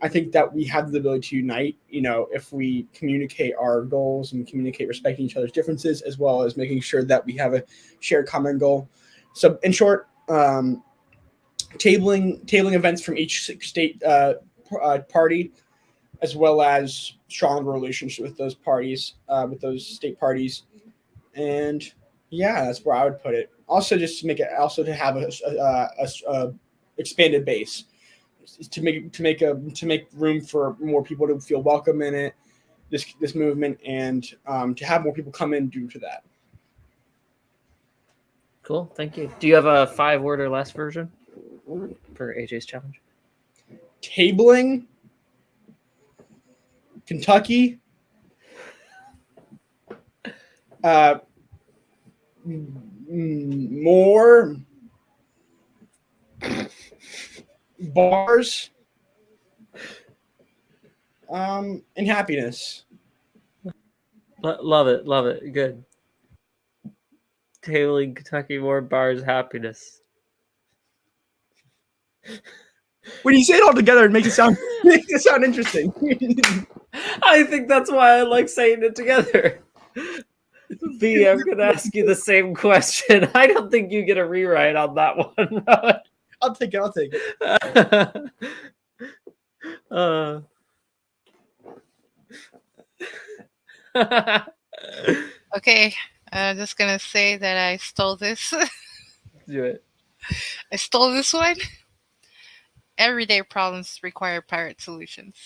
I think that we have the ability to unite, if we communicate our goals and communicate respecting each other's differences, as well as making sure that we have a shared common goal. So in short, tabling events from each state party, as well as stronger relationship with those parties, with those state parties, and yeah, that's where I would put it. Also, just to make it, also to have a expanded base, to make room for more people to feel welcome in it, this movement, and to have more people come in due to that. Cool, thank you. Do you have a 5-word or less version for AJ's challenge? Tabling, Kentucky, more bars, and happiness. Love it. Good. Tabling, Kentucky, more bars, happiness. When you say it all together, it makes it sound interesting. I think that's why I like saying it together. B, I'm going to ask you the same question. I don't think you get a rewrite on that one. I'll take it. Okay, I'm just gonna say that I stole this. Do it. I stole this one. Everyday problems require pirate solutions.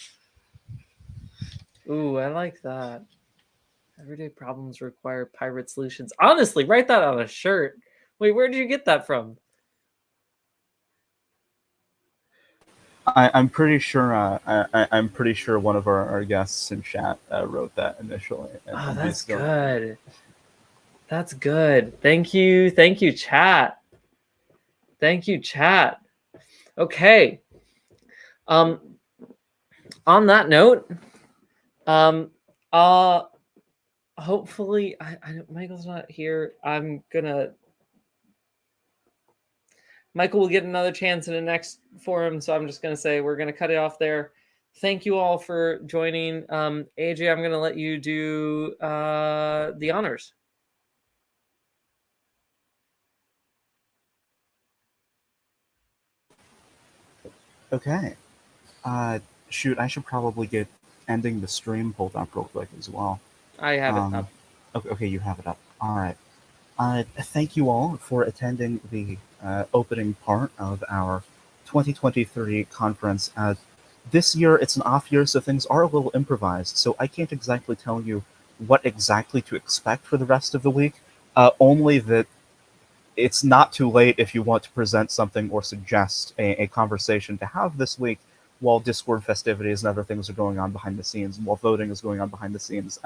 Ooh, I like that. Everyday problems require pirate solutions. Honestly, write that on a shirt. Wait, where did you get that from? I'm pretty sure. I'm pretty sure one of our guests in chat wrote that initially. Oh, that's good. That's good. Thank you, chat. Thank you, chat. Okay. On that note, hopefully, Michael's not here. Michael will get another chance in the next forum, so I'm just going to say we're going to cut it off there. Thank you all for joining. AJ, I'm going to let you do the honors. Okay. Shoot, I should probably get ending the stream pulled up real quick as well. I have it up. Okay, you have it up. All right. Thank you all for attending the opening part of our 2023 conference. This year, it's an off year, so things are a little improvised, so I can't exactly tell you what exactly to expect for the rest of the week, only that it's not too late if you want to present something or suggest a conversation to have this week while Discord festivities and other things are going on behind the scenes, and while voting is going on behind the scenes.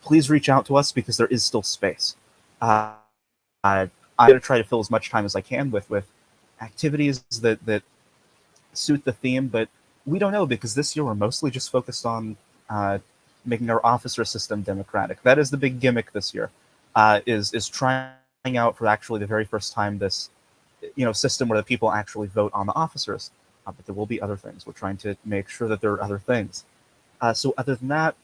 Please reach out to us because there is still space. I'm going to try to fill as much time as I can with activities that suit the theme, but we don't know because this year we're mostly just focused on making our officer system democratic. That is the big gimmick this year, is trying out for actually the very first time this system where the people actually vote on the officers. But there will be other things. We're trying to make sure that there are other things. So other than that,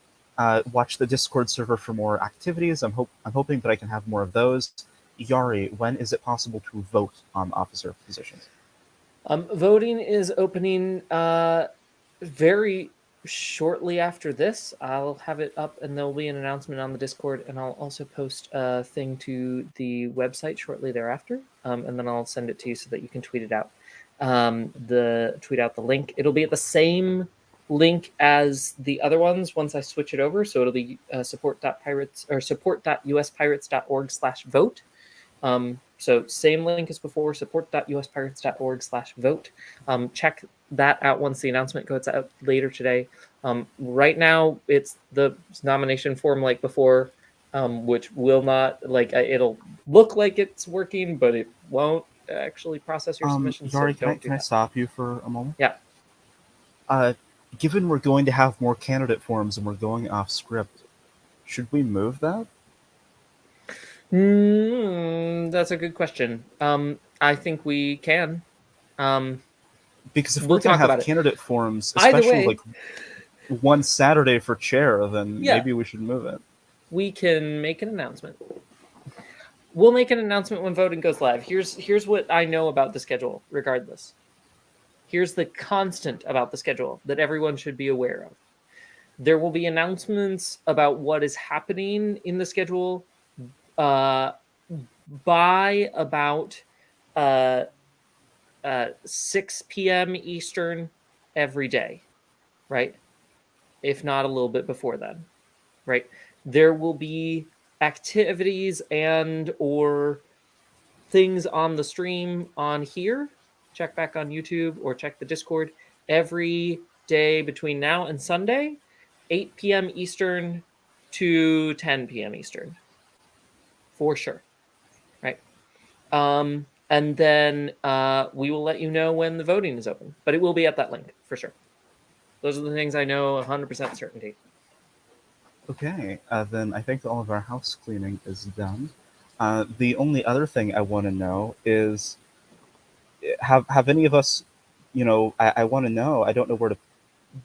watch the Discord server for more activities. I'm hoping that I can have more of those. Yari, when is it possible to vote on officer positions? Voting is opening very shortly after this. I'll have it up and there'll be an announcement on the Discord, and I'll also post a thing to the website shortly thereafter, and then I'll send it to you so that you can tweet it out. Tweet out the link. It'll be at the same link as the other ones once I switch it over, so it'll be support.uspirates.org/vote. So same link as before, support.uspirates.org/vote. Check that out once the announcement goes out later today. Right now, it's the nomination form like before, which will not, it'll look like it's working, but it won't. actually process your submissions. Yari, So don't do can I that. stop you for a moment? Yeah. Given we're going to have more candidate forums and we're going off script, should we move that? That's a good question. I think we can. Because if we'll we're going to talk have about it. candidate forums, Either especially way, like one Saturday for chair, then Yeah. maybe we should move it. we can make an announcement. We'll make an announcement when voting goes live. Here's what I know about the schedule, regardless. Here's the constant about the schedule that everyone should be aware of. There will be announcements about what is happening in the schedule by about 6 p.m. Eastern every day, right? If not a little bit before then, right? There will be activities and or things on the stream on here. Check back on YouTube or check the Discord every day between now and Sunday, 8 p.m. Eastern to 10 p.m. Eastern, for sure, right? And then we will let you know when the voting is open, but it will be at that link for sure. Those are the things I know 100% certainty. Okay, then I think all of our house cleaning is done. The only other thing I want to know is, have any of us, I want to know. I don't know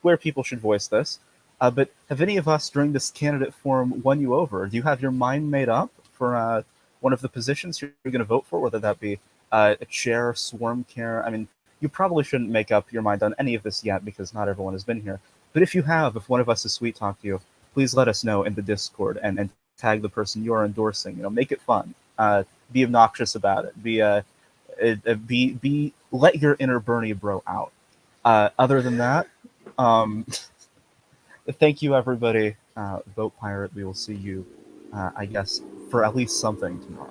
where people should voice this, but have any of us during this candidate forum won you over? Do you have your mind made up for one of the positions you're going to vote for, whether that be a chair, swarm care? I mean, you probably shouldn't make up your mind on any of this yet because not everyone has been here. But if you have, if one of us has sweet talked you, please let us know in the Discord and tag the person you are endorsing. Make it fun. Be obnoxious about it. Let your inner Bernie bro out. Other than that, thank you everybody. Vote Pirate. We will see you, I guess, for at least something tomorrow.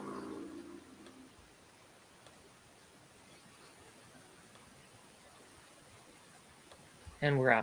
And we're out.